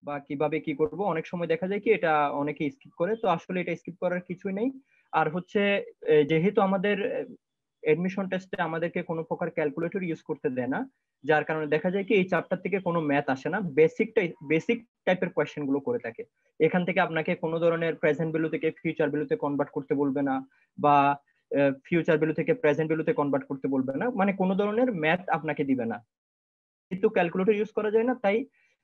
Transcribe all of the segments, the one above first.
বা কিভাবে কি করব, অনেক সময় দেখা যায় কি এটা অনেকে স্কিপ করে, তো আসলে এটা স্কিপ করার কিছুই নেই। আর হচ্ছে যেহেতু আমাদের এডমিশন টেস্টে আমাদেরকে কোনো প্রকার ক্যালকুলেটর ইউজ করতে দেয় না, যার কারণে দেখা যায় কি এই চ্যাপ্টার থেকে কোনো ম্যাথ আসে না, বেসিক টাইপের কোয়েশ্চেন গুলো করে থাকে। এখান থেকে আপনাকে কোনো ধরনের প্রেজেন্ট ভ্যালু থেকে ফিউচার ভ্যালুতে কনভার্ট করতে বলবে না, বা ফিউচার ভ্যালু থেকে প্রেজেন্ট ভ্যালুতে কনভার্ট করতে বলবে না, মানে কোনো ধরনের ম্যাথ আপনাকে দিবে না। কিন্তু ক্যালকুলেটর ইউজ করা যায় না, তাই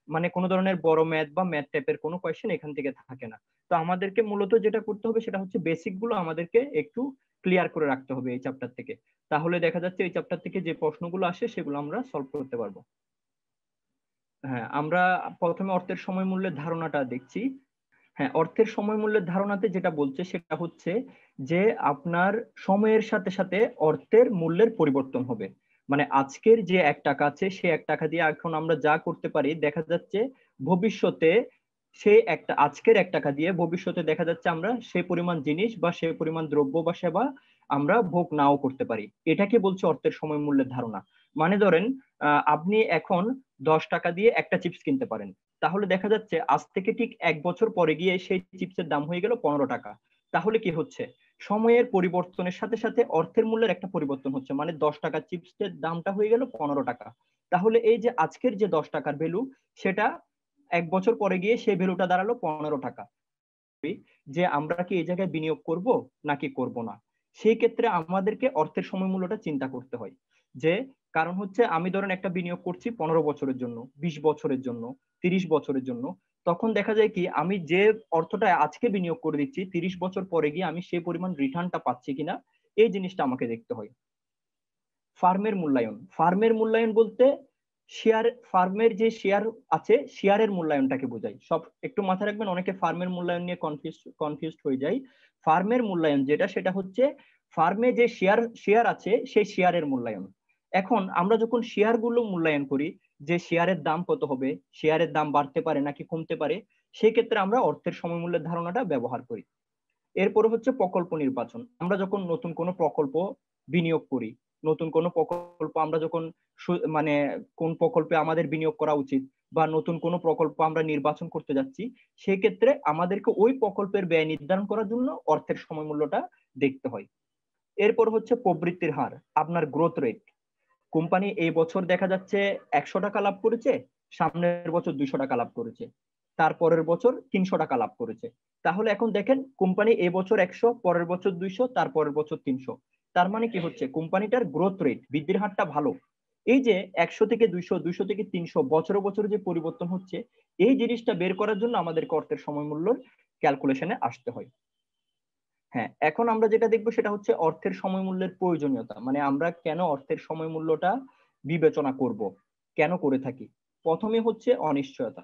মানে কোনো ধরনের বড় ম্যাথ বা ম্যাথ টাইপের কোনো কোয়েশ্চেন এখান থেকে থাকে না। তো আমাদেরকে মূলত যেটা করতে হবে সেটা হচ্ছে বেসিক গুলো আমাদেরকে একটু ক্লিয়ার করে রাখতে হবে এই চ্যাপ্টার থেকে। তাহলে দেখা যাচ্ছে এই চ্যাপ্টার থেকে যে প্রশ্নগুলো আসে সেগুলো আমরা সলভ করতে পারবো। হ্যাঁ, আমরা প্রথমে অর্থের সময় মূল্যের ধারণাটা দেখছি। হ্যাঁ, অর্থের সময় মূল্যের ধারণাতে যেটা বলছে সেটা হচ্ছে যে আপনার সময়ের সাথে সাথে অর্থের মূল্যের পরিবর্তন হবে। মানে আজকের যে 1 টাকা আছে সে 1 টাকা দিয়ে এখন আমরা যা করতে পারি, দেখা যাচ্ছে ভবিষ্যতে সে একটা আজকের 1 টাকা দিয়ে ভবিষ্যতে দেখা যাচ্ছে আমরা সে পরিমাণ জিনিস বা সে পরিমাণ দ্রব্য বা সেবা আমরা ভোগ নাও করতে পারি। এটাকে বলছে অর্থের সময় মূল্যের ধারণা। মানে ধরেন আপনি এখন 10 টাকা দিয়ে একটা চিপস কিনতে পারেন, তাহলে দেখা যাচ্ছে আজ থেকে ঠিক 1 বছর পরে গিয়ে সেই চিপসের দাম হয়ে গেল 15 টাকা। তাহলে কি হচ্ছে, সময়ের পরিবর্তনের সাথে সাথে অর্থের মূল্যের একটা পরিবর্তন হচ্ছে, মানে 10 টাকা চিপসের দামটা হয়ে গেল 15 টাকা। তাহলে এই যে আজকের যে 10 টাকার ভ্যালু, সেটা 1 বছর পরে গিয়ে সেই ভ্যালুটা দাঁড়ালো 15 টাকা। যে আমরা কি এই জায়গায় বিনিয়োগ করব নাকি করব না, সেই ক্ষেত্রে আমাদেরকে অর্থের সময় মূল্যটা চিন্তা করতে হয়। যে কারণ হচ্ছে আমি ধরেন একটা বিনিয়োগ করছি 15 বছরের জন্য, 20 বছরের জন্য, 30 বছরের জন্য, তখন দেখা যায় কি আমি যে অর্থটা আজকে বিনিয়োগ করে দিচ্ছি 30 বছর পরে গিয়ে আমি সেই পরিমাণ রিটার্নটা পাচ্ছি কিনা, এই জিনিসটা আমাকে দেখতে হয়। ফার্মের মূল্যায়ন বলতে ফার্মের যে শেয়ার আছে শেয়ারের মূল্যায়নটাকে বোঝায়। সব একটু মাথায় রাখবেন, অনেকে ফার্মের মূল্যায়ন নিয়ে কনফিউজড হয়ে যায়। ফার্মের মূল্যায়ন যেটা সেটা হচ্ছে ফার্মে যে শেয়ার আছে সেই শেয়ারের মূল্যায়ন। এখন আমরা যখন শেয়ার গুলো মূল্যায়ন করি, যে শেয়ারের দাম কত হবে, শেয়ারের দাম বাড়তে পারে নাকি কমতে পারে, সেই ক্ষেত্রে আমরা অর্থের সময় মূল্যের ধারণাটা ব্যবহার করি। এরপরে হচ্ছে প্রকল্প নির্বাচন। আমরা যখন নতুন কোনো প্রকল্প বিনিয়োগ করি, নতুন কোনো প্রকল্প আমরা যখন মানে কোন প্রকল্পে আমাদের বিনিয়োগ করা উচিত বা নতুন কোনো প্রকল্প আমরা নির্বাচন করতে যাচ্ছি, সেক্ষেত্রে আমাদেরকে ওই প্রকল্পের ব্যয় নির্ধারণ করার জন্য অর্থের সময় মূল্যটা দেখতে হয়। এরপর হচ্ছে প্রবৃদ্ধির হার, আপনার গ্রোথ রেট। কোম্পানি এই বছর দেখা যাচ্ছে 100 টাকা লাভ করেছে, সামনের বছর 200 টাকা লাভ করেছে, তারপরের বছর 300 টাকা লাভ করেছে। তাহলে এখন দেখেন কোম্পানি এই বছর 100, পরের বছর 200, তারপরের বছর 300। তার মানে কি হচ্ছে, কোম্পানিটার গ্রোথ রেট বৃদ্ধির হারটা ভালো। এই যে 100 থেকে 200, 200 থেকে 300 বছরে বছরে যে পরিবর্তন হচ্ছে, এই জিনিসটা বের করার জন্য আমাদেরকে অর্থের সময় মূল্য ক্যালকুলেশনে আসতে হয়। হ্যাঁ, এখন আমরা যেটা দেখবো সেটা হচ্ছে অর্থের সময় মূল্যের প্রয়োজনীয়তা, মানে আমরা কেন অর্থের সময় মূল্যটা বিবেচনা করব, কেন করে থাকি। প্রথমে হচ্ছে অনিশ্চয়তা।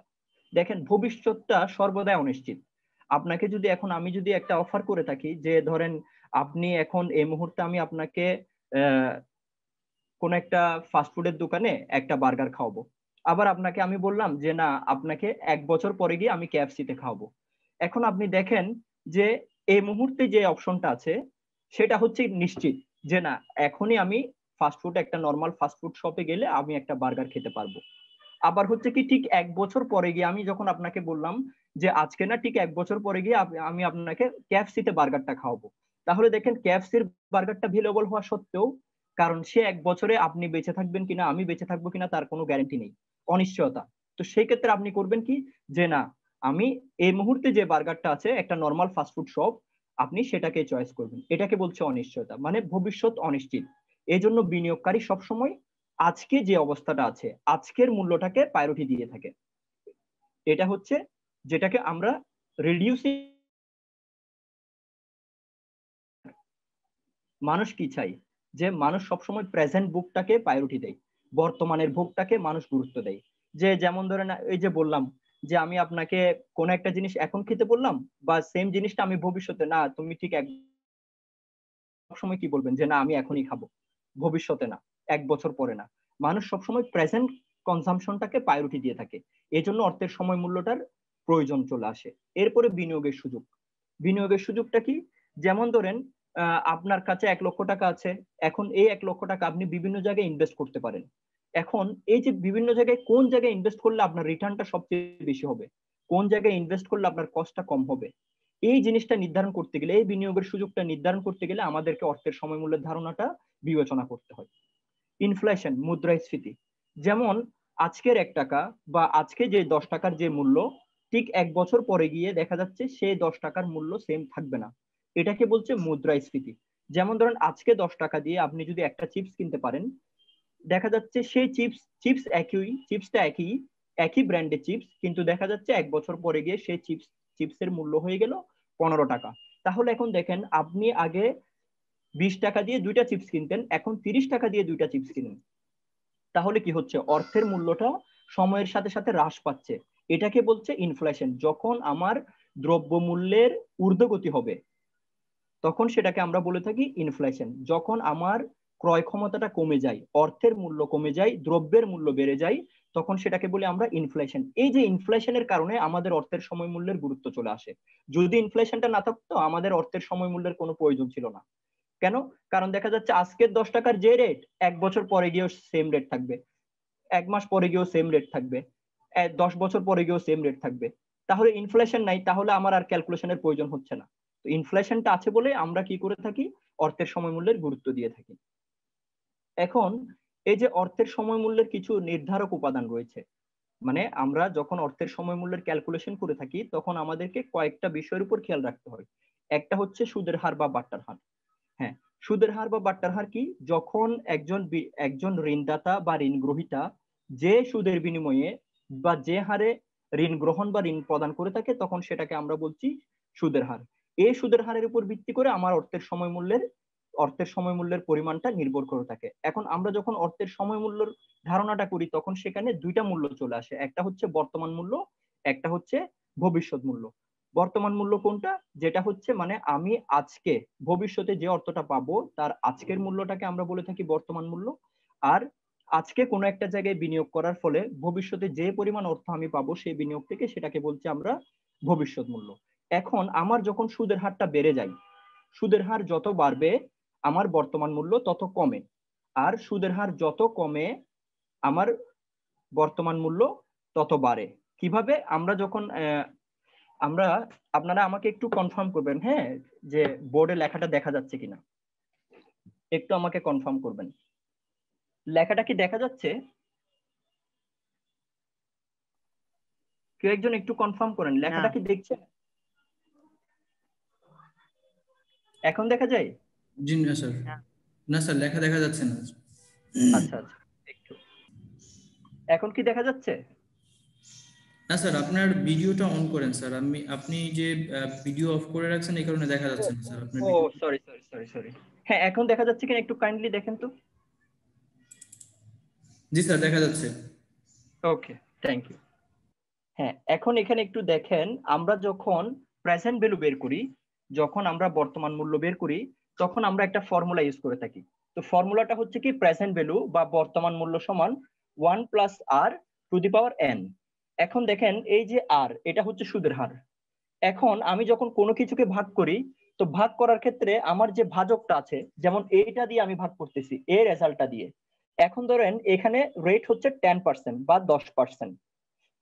দেখেন ভবিষ্যৎটা সর্বদাই অনিশ্চিত। আপনাকে যদি এখন আমি যদি একটা অফার করে থাকি যে ধরেন আপনি এখন এই মুহূর্তে আমি আপনাকে আহ কোন একটা ফাস্টফুডের দোকানে একটা বার্গার খাওয়াবো, আবার আপনাকে আমি বললাম যে না আপনাকে 1 বছর পরে গিয়ে আমি KFC তে খাওয়াবো। এখন আপনি দেখেন যে এই মুহূর্তে যে অপশনটা আছে সেটা হচ্ছে নিশ্চিত, যে না এখনই আমি ফাস্টফুড একটা নর্মাল ফাস্টফুড শপে গেলে আমি একটা বার্গার খেতে পারবো। আবার হচ্ছে কি ঠিক 1 বছর পরে গিয়ে আমি যখন আপনাকে বললাম যে আজকে না ঠিক 1 বছর পরে গিয়ে আমি আপনাকে KFC তে বার্গারটা খাওয়াবো, তাহলে দেখেন KFC-র বার্গারটা ভেলেবল হওয়া সত্ত্বেও, কারণ সে 1 বছরে আপনি বেঁচে থাকবেন কিনা আমি বেঁচে থাকবো কিনা তার কোনো গ্যারান্টি নেই, অনিশ্চয়তা। তো সেই ক্ষেত্রে আপনি করবেন কি, যে না আমি এই মুহূর্তে যে বার্গারটা আছে একটা নর্মাল ফাস্টফুড শপ, আপনি সেটাকে চয়েস করবেন। এটাকে বলছে অনিশ্চয়তা, মানে ভবিষ্যৎ অনিশ্চিত। এই জন্য বিনিয়োগকারী সবসময় আজকে যে অবস্থাটা আছে আজকের মূল্যটাকে প্রায়োরিটি দিয়ে থাকে। এটা হচ্ছে যেটাকে আমরা রিডিউসিং। মানুষ কি চাই, যে মানুষ সবসময় প্রেজেন্ট বুকটাকে প্রায়োরিটি দেয়, বর্তমানের ভোগটাকে মানুষ গুরুত্ব দেয়। যে যেমন ধরেন এই যে বললাম যে আমি আপনাকে কোন একটা জিনিস এখন খেতে বললাম, বা সেম জিনিসটা আমি ভবিষ্যতে, না তুমি ঠিক এক সময় কি বলবেন যে না আমি এখনই খাবো, ভবিষ্যতে না, 1 বছর পরে না। মানুষ সবসময় প্রেজেন্ট কনজাম্পশনটাকে প্রায়োরিটি দিয়ে থাকে, এই জন্য অর্থের সময় মূল্যটার প্রয়োজন চলে আসে। এরপরে বিনিয়োগের সুযোগ। বিনিয়োগের সুযোগটা কি, যেমন ধরেন আপনার কাছে 1 লক্ষ টাকা আছে, এখন এই 1 লক্ষ টাকা আপনি বিভিন্ন জায়গায় ইনভেস্ট করতে পারেন। এখন এই যে বিভিন্ন জায়গায় কোন জায়গায় ইনভেস্ট করলে আপনার রিটার্নটা সবচেয়ে বেশি হবে, কোন জায়গায় ইনভেস্ট করলে আপনার কস্টটা কম হবে, এই জিনিসটা নির্ধারণ করতে গেলে, এই বিনিয়োগের সুযোগটা নির্ধারণ করতে গেলে আমাদেরকে অর্থের সময় মূল্যের ধারণাটা বিবেচনা করতে হয়। ইনফ্লেশন, মুদ্রাস্ফীতি, যেমন আজকের 1 টাকা বা আজকে যে 10 টাকার যে মূল্য, ঠিক 1 বছর পরে গিয়ে দেখা যাচ্ছে সেই 10 টাকার মূল্য সেম থাকবে না, এটাকে বলছে মুদ্রাস্ফীতি। যেমন ধরেন আজকে 10 টাকা দিয়ে আপনি যদি একটা চিপস কিনতে পারেন, দেখা যাচ্ছে সেই চিপসটা একই ব্র্যান্ডের চিপস, কিন্তু দেখা যাচ্ছে 1 বছর পরে গিয়ে সেই চিপসের মূল্য হয়ে গেল 15 টাকা। তাহলে এখন দেখেন, আপনি আগে 20 টাকা দিয়ে 2টা চিপস কিনতেন, এখন 30 টাকা দিয়ে 2টা চিপস কিনেন। তাহলে কি হচ্ছে, অর্থের মূল্যটা সময়ের সাথে সাথে হ্রাস পাচ্ছে। এটাকে বলছে ইনফ্লেশন। যখন আমার দ্রব্যমূল্যের ঊর্ধ্বগতি হবে তখন সেটাকে আমরা বলে থাকি ইনফ্লেশন। যখন আমার ক্রয় ক্ষমতাটা কমে যায়, অর্থের মূল্য কমে যায়, দ্রব্যের মূল্য বেড়ে যায়, তখন সেটাকে বলি আমরা ইনফ্লেশন। এই যে ইনফ্লেশনের কারণে আমাদের অর্থের সময় মূল্যের গুরুত্ব চলে আসে। যদি ইনফ্লেশনটা না থাকতো আমাদের অর্থের সময় মূল্যের কোনো প্রয়োজন ছিল না। কেন? কারণ দেখা যাচ্ছে আজকের 10 টাকার যে রেট 1 বছর পরে গিয়েও সেম রেট থাকবে, 1 মাস পরে গিয়েও সেম রেট থাকবে, 10 বছর পরে গিয়েও সেম রেট থাকবে। তাহলে ইনফ্লেশন নাই, তাহলে আমার আর ক্যালকুলেশনের প্রয়োজন হচ্ছে না। তো ইনফ্লেশনটা আছে বলে আমরা কি করে থাকি, অর্থের সময় মূল্যের গুরুত্ব দিয়ে থাকি। এখন এই যে অর্থের সময় মূল্যের কিছু নির্ধারক উপাদান রয়েছে, মানে আমরা যখন অর্থের সময় মূল্যের ক্যালকুলেশন করে থাকি তখন আমাদেরকে কয়েকটা বিষয়ের উপর খেয়াল রাখতে হয়। একটা হচ্ছে সুদের হার বা বাট্টার হার। হ্যাঁ, সুদের হার বা বাট্টার হার কি? যখন একজন ঋণদাতা বা ঋণ গ্রহীতা যে সুদের বিনিময়ে বা যে হারে ঋণ গ্রহণ বা ঋণ প্রদান করে থাকে তখন সেটাকে আমরা বলছি সুদের হার। এই সুদের হারের উপর ভিত্তি করে আমার অর্থের সময় মূল্যের পরিমাণটা নির্ভর করে থাকে। এখন আমরা যখন অর্থের সময় মূল্যের ধারণাটা করি তখন সেখানে 2টা মূল্য চলে আসে, একটা হচ্ছে বর্তমান মূল্য, একটা হচ্ছে ভবিষ্যৎ মূল্য। বর্তমান মূল্য কোনটা? যেটা হচ্ছে মানে আমি আজকে ভবিষ্যতে যে অর্থটা পাবো তার আজকের মূল্যটাকে আমরা বলে থাকি বর্তমান মূল্য। আর আজকে কোনো একটা জায়গায় বিনিয়োগ করার ফলে ভবিষ্যতে যে পরিমাণ অর্থ আমি পাবো সেই বিনিয়োগ থেকে, সেটাকে বলছি আমরা ভবিষ্যৎ মূল্য। এখন আমার যখন সুদের হারটা বেড়ে যায়, সুদের হার যত বাড়বে আমার বর্তমান মূল্য তত কমে, আর সুদের হার যত কমে আমার বর্তমান মূল্য তত বাড়ে। কিভাবে? আমরা যখন আপনারা আমাকে একটু কনফার্ম করবেন, হ্যাঁ, যে বোর্ডে লেখাটা দেখা যাচ্ছে কিনা, একটু আমাকে কনফার্ম করবেন। লেখাটা কি দেখা যাচ্ছে? কেউ একজন একটু কনফার্ম করেন, লেখাটা কি দেখছেন? এখন দেখা যায়? জি না স্যার, না স্যার লেখা দেখা যাচ্ছে না। আচ্ছা আচ্ছা, একটু এখন কি দেখা যাচ্ছে? না স্যার, আপনার ভিডিওটা অন করেন স্যার। আপনি যে ভিডিও অফ করে রাখছেন এই কারণে দেখা ও যাচ্ছে না স্যার আপনার ও video. Sorry sorry sorry sorry, হ্যাঁ এখন দেখা যাচ্ছে কিনা একটু কাইন্ডলি দেখেন তো। জি স্যার, দেখা যাচ্ছে। ওকে, থ্যাংক ইউ। হ্যাঁ, এখন এখানে একটু দেখেন, আমরা যখন প্রেজেন্ট ভ্যালু বের করি, যখন আমরা বর্তমান মূল্য বের করি, তখন আমরা একটা ফর্মুলা ইউজ করে থাকি। তো ফর্মুলাটা হচ্ছে কি, প্রেজেন্ট ভ্যালু বা বর্তমান মূল্য সমান 1 plus r to the power n. এখন দেখেন এই যে আর, এটা হচ্ছে সুদের হার। এখন আমি যখন কোনো কিছুকে ভাগ করি, তো ভাগ করার ক্ষেত্রে আমার যে ভাজকটা আছে, যেমন এইটা দিয়ে আমি ভাগ করতেছি এর রেজাল্টটা দিয়ে। এখন ধরেন এখানে রেট হচ্ছে 10% বা 10%।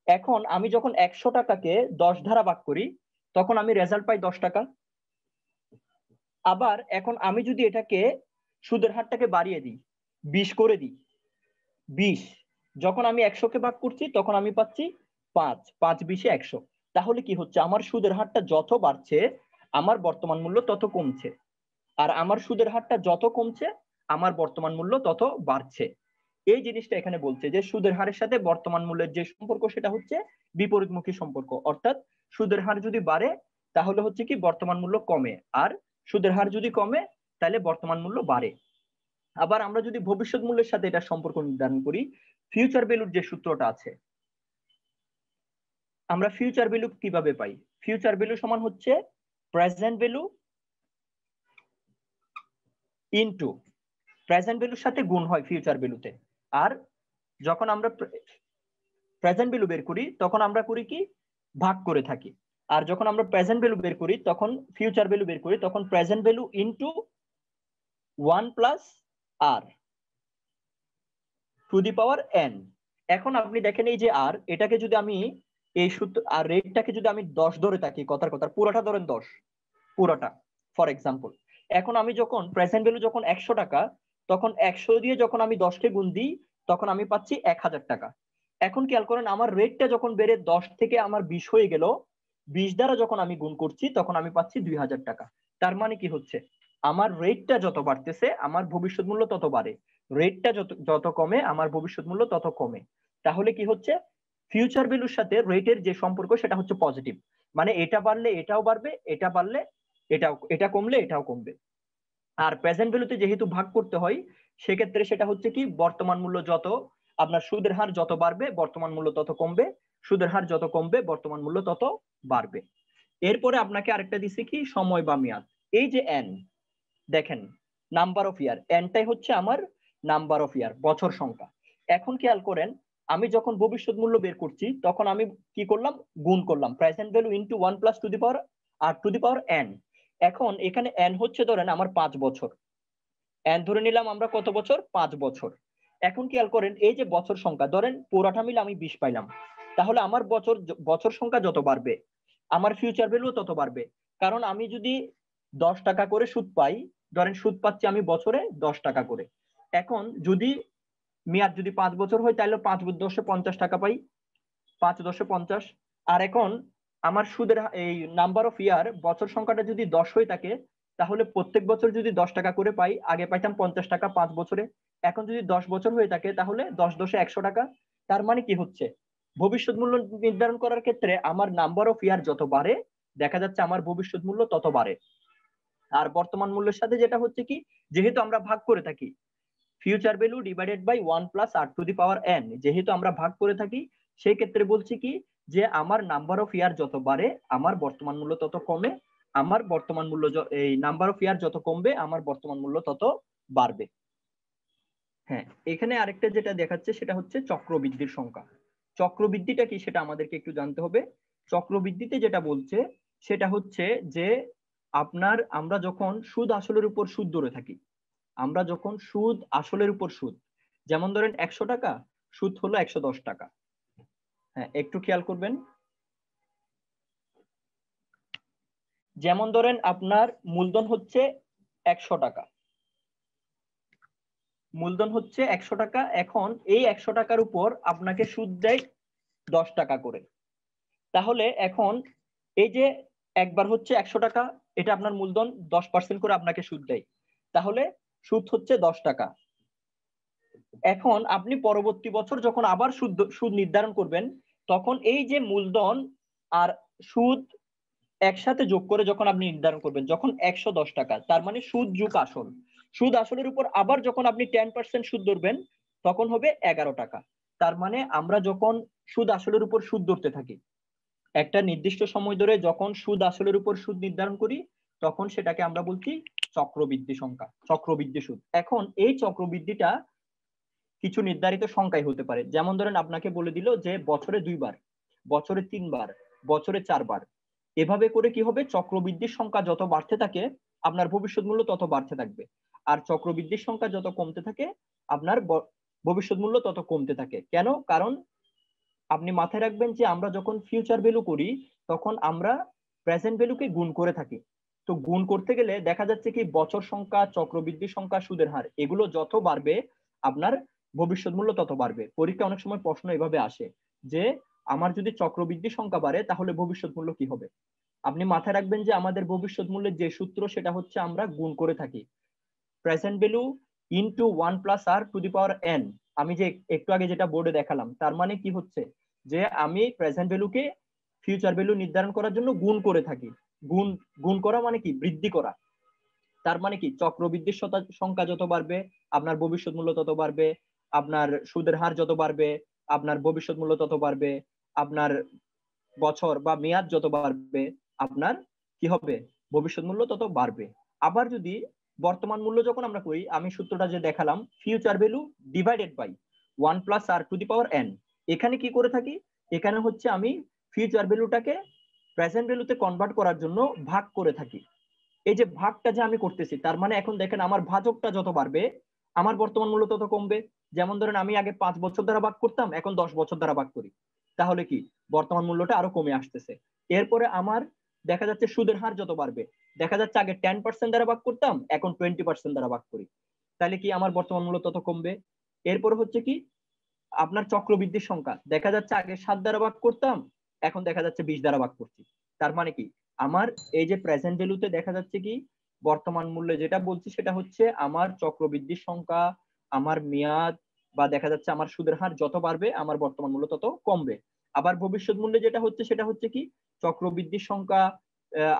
এখন আমি যখন 100 টাকাকে 10 দ্বারা ভাগ করি তখন আমি রেজাল্ট পাই 10 টাকা। আবার এখন আমি যদি এটাকে সুদের হারটাকে বাড়িয়ে দিই, 20 করে দিই, 20, যখন আমি 100 কে ভাগ করছি তখন আমি পাচ্ছি 5, 5 20 100। তাহলে কি হচ্ছে, আমার সুদের হারটা যত বাড়ছে আমার বর্তমান মূল্য তত কমছে, আর আমার সুদের হারটা যত কমছে আমার বর্তমান মূল্য তত বাড়ছে। এই জিনিসটা এখানে বলছে যে সুদের হারের সাথে বর্তমান মূল্যের যে সম্পর্ক সেটা হচ্ছে বিপরীতমুখী সম্পর্ক। অর্থাৎ সুদের হার যদি বাড়ে তাহলে হচ্ছে কি বর্তমান মূল্য কমে, আর সুদের হার যদি কমে তাহলে বর্তমান মূল্য বাড়ে। আবার আমরা যদি ভবিষ্যৎ মূল্যের সাথে এটা সম্পর্ক নির্ধারণ করি, ফিউচার ভ্যালুর যে সূত্রটা আছে, আমরা ফিউচার ভ্যালু কিভাবে পাই? ফিউচার ভ্যালু সমান হচ্ছে প্রেজেন্ট ভ্যালু ইনটু, প্রেজেন্ট ভ্যালুর সাথে গুণ হয় ফিউচার ভ্যালুতে। আর যখন আমরা প্রেজেন্ট ভ্যালু বের করি তখন আমরা করি কি, ভাগ করে থাকি। আর যখন আমরা প্রেজেন্ট ভ্যালু বের করি তখন ফিউচার ভ্যালু বের করি তখন present value into 1 plus r to the power n. এখন আপনি দেখেন এই যে আর, এটাকে যদি আমি এই সূত্র আর রেটটাকে যদি আমি 10 ধরে থাকি, কথার কথা পুরোটা ধরেন 10, পুরোটা ফর এক্সাম্পল। এখন আমি যখন প্রেজেন্ট ভ্যালু যখন 100 টাকা, তখন 100 দিয়ে যখন আমি 10 কে গুণ দিই তখন আমি পাচ্ছি 1000 টাকা। এখন খেয়াল করেন আমার রেটটা যখন বেড়ে 10 থেকে আমার 20 হয়ে গেল, 20 দ্বারা যখন আমি গুণ করছি তখন আমি পাচ্ছি 2000 টাকা। তার মানে কি হচ্ছে, আমার রেটটা যত বাড়তেছে আমার ভবিষ্যৎ মূল্য তত বাড়ে, রেটটা যত কমে আমার ভবিষ্যৎ মূল্য তত কমে। তাহলে কি হচ্ছে, ফিউচার ভ্যালুর সাথে রেটের যে সম্পর্ক সেটা হচ্ছে পজিটিভ, মানে এটা বাড়লে এটাও বাড়বে, এটা বাড়লে এটা কমলে এটাও কমবে। আর প্রেজেন্ট ভ্যালুতে যেহেতু ভাগ করতে হয়, সেক্ষেত্রে সেটা হচ্ছে কি, বর্তমান মূল্য যত, আপনার সুদের হার যত বাড়বে বর্তমান মূল্য তত কমবে, সুদের হার যত কমবে বর্তমান মূল্য তত বাড়বে। এরপরে আপনাকে আরেকটা দিছি কি, সময় বা মেয়াদ। এই যে এন, দেখেন নাম্বার অফ ইয়ার, এনটাই হচ্ছে আমার নাম্বার অফ ইয়ার, বছর সংখ্যা। এখন খেয়াল করেন আমি যখন ভবিষ্যৎ মূল্য বের করছি তখন আমি কি করলাম, গুণ করলাম present value into 1 plus to the power r to the power n. এখন এখানে এন হচ্ছে ধরেন আমার 5 বছর, এন ধরে নিলাম আমরা কত বছর, 5 বছর। এখন খেয়াল করেন এই যে বছর সংখ্যা, ধরেন পুরাটা মিলে আমি 20 পাইলাম, তাহলে আমার বছর সংখ্যা যত বাড়বে আমার ফিউচার ভ্যালু তত বাড়বে। কারণ আমি যদি 10 টাকা করে সুদ পাই, ধরেন সুদ পাচ্ছি আমি বছরে 10 টাকা করে, এখন যদি মেয়াদ যদি 5 বছর হয় তাহলে 5×10 50 টাকা পাই, 5×10 50। আর এখন আমার সুদের এই নাম্বার অফ ইয়ার, বছর সংখ্যাটা যদি 10 হয়ে থাকে তাহলে প্রত্যেক বছর যদি 10 টাকা করে পাই, আগে পাইতাম 50 টাকা 5 বছরে, এখন যদি 10 বছর হয়ে থাকে তাহলে 10×10 100 টাকা। তার মানে কি হচ্ছে, ভবিষ্যৎ মূল্য নির্ধারণ করার ক্ষেত্রে আমার নাম্বার অফ ইয়ার যত বাড়ে দেখা যাচ্ছে আমার ভবিষ্যৎ মূল্য তত বাড়ে। আর বর্তমান মূল্যের সাথে যেটা হচ্ছে কি, যেহেতু আমরা ভাগ করে থাকি future value divided by 1 plus r to the power n, যেহেতু আমরা ভাগ করে থাকি সেই ক্ষেত্রে বলছি কি, যে আমার নাম্বার অফ ইয়ার যত বাড়ে আমার বর্তমান মূল্য তত কমে, আমার বর্তমান মূল্য এই নাম্বার অফ ইয়ার যত কমবে আমার বর্তমান মূল্য তত বাড়বে। হ্যাঁ, এখানে আরেকটা যেটা দেখাচ্ছে সেটা হচ্ছে চক্রবৃদ্ধির সংখ্যা। চক্রবৃদ্ধিটা কি সেটা আমাদেরকে একটু জানতে হবে। চক্রবৃদ্ধিতে যেটা বলছে সেটা হচ্ছে যে আমরা যখন সুদ আসলের উপর সুদ ধরে থাকি, আমরা যখন সুদ আসলের উপর সুদ, যেমন ধরেন 100 টাকা, সুদ হলো 110 টাকা। হ্যাঁ, একটু খেয়াল করবেন, যেমন ধরেন আপনার মূলধন হচ্ছে 100 টাকা, মূলধন হচ্ছে 100 টাকা। এখন এই 100 টাকার উপর আপনাকে সুদ দেয় 10 টাকা করে। তাহলে এখন এই যে একবার হচ্ছে 100 টাকা, এটা আপনার মূলধন 10% করে আপনাকে সুদ দেয়, তাহলে সুদ হচ্ছে 10 টাকা। এখন আপনি পরবর্তী বছর যখন আবার সুদ নির্ধারণ করবেন তখন এই যে মূলধন আর সুদ একসাথে যোগ করে যখন আপনি নির্ধারণ করবেন, যখন 110 টাকা, তার মানে সুদ যোগ আসল, সুদ আসলের উপর আবার যখন আপনি 10% সুদ ধরবেন তখন হবে 11 টাকা। তার মানে আমরা যখন সুদ আসলের উপর সুদ ধরতে থাকি, একটা নির্দিষ্ট সময় ধরে যখন সুদ আসলের উপর সুদ নির্ধারণ করি তখন সেটাকে আমরা বলছি চক্রবৃদ্ধি সংখ্যা, চক্রবৃদ্ধি সুদ। এখন এই চক্রবৃদ্ধিটা কিছু নির্ধারিত সংখ্যায় হতে পারে, যেমন ধরেন আপনাকে বলে দিল যে বছরে 2 বার, বছরে 3 বার, বছরে 4 বার। এভাবে করে কি হবে, চক্রবৃদ্ধির সংখ্যা যত বাড়তে থাকে আপনার ভবিষ্যৎ মূল্য তত বাড়তে থাকবে, আর চক্রবৃদ্ধির সংখ্যা যত কমতে থাকে আপনার ভবিষ্যৎ মূল্য তত কমতে থাকে। কেন? কারণ আপনি মাথায় রাখবেন যে আমরা যখন ফিউচার ভ্যালু করি তখন আমরা প্রেজেন্ট ভ্যালুকে গুণ করে থাকি। তো গুণ করতে গেলে দেখা যাচ্ছে কি বছর সংখ্যা, চক্রবৃদ্ধির সংখ্যা, সুদের হার এগুলো যত বাড়বে আপনার ভবিষ্যৎ মূল্য তত বাড়বে। পরীক্ষা অনেক সময় প্রশ্ন এভাবে আসে যে আমার যদি চক্রবৃদ্ধি সংখ্যা বাড়ে তাহলে ভবিষ্যৎ মূল্য কি হবে। আপনি মাথায় রাখবেন যে আমাদের ভবিষ্যৎ মূল্যের যে সূত্র সেটা হচ্ছে আমরা গুণ করে থাকি present value into 1 plus r to the power n. আমি যে একটু আগে যেটা বোর্ডে দেখালাম, তার মানে কি হচ্ছে যে আমি প্রেজেন্ট ভ্যালুকে ফিউচার ভ্যালু নির্ধারণ করার জন্য গুণ করে থাকি। গুণ করা মানে কি, বৃদ্ধি করা। তার মানে কি চক্রবৃদ্ধির সংখ্যা যত বাড়বে আপনার ভবিষ্যৎ মূল্য তত বাড়বে, আপনার সুদের হার যত বাড়বে আপনার ভবিষ্যৎ মূল্য তত বাড়বে, আপনার বছর বা মেয়াদ যত বাড়বে আপনার কি হবে, ভবিষ্যৎ মূল্য তত বাড়বে। আবার যদি বর্তমান মূল্য যখন আমরা করি, আমি সূত্রটা যে দেখালাম future value divided by 1 plus r to the power n, এখানে কি করে থাকি, এখানে হচ্ছে আমি ফিউচার ভ্যালুটাকে প্রেজেন্ট ভ্যালুতে কনভার্ট করার জন্য ভাগ করে থাকি। এই যে ভাগটা যে আমি করতেছি তার মানে এখন দেখেন আমার ভাজকটা যত বাড়বে আমার বর্তমান মূল্য তত কমবে। যেমন ধরেন আমি আগে 5 বছর দ্বারা ভাগ করতাম, এখন 10 বছর দ্বারা ভাগ করি, তাহলে কি বর্তমান মূল্যটা আরো কমে আসতেছে। এরপরে আমার দেখা যাচ্ছে সুদের হার যত বাড়বে, দেখা যাচ্ছে আগে 10% দ্বারা ভাগ করতাম, এখন 20% দ্বারা ভাগ করি, তাহলে কি আমার বর্তমান মূল্য তত কমবে। এরপরে হচ্ছে কি আপনার চক্রবৃদ্ধির সংখ্যা, দেখা যাচ্ছে আগে 7 দ্বারা ভাগ করতাম, এখন দেখা যাচ্ছে 20 দ্বারা ভাগ করছি। তার মানে কি আমার এই যে প্রেজেন্ট ভ্যালুতে দেখা যাচ্ছে কি বর্তমান মূল্যে যেটা বলছি সেটা হচ্ছে আমার চক্রবৃদ্ধির সংখ্যা, আমার মেয়াদ, বা দেখা যাচ্ছে আমার সুদের হার যত বাড়বে আমার বর্তমান মূল্য তত কমবে। আবার ভবিষ্যৎ মূল্যে যেটা হচ্ছে সেটা হচ্ছে কি চক্রবৃদ্ধির সংখ্যা,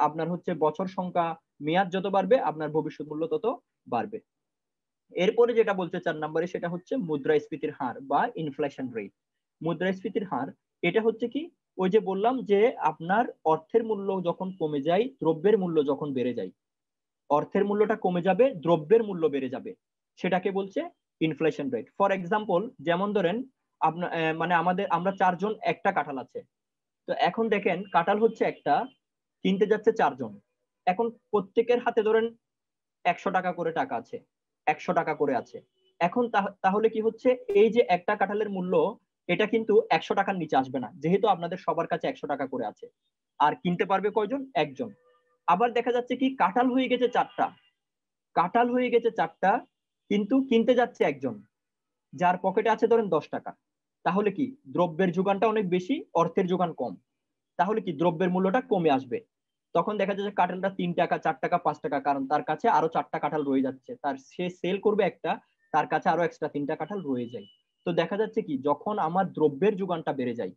আপনার হচ্ছে বছর সংখ্যা, মেয়াদ যত বাড়বে আপনার ভবিষ্যৎ মূল্য তত বাড়বে। এরপরে যেটা বলছে 4 নম্বরে সেটা হচ্ছে মুদ্রাস্ফীতির হার বা ইনফ্লেশন রেট। মুদ্রাস্ফীতির হার এটা হচ্ছে কি ওই যে বললাম যে আপনার অর্থের মূল্য যখন কমে যায়, দ্রব্যের মূল্য যখন বেড়ে যায়, অর্থের মূল্যটা কমে যাবে, দ্রব্যের মূল্য বেড়ে যাবে, সেটাকে বলছে ইনফ্লেশন রেট। ফর এক্সাম্পল যেমন ধরেন আপনার মানে আমরা 4 জন একটা কাঁঠাল আছে, তো এখন দেখেন কাঁঠাল হচ্ছে একটা, কিনতে যাচ্ছে 4 জন, এখন প্রত্যেকের হাতে ধরেন 100 টাকা করে টাকা আছে, 100 টাকা করে আছে। এখন তাহলে কি হচ্ছে এই যে একটা কাঁঠালের মূল্য এটা কিন্তু 100 টাকার নিচে আসবে না, যেহেতু আপনাদের সবার কাছে 100 টাকা করে আছে। আর কিনতে পারবে কয়জন? একজন। আবার দেখা যাচ্ছে কি কাঁঠাল হয়ে গেছে 4টা, কাঁঠাল হয়ে গেছে 4টা, কিন্তু কিনতে যাচ্ছে একজন, যার পকেটে আছে ধরেন 10 টাকা। তাহলে কি দ্রব্যের যোগানটা অনেক বেশি, অর্থের যোগান কম, তাহলে কি দ্রব্যের মূল্যটা কমে আসবে। তখন দেখা যাচ্ছে কাঁঠালটা 3 টাকা, 4 টাকা, 5 টাকা, কারণ তার কাছে আরো 4টা কাঁঠাল রয়ে যাচ্ছে, তার সে সেল করবে একটা, তার কাছে আরো এক্সট্রা 3টা কাঁঠাল রয়ে যায়। তো দেখা যাচ্ছে কি যখন আমার দ্রব্যের যোগানটা বেড়ে যায়,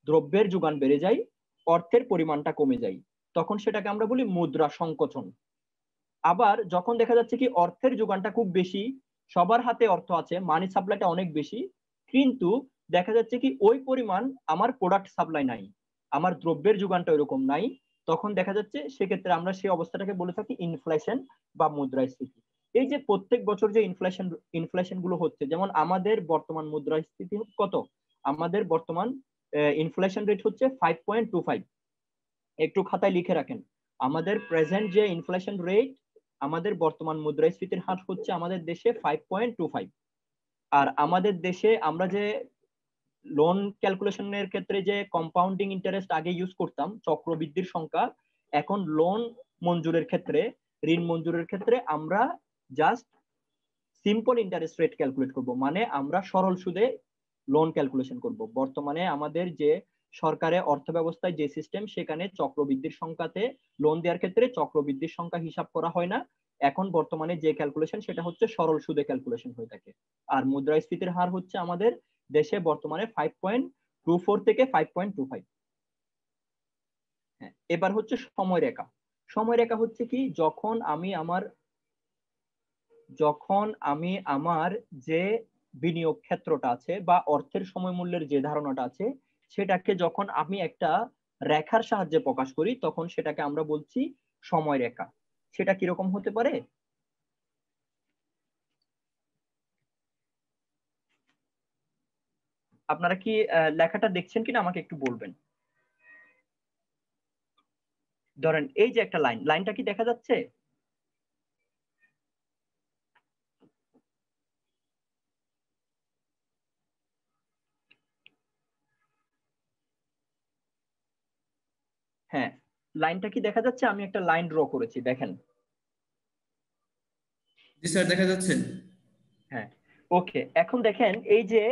দ্রব্যের যোগান বেড়ে যায়, অর্থের পরিমাণটা কমে যায়, তখন সেটাকে আমরা বলি মুদ্রা সংকোচন। আবার যখন দেখা যাচ্ছে কি অর্থের যোগানটা খুব বেশি, সবার হাতে অর্থ আছে, মানি সাপ্লাইটা অনেক বেশি, কিন্তু দেখা যাচ্ছে কি ওই পরিমাণ আমার প্রোডাক্ট সাপ্লাই নাই, আমার দ্রব্যের যোগানটা ওইরকম নাই, তখন দেখা যাচ্ছে সেক্ষেত্রে আমরা সেই অবস্থাটাকে বলে থাকি ইনফ্লেশন বা মুদ্রাস্ফীতি। এই যে প্রত্যেক বছর যে ইনফ্লেশন গুলো হচ্ছে, যেমন আমাদের বর্তমান মুদ্রাস্ফীতি কত, আমাদের বর্তমান ইনফ্লেশন রেট হচ্ছে 5.25। একটু খাতায় লিখে রাখেন, আমাদের প্রেজেন্ট যে ইনফ্লেশন রেট, আমাদের বর্তমান মুদ্রাস্ফীতির হার হচ্ছে আমাদের দেশে 5.25। আর আমাদের দেশে আমরা যে লোন ক্যালকুলেশনের ক্ষেত্রে যে কম্পাউন্ডিং ইন্টারেস্ট আগে ইউজ করতাম, চক্রবৃদ্ধির সংখ্যা, এখন লোন মঞ্জুরের ক্ষেত্রে, ঋণ মঞ্জুরের ক্ষেত্রে আমরা just simple interest rate calculate করব, মানে আমরা সরল সুদে লোন ক্যালকুলেশন করব। বর্তমানে আমাদের যে সরকারের অর্থ ব্যবস্থায় যে সিস্টেম, সেখানে চক্রবৃদ্ধির সংখ্যাতে লোন দেওয়ার ক্ষেত্রে চক্রবৃদ্ধির সংখ্যা হিসাব করা হয় না, এখন বর্তমানে যে ক্যালকুলেশন সেটা হচ্ছে সরল সুদে ক্যালকুলেশন হয়ে থাকে। আর মুদ্রাস্ফীতির হার হচ্ছে আমাদের দেশে বর্তমানে 5.24 থেকে 5.25। হ্যাঁ, এবার হচ্ছে সময়রেখা। সময়রেখা হচ্ছে কি যখন আমি আমার যে বিনিয়োগ ক্ষেত্রটা আছে বা অর্থের সময় মূল্যের যে ধারণাটা আছে, সেটাকে যখন আমি একটা রেখার সাহায্যে প্রকাশ করি, তখন সেটাকে আমরা বলছি সময়রেখা। সেটা কিরকম হতে পারে? আপনারা কি লেখাটা দেখছেন কিনা আমাকে একটু বলবেন। ধরেন এই যে একটা লাইনটা কি দেখা যাচ্ছে? হ্যাঁ, লাইনটা কি দেখা যাচ্ছে? আমি একটা লাইন ড্র করেছি, দেখেন। জি স্যার, দেখা যাচ্ছে। হ্যাঁ, ওকে। এখন দেখেন এই যে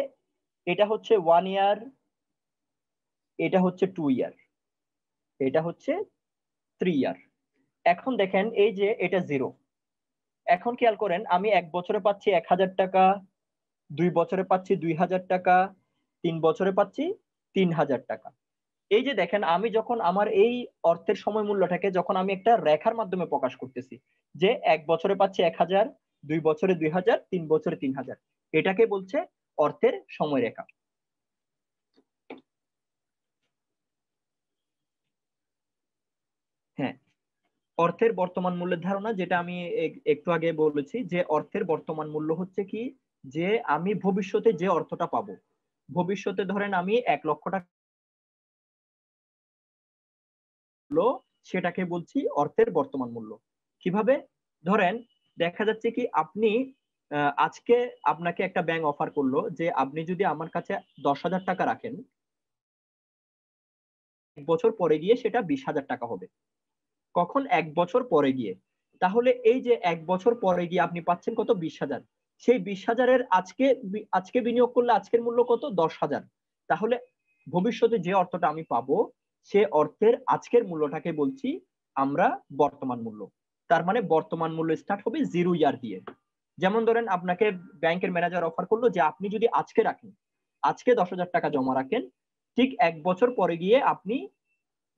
এটা হচ্ছে 1 ইয়ার, এটা হচ্ছে 2 ইয়ার, এটা হচ্ছে 3 ইয়ার। এখন দেখেন এই যে এটা 0। এখন খেয়াল করেন আমি 1 বছরে পাচ্ছি 1000 টাকা, 2 বছরে পাচ্ছি 2000 টাকা, 3 বছরে পাচ্ছি 3000 টাকা। এই যে দেখেন আমি যখন আমার এই অর্থের সময় মূল্যটাকে যখন আমি একটা রেখার মাধ্যমে প্রকাশ করতেছি, যে 1 বছরে পাচ্ছি 1000, 2 বছরে 2000, 3 বছরে 3000, এটাকে বলছে অর্থের সময়রেখা। হ্যাঁ, অর্থের বর্তমান মূল্যের ধারণা যেটা আমি একটু আগে বলেছি, যে অর্থের বর্তমান মূল্য হচ্ছে কি, যে আমি ভবিষ্যতে যে অর্থটা পাবো, ভবিষ্যতে ধরেন আমি 1 লক্ষ টাকা, সেটাকে বলছি অর্থের বর্তমান মূল্য। কিভাবে? ধরেন দেখা যাচ্ছে কি আপনি আজকে আপনাকে একটা ব্যাংক অফার করলো যে আপনি যদি আমার কাছে 10,000 টাকা রাখেন, বছর পরে গিয়ে সেটা 20,000 টাকা হবে। কখন? 1 বছর পরে গিয়ে। তাহলে এই যে 1 বছর পরে গিয়ে আপনি পাচ্ছেন কত? 20,000। সেই 20,000 এর আজকে বিনিয়োগ করলে আজকের মূল্য কত? 10,000। তাহলে ভবিষ্যতে যে অর্থটা আমি পাবো সে অর্থের আজকের মূল্যটাকে বলছি আমরা বর্তমান মূল্য। তার মানে বর্তমান মূল্য স্টার্ট হবে 0 ইয়ার দিয়ে। যেমন ধরেন আপনাকে ব্যাংকের ম্যানেজার অফার করলো যে আপনি যদি আজকে রাখেন, আজকে 10,000 টাকা জমা রাখেন, ঠিক 1 বছর পরে গিয়ে আপনি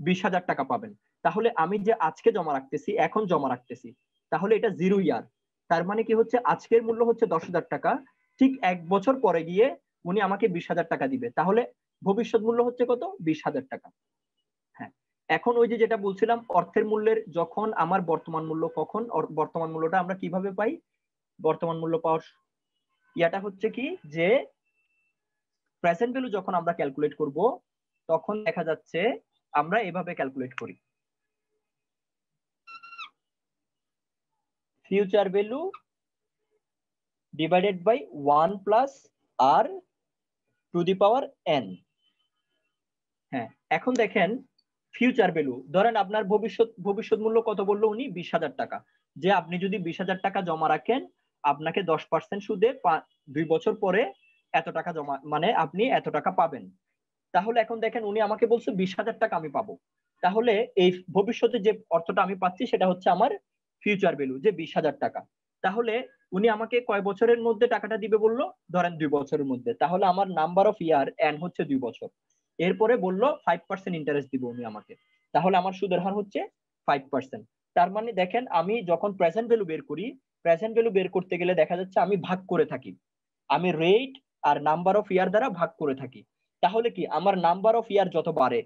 20,000 টাকা পাবেন। তাহলে আমি যে আজকে জমা রাখতেছি, এখন জমা রাখতেছি, তাহলে এটা 0 ইয়ার। তার মানে কি হচ্ছে? আজকের মূল্য হচ্ছে 10,000 টাকা, ঠিক 1 বছর পরে গিয়ে উনি আমাকে 20,000 টাকা দিবে। তাহলে ভবিষ্যৎ মূল্য হচ্ছে কত? 20,000 টাকা। হ্যাঁ, এখন ওই যে যেটা বলছিলাম অর্থের মূল্যের যখন আমার বর্তমান মূল্য, কখন বর্তমান মূল্যটা আমরা কিভাবে পাই? বর্তমান মূল্য পাওয়ার ইয়াটা হচ্ছে কি যে প্রেজেন্ট ভ্যালু যখন আমরা ক্যালকুলেট করব তখন দেখা যাচ্ছে আমরা এভাবে ক্যালকুলেট করি, future value divided by 1 plus r to the power n। হ্যাঁ, এখন দেখেন ফিউচার ভ্যালু, ধরেন আপনার ভবিষ্যৎ মূল্য কত বললো উনি? 20,000 টাকা। যে আপনি যদি 20,000 টাকা জমা রাখেন আপনাকে 10% সুদে 2 বছর পরে এত টাকা জমা, মানে আপনি এত টাকা পাবেন। তাহলে এখন দেখেন উনি আমাকে বলছে 20,000 টাকা আমি পাবো। তাহলে এই ভবিষ্যতে যে অর্থটা আমি পাচ্ছি সেটা হচ্ছে আমার ফিউচার ভ্যালু, যে 20,000 টাকা। তাহলে উনি আমাকে কয় বছরের মধ্যে টাকাটা দিবে বললো? ধরেন 2 বছরের মধ্যে। তাহলে আমার নাম্বার অফ ইয়ার এন হচ্ছে 2 বছর। এরপরে বললো 5% ইন্টারেস্ট দিব উনি আমাকে। তাহলে আমার সুদের হার হচ্ছে 5%। তার মানে দেখেন আমি যখন প্রেজেন্ট ভ্যালু বের করি, প্রেজেন্ট ভ্যালু বের করতে গেলে দেখা যাচ্ছে আমি ভাগ করে থাকি, আমি রেট আর নাম্বার অফ ইয়ার দ্বারা ভাগ করে থাকি। তাহলে কি আমার নাম্বার অফ ইয়ার যত বাড়ে,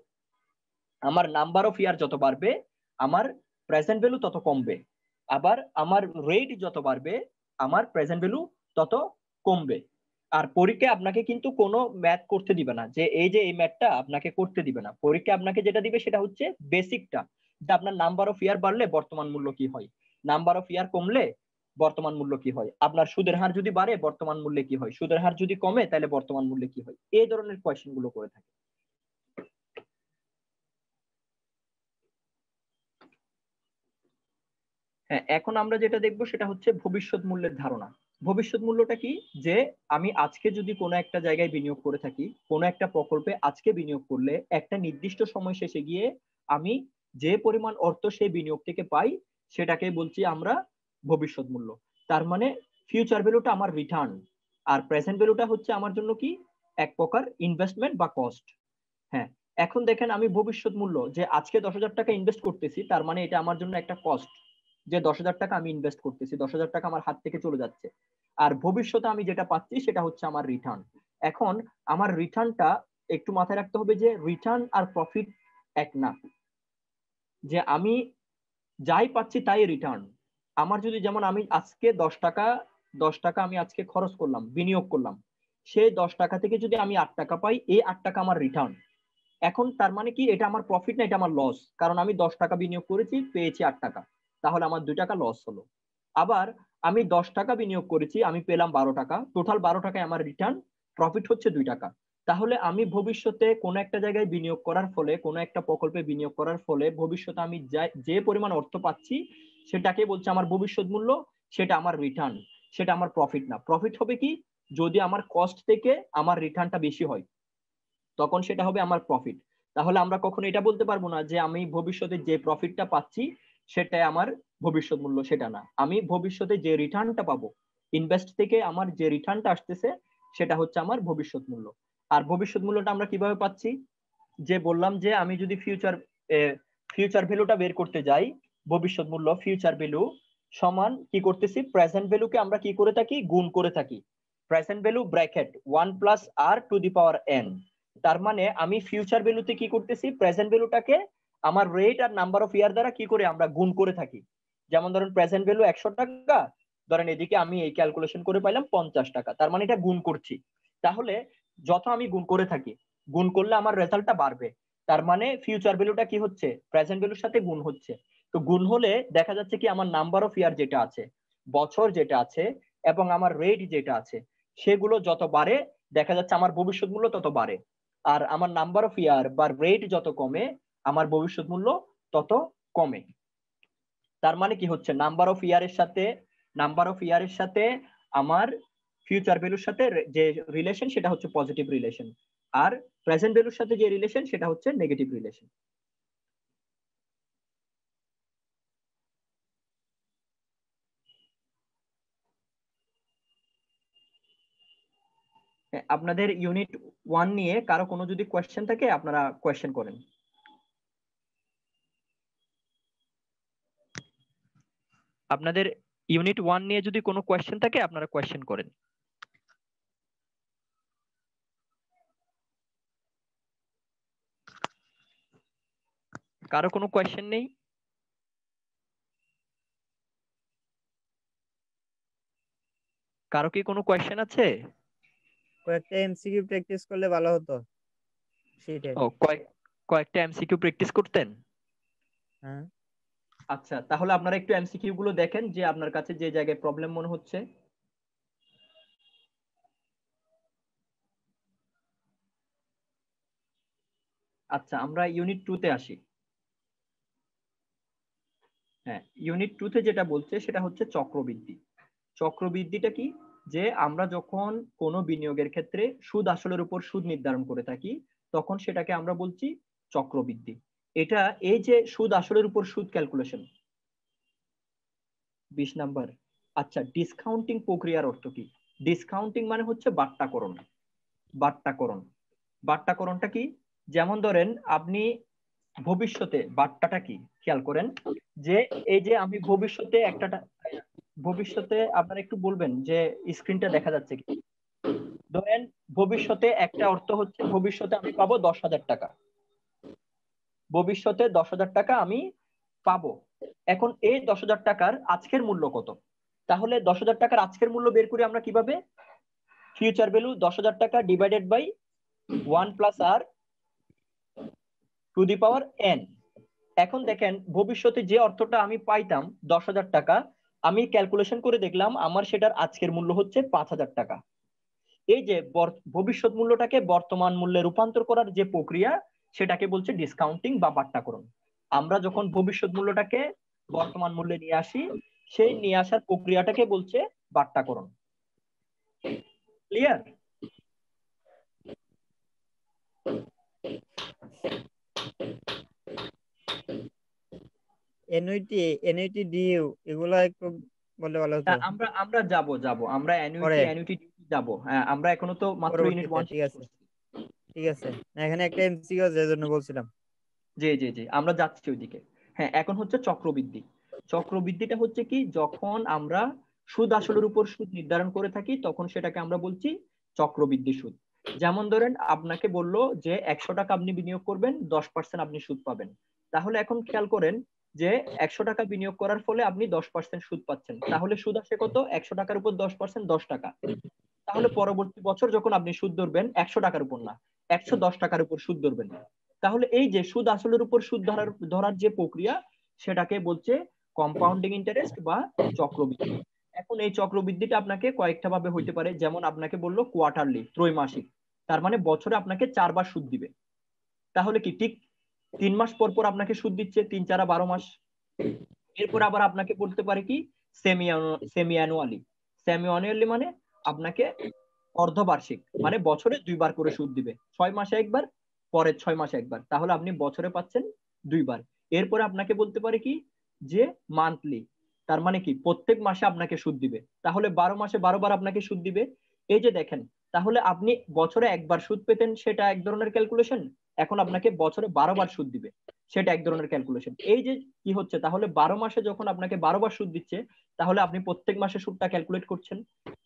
আমার নাম্বার অফ ইয়ার যত বাড়বে আমার প্রেজেন্ট ভ্যালু তত কমবে। আবার আমার রেট যত বাড়বে আমার প্রেজেন্ট ভ্যালু তত কমবে। আর পরীক্ষায় আপনাকে কিন্তু কোনো ম্যাথ করতে দিবে না, যে এই ম্যাথটা আপনাকে করতে দিবে না। পরীক্ষায় আপনাকে যেটা দিবে সেটা হচ্ছে বেসিকটা, যে আপনার নাম্বার অফ ইয়ার বাড়লে বর্তমান মূল্য কি হয়, নাম্বার অফ ইয়ার কমলে বর্তমান মূল্য কি হয়, আপনার সুদের হার যদি বাড়ে বর্তমান মূল্যে কি হয়, সুদের হার যদি কমে তাহলে বর্তমান মূল্যে কি হয়। এই ধরনের কোয়েশ্চেন গুলো করে থাকে। হ্যাঁ, এখন আমরা যেটা দেখবো সেটা হচ্ছে ভবিষ্যৎ মূল্যের ধারণা। ভবিষ্যৎ মূল্যটা কি? যে আমি আজকে যদি কোনো একটা জায়গায় বিনিয়োগ করে থাকি, কোনো একটা প্রকল্পে আজকে বিনিয়োগ করলে একটা নির্দিষ্ট সময় শেষে গিয়ে আমি যে পরিমাণ অর্থ সেই বিনিয়োগ থেকে পাই সেটাকে বলছি আমরা ভবিষ্যৎ মূল্য। তার মানে ফিউচার ভ্যালুটা আমার রিটার্ন, আর প্রেজেন্ট ভ্যালুটা হচ্ছে আমার জন্য কি এক প্রকার ইনভেস্টমেন্ট বা কস্ট। হ্যাঁ, এখন দেখেন আমি ভবিষ্যৎ মূল্য যে আজকে 10,000 টাকা ইনভেস্ট করতেছি, তার মানে এটা আমার জন্য একটা কস্ট, যে 10,000 টাকা আমি ইনভেস্ট করতেছি, 10,000 টাকা আমার হাত থেকে চলে যাচ্ছে। আর ভবিষ্যতে আমি যেটা পাচ্ছি সেটা হচ্ছে আমার রিটার্ন। এখন আমার রিটার্নটা একটু মাথায় রাখতে হবে যে রিটার্ন আর প্রফিট এক না, যে আমি যাই পাচ্ছি তাই রিটার্ন। আমার যদি যেমন আমি আজকে 10 টাকা আমি আজকে খরচ করলাম, বিনিয়োগ করলাম, সেই 10 টাকা থেকে যদি আমি 8 টাকা পাই, এই 8 টাকা আমার রিটার্ন। এখন তার মানে কি এটা আমার প্রফিট না, এটা আমার লস, কারণ আমি 10 টাকা বিনিয়োগ করেছি, পেয়েছি 8 টাকা, তাহলে আমার 2 টাকা লস হলো। আবার আমি 10 টাকা বিনিয়োগ করেছি, আমি পেলাম 12 টাকা, টোটাল 12 টাকায় আমার রিটার্ন, প্রফিট হচ্ছে 2 টাকা। তাহলে আমি ভবিষ্যতে কোনো একটা জায়গায় বিনিয়োগ করার ফলে, কোনো একটা প্রকল্পে বিনিয়োগ করার ফলে ভবিষ্যতে আমি যে পরিমাণ অর্থ পাচ্ছি সেটাকে বলছে আমার ভবিষ্যৎ মূল্য, সেটা আমার রিটার্ন, সেটা আমার প্রফিট না। প্রফিট হবে কি? যদি আমার কস্ট থেকে আমার রিটার্নটা বেশি হয় তখন সেটা হবে আমার প্রফিট। তাহলে আমরা কখনো এটা বলতে পারবো না যে আমি ভবিষ্যতে যে প্রফিটটা পাচ্ছি সেটাই আমার ভবিষ্যৎ মূল্য, সেটা না। আমি ভবিষ্যতে যে রিটার্নটা পাবো, ইনভেস্ট থেকে আমার যে রিটার্নটা আসতেছে সেটা হচ্ছে আমার ভবিষ্যৎ মূল্য। আর ভবিষ্যৎ মূল্যটা আমরা কিভাবে পাচ্ছি? যে বললাম যে আমি যদি ফিউচার ভ্যালুটা বের করতে যাই, ভবিষ্যৎ মূল্য ফিউচার ভ্যালু সমান কি করতেছি, প্রেজেন্ট ভ্যালুকে আমরা কি করে থাকি, গুণ করে থাকি। Present value bracket 1 plus r to the power n। তার মানে আমি ফিউচার ভ্যালুতে কি করতেছি, প্রেজেন্ট ভ্যালুটাকে আমার রেট আর নাম্বার অফ ইয়ার দ্বারা কি করে আমরা গুণ করে থাকি। যেমন ধরেন প্রেজেন্ট ভ্যালু 100 টাকা, ধরেন এদিকে আমি এই ক্যালকুলেশন করে পাইলাম 50 টাকা, তার মানে এটা গুণ করছি। তাহলে যত আমি গুণ করে থাকি, গুণ করলে আমার রেজাল্টটা বাড়বে। তার মানে ফিউচার ভ্যালুটা কি হচ্ছে, প্রেজেন্ট ভ্যালুর সাথে গুণ হচ্ছে। তো গুণ হলে দেখা যাচ্ছে কি আমার নাম্বার অফ ইয়ার যেটা আছে, বছর যেটা আছে, এবং আমার রেট যেটা আছে, সেগুলো যত বাড়ে দেখা যাচ্ছে আমার ভবিষ্যৎ মূল্য তত বাড়ে। আর আমার নাম্বার অফ ইয়ার বা রেট যত কমে আমার ভবিষ্যৎ মূল্য তত কমে। তার মানে কি হচ্ছে, নাম্বার অফ ইয়ারের সাথে আমার ফিউচার ভ্যালুর সাথে যে রিলেশন সেটা হচ্ছে পজিটিভ রিলেশন, আর প্রেজেন্ট ভ্যালুর সাথে যে রিলেশন সেটা হচ্ছে নেগেটিভ রিলেশন। আপনাদের ইউনিট 1 নিয়ে কারো কোনো যদি কোয়েশ্চেন থাকে আপনারা কোয়েশ্চেন করেন। আপনাদের ইউনিট 1 নিয়ে যদি কোনো কোয়েশ্চেন থাকে আপনারা কোয়েশ্চেন করেন। কারো কোনো কোয়েশ্চেন নেই? কারো কি কোনো কোয়েশ্চেন আছে? কয়েকটা এমসিকিউ প্র্যাকটিস করলে ভালো হতো শীটে। ও, কয়েকটা এমসিকিউ প্র্যাকটিস করতেন? হ্যাঁ, আচ্ছা, তাহলে আপনারা একটু এমসিকিউ গুলো দেখেন যে আপনার কাছে যে জায়গায় প্রবলেম মনে হচ্ছে। আচ্ছা, আমরা ইউনিট 2 তে আসি। হ্যাঁ, ইউনিট 2 তে যেটা বলছে সেটা হচ্ছে চক্রবৃদ্ধি। চক্রবৃদ্ধিটা কি? যে আমরা যখন কোনো বিনিয়োগের ক্ষেত্রে সুদ আসলের উপর সুদ নির্ধারণ করে থাকি তখন সেটাকে আমরা বলছি চক্রবৃদ্ধি। এটা এই যে সুদ আসলের উপর সুদ ক্যালকুলেশন 20 নাম্বার। আচ্ছা, ডিসকাউন্টিং প্রক্রিয়ার অর্থ কি? ডিসকাউন্টিং মানে হচ্ছে বাট্টাকরণ। বাট্টাকরণ বাট্টাকরণটা কি? যেমন ধরেন আপনি ভবিষ্যতে, বাট্টাটা কি খেয়াল করেন, যে এই যে আমি ভবিষ্যতে আপনারা একটু বলবেন যে স্ক্রিনটা দেখা যাচ্ছে কি? ধরেন ভবিষ্যতে একটা অর্থ হচ্ছে ভবিষ্যতে আমি পাবো 10,000 টাকা। ভবিষ্যতে 10,000 টাকা আমি পাবো। এখন এই 10,000 টাকার আজকের মূল্য কত? তাহলে 10,000 টাকার আজকের মূল্য বের করি আমরা কিভাবে? ফিউচার ভ্যালু 10,000 টাকা divided by 1 plus r to the power n। এখন দেখেন ভবিষ্যতে যে অর্থটা আমি পাইতাম 10,000 টাকা, আমি ক্যালকুলেশন করে দেখলাম আমার সেটার আজকের মূল্য হচ্ছে 5,000 টাকা। এই যে ভবিষ্যৎ মূল্যটাকে বর্তমান মূল্যে রূপান্তর করার যে প্রক্রিয়া সেটাকে বলছে ডিসকাউন্টিং বা বাট্টাকরণ। আমরা যখন ভবিষ্যৎ মূল্যটাকে বর্তমান মূল্যে নিয়ে আসি সেই নিয়ে আসার প্রক্রিয়াটাকে বলছে বাট্টাকরণ। ক্লিয়ার? এনইউটি ডিইউ এগুলো একটু বললে ভালো হতো। আমরা আমরা যাব আমরা অ্যানুইটি যাব। হ্যাঁ, আমরা এখনো তো মাত্র ইউনিট পরবর্তীতে 1 ঠিক শেষ আছে, করছি। ঠিক আছে। না, এখানে একটা এমসিকিউ আছে এর জন্য বলছিলাম। জি জি জি, আমরা যাচ্ছি ওইদিকে। হ্যাঁ, এখন হচ্ছে চক্রবৃদ্ধি। চক্রবৃদ্ধিটা হচ্ছে কি, যখন আমরা সুদ আসলের উপর সুদ নির্ধারণ করে থাকি তখন সেটাকে আমরা বলছি চক্রবৃদ্ধি সুদ। যেমন ধরেন আপনাকে বললো যে 100 টাকা আপনি বিনিয়োগ করবেন, 10% আপনি সুদ পাবেন। তাহলে এখন খেয়াল করেন যে 100 টাকা বিনিয়োগ করার ফলে আপনি 10% সুদ পাচ্ছেন। তাহলে সুদ আসে কত? 100 টাকার উপর 10% 10 টাকা। তাহলে পরবর্তী বছর যখন আপনি সুদ ধরবেন 100 টাকার উপর না, 110 টাকার উপর সুদ ধরবেন। তাহলে এই যে সুদ আসলের উপর সুদ ধরার যে প্রক্রিয়া সেটাকে বলছে কম্পাউন্ডিং ইন্টারেস্ট বা চক্রবৃদ্ধি। এখন এই চক্রবৃদ্ধিটা আপনাকে কয়েকটা ভাবে হইতে পারে, যেমন আপনাকে বললো কোয়ার্টারলি, ত্রৈমাসিক, তার মানে বছরে আপনাকে 4 বার সুদ দিবে। তাহলে কি ঠিক 3 মাস পর পর আপনাকে সুদ দিচ্ছে, 3 4 12 মাস। এরপর আবার আপনাকে বলতে পারে কি semi semi annually. Semi annually মানে আপনাকে অর্ধবার্ষিক, মানে বছরে 2 বার করে সুদ দিবে, 6 মাসে একবার, পরের 6 মাসে একবার। তাহলে আপনি বছরে পাচ্ছেন 2 বার। এরপরে আপনাকে বলতে পারে কি যে মান্থলি, তার মানে কি প্রত্যেক মাসে আপনাকে সুদ দিবে। তাহলে 12 মাসে 12 বার আপনাকে সুদ দিবে। এই যে দেখেন, তাহলে আপনি বছরে একবার সুদ পেতেন সেটা এক ধরনের ক্যালকুলেশন, এখন আপনাকে বছরে 12 বার সুদ দিবে সেটা এক ধরনের ক্যালকুলেশন। এই যে কি হচ্ছে, তাহলে 12 মাসে যখন আপনাকে 12 বার সুদ দিচ্ছে তাহলে আপনি প্রত্যেক মাসে সুদটা ক্যালকুলেট করছেন।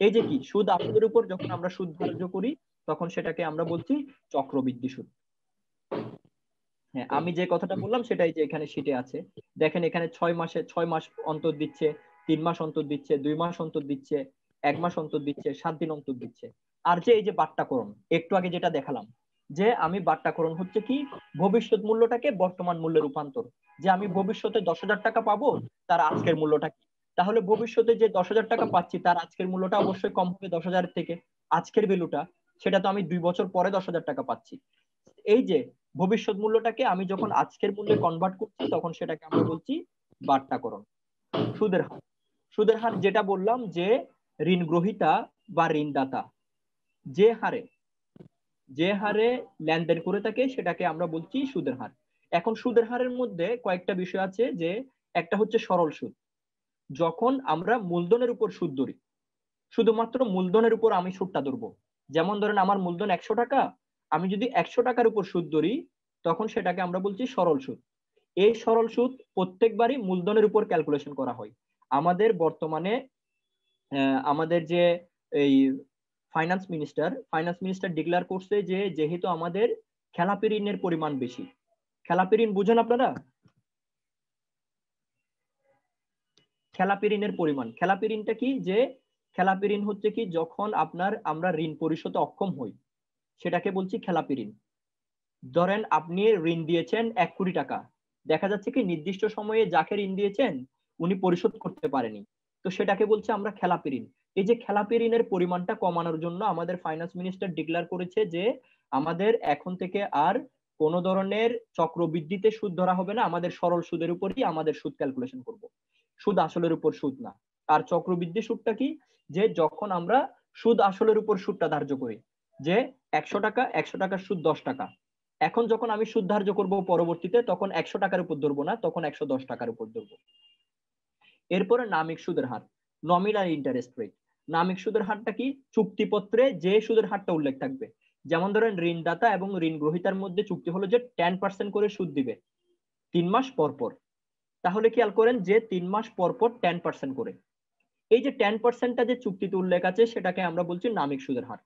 এই যে কি সুদ আসলের উপর যখন আমরা সুদ ধার্য করি তখন সেটাকে আমরা বলছি চক্রবৃদ্ধি সুদ। হ্যাঁ, আমি যে কথাটা বললাম সেটাই যে এখানে শিটে আছে। দেখেন এখানে 6 মাস অন্তর দিচ্ছে, 3 মাস অন্তর দিচ্ছে, 2 মাস অন্তর দিচ্ছে, 1 মাস অন্তর দিচ্ছে, 7 দিন অন্তর দিচ্ছে। আর যে এই যে বাট্টাকরণ একটু আগে যেটা দেখালাম, যে আমি বাট্টাকরণ হচ্ছে কি ভবিষ্যৎ মূল্যটাকে বর্তমান মূল্যে রূপান্তর। যে আমি ভবিষ্যতে 10,000 টাকা পাবো, তার আজকের মূল্যটা কি? তাহলে ভবিষ্যতে যে 10,000 টাকা পাচ্ছি তার আজকের মূল্যটা অবশ্যই কম হবে 10,000 থেকে। আজকের ভ্যালুটা সেটা তো আমি 2 বছর পরে 10,000 টাকা পাচ্ছি। এই যে ভবিষ্যৎ মূল্যটাকে আমি যখন আজকের মূল্যে কনভার্ট করছি তখন সেটাকে আমরা বলছি বাট্টাকরণ। সুদের হার, সুদের হার যেটা বললাম যে ঋণ গ্রহীতা বা ঋণদাতা যে হারে লেনদেন করে থাকে সেটাকে আমরা বলছি সুদের হার। এখন সুদের হারের মধ্যে কয়েকটা বিষয় আছে, যে একটা হচ্ছে সরল সুদ, যখন আমরা মূলধনের উপর সুদ ধরি, শুধুমাত্র মূলধনের উপর আমি সুদটা ধরবো। যেমন ধরেন আমার মূলধন 100 টাকা, আমি যদি 100 টাকার উপর সুদ ধরি তখন সেটাকে আমরা বলছি সরল সুদ। এই সরল সুদ প্রত্যেকবারই মূলধনের উপর ক্যালকুলেশন করা হয়। আমাদের বর্তমানে আমাদের যে এই ফাইন্যান্স মিনিস্টার ডিক্লেয়ার করছে যে যেহেতু আমাদের খেলাপি ঋণের পরিমাণ বেশি। খেলাপি ঋণ বুঝেন আপনারা? খেলাপি ঋণের পরিমাণ, খেলাপি ঋণটা কি? যে খেলাপি ঋণ হচ্ছে কি যখন আমরা ঋণ পরিশোধে অক্ষম হই সেটাকে বলছি খেলাপি ঋণ। ধরেন আপনি ঋণ দিয়েছেন 1 কোটি টাকা, দেখা যাচ্ছে কি নির্দিষ্ট সময়ে যাকে ঋণ দিয়েছেন উনি পরিশোধ করতে পারেনি, তো সেটাকে বলছে আমরা খেলাপি ঋণ। এই যে খেলাপি ঋণের পরিমাণটা কমানোর জন্য আমাদের ফাইন্যান্স মিনিস্টার ডিক্লেয়ার করেছে যে আমাদের এখন থেকে আর কোনো ধরনের চক্রবৃদ্ধিতে সুদ ধরা হবে না, আমাদের সরল সুদের উপরই আমাদের সুদ ক্যালকুলেশন করব, সুদ আসলের উপর সুদ না। আর চক্রবৃদ্ধি সুদটা কি? যে যখন আমরা সুদ আসলের উপর সুদটা ধার্য করি, যে 100 টাকার সুদ 10 টাকা, এখন যখন আমি সুদ ধার্য করব পরবর্তীতে তখন 100 টাকার উপর ধরবো না, তখন 110 টাকার উপর ধরবো। এরপরে নামিক সুদের হার, নমিনাল ইন্টারেস্ট রেট। নামিক সুদের হারটা কি? চুক্তিপত্রে যে সুদের হারটা উল্লেখ থাকবে। যেমন ধরেন ঋণদাতা এবং ঋণ গ্রহীতার মধ্যে চুক্তি হলো যে 10% করে সুদ দিবে 3 মাস পর পর। তাহলে খেয়াল করেন যে 3 মাস পর পর 10% করে। এই যে 10%টা যে চুক্তিতে উল্লেখ আছে সেটাকে আমরা বলছি নামিক সুদের হার।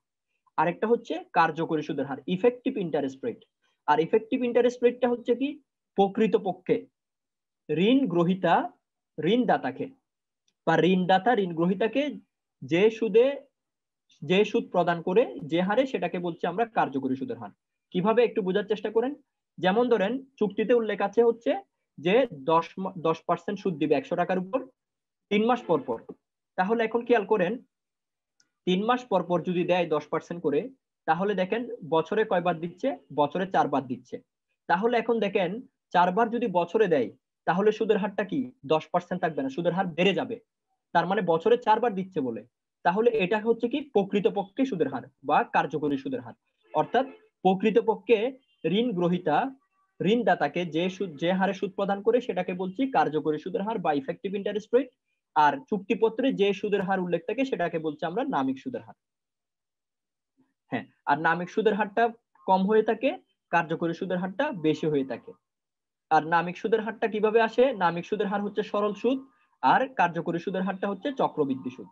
আরেকটা হচ্ছে কার্যকরী সুদের হার, ইফেক্টিভ ইন্টারেস্ট রেট। আর ইফেক্টিভ ইন্টারেস্ট রেটটা হচ্ছে কি? প্রকৃতপক্ষে ঋণ গ্রহীতা ঋণদাতাকে বা ঋণদাতা ঋণ গ্রহীতাকে যে সুদ প্রদান করে যে হারে, সেটাকে বলছি আমরা কার্যকরী সুদের হার। কিভাবে একটু বোঝার চেষ্টা করেন। যেমন ধরেন চুক্তিতে উল্লেখ আছে হচ্ছে যে 10% সুদ দিবে 100 টাকার উপর 3 মাস পর পর। তাহলে এখন খেয়াল করেন 3 মাস পর পর যদি দেয় 10% করে, তাহলে দেখেন বছরে কয়বার দিচ্ছে? বছরে 4 বার দিচ্ছে। তাহলে এখন দেখেন 4 বার যদি বছরে দেয় তাহলে সুদের হারটা কি 10% থাকবে না, সুদের হার বেড়ে যাবে। তার মানে বছরে 4 বার দিচ্ছে বলে। তাহলে এটা হচ্ছে কি প্রকৃতপক্ষে সুদের হার বা কার্যকরী সুদের হার। অর্থাৎ প্রকৃতপক্ষে ঋণ গ্রহীতা ঋণদাতাকে যে হারে সুদ প্রদান করে সেটাকে বলছি কার্যকরী সুদের হার বা ইফেক্টিভ ইন্টারেস্ট রেট। আর চুক্তিপত্রে যে সুদের হার উল্লেখ থাকে সেটাকে বলছি আমরা নামিক সুদের হার। হ্যাঁ, আর নামিক সুদের হারটা কম হয়ে থাকে, কার্যকরী সুদের হারটা বেশি হয়ে থাকে। আর নামিক সুদের হারটা কিভাবে আসে? নামিক সুদের হার হচ্ছে সরল সুদ, আর কার্যকরী সুদের হারটা হচ্ছে চক্রবৃদ্ধি সুদ।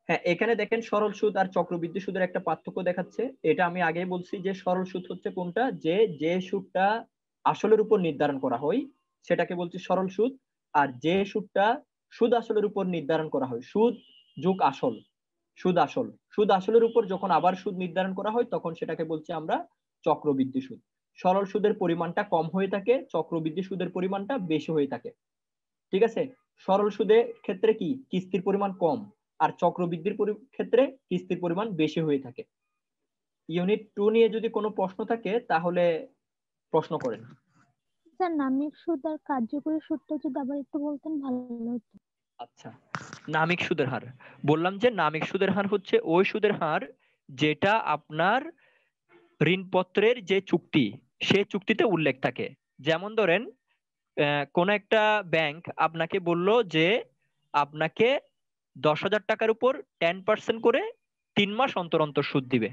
হ্যাঁ, এখানে দেখেন সরল সুদ আর চক্রবৃদ্ধি সুদের একটা পার্থক্য দেখাচ্ছে। এটা আমি আগেই বলছি যে সরল সুদ হচ্ছে কোনটা? যে সুদটা আসলের উপর নির্ধারণ করা হয় সেটাকে বলছি সরল সুদ। আর যে সুদটা সুদ আসলের উপর নির্ধারণ করা হয়, সুদ যোগ আসল, সুদ আসলের উপর যখন আবার সুদ নির্ধারণ করা হয় তখন সেটাকে বলছি আমরা চক্রবৃদ্ধি সুদ। সরল সুদের পরিমাণটা কম হয়ে থাকে, চক্রবৃদ্ধি সুদের পরিমাণটা বেশি হয়ে থাকে। ঠিক আছে? সরল সুদের ক্ষেত্রে কি কিস্তির পরিমাণ কম, আর চক্রবৃদ্ধির ক্ষেত্রে কিস্তির পরিমাণ বেশি হয়ে থাকে। ইউনিট 2 নিয়ে যদি কোনো প্রশ্ন থাকে তাহলে প্রশ্ন করেন। স্যার নামিক সুদ আর কার্যকরী সুদটা যদি আবার একটু বলতেন ভালো হতো। আচ্ছা, নামিক সুদের হার বললাম যে নামিক সুদের হার হচ্ছে ওই সুদের হার যেটা আপনার ঋণপত্রের যে চুক্তি সে চুক্তিতে উল্লেখ থাকে। যেমন ধরেন কোন একটা ব্যাংক আপনাকে বলল যে আপনাকে 10,000 টাকার উপর 10% করে 3 মাস অন্তর অন্তর সুদ দিবে।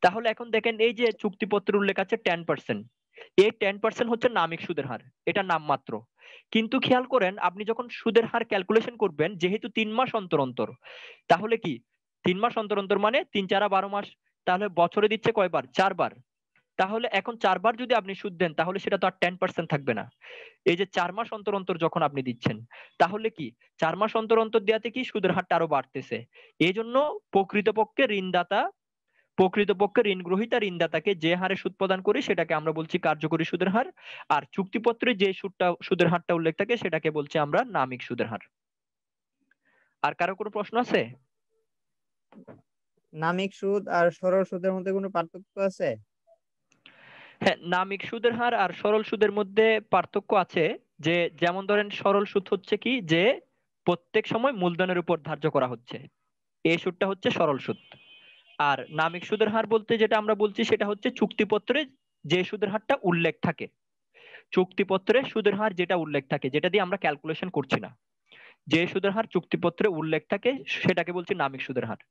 তাহলে এখন দেখেন এই যে চুক্তিপত্রে উল্লেখ আছে 10%, এই 10% হচ্ছে নামিক সুদের হার, এটা নামমাত্র। কিন্তু খেয়াল করেন আপনি যখন সুদের হার ক্যালকুলেশন করবেন যেহেতু 3 মাস অন্তর অন্তর, তাহলে কি 3 মাস অন্তর অন্তর মানে 3 4 12 মাস, তাহলে বছরে দিচ্ছে কয়বার? 4 বার। তাহলে এখন 4 বার যদি আপনি সুদ দেন তাহলে সেটা তো আর 10% থাকবে না। এই যে 4 মাস অন্তর অন্তর যখন আপনি দিচ্ছেন তাহলে কি 4 মাস অন্তর অন্তর দেওয়াতে কি সুদের হারটা আরো বাড়তেছে। এই জন্য প্রকৃতপক্ষে ঋণ গ্রহীতা ঋণদাতাকে যে হারে সুদ প্রদান করে সেটাকে আমরা বলছি কার্যকরী সুদের হার। আর চুক্তিপত্রে যে সুদের হারটা উল্লেখ থাকে সেটাকে বলছি আমরা নামিক সুদের হার। আর কারো কোনো প্রশ্ন আছে? নামিক সুদ আর সরল সুদের মধ্যে কোনো পার্থক্য আছে? হ্যাঁ, নামিক সুদের হার আর সরল সুদের মধ্যে পার্থক্য আছে। যে যেমন ধরেন সরল সুদ হচ্ছে কি, যে প্রত্যেক সময় মূলধনের উপর ধার্য করা হচ্ছে, এই সুদটা হচ্ছে সরল সুদ। আর নামিক সুদের হার বলতে যেটা আমরা বলছি সেটা হচ্ছে চুক্তিপত্রে যে সুদের হারটা উল্লেখ থাকে, চুক্তিপত্রে সুদের হার যেটা উল্লেখ থাকে, যেটা দিয়ে আমরা ক্যালকুলেশন করছি না, যে সুদের হার চুক্তিপত্রে উল্লেখ থাকে সেটাকে বলছি নামিক সুদের হার।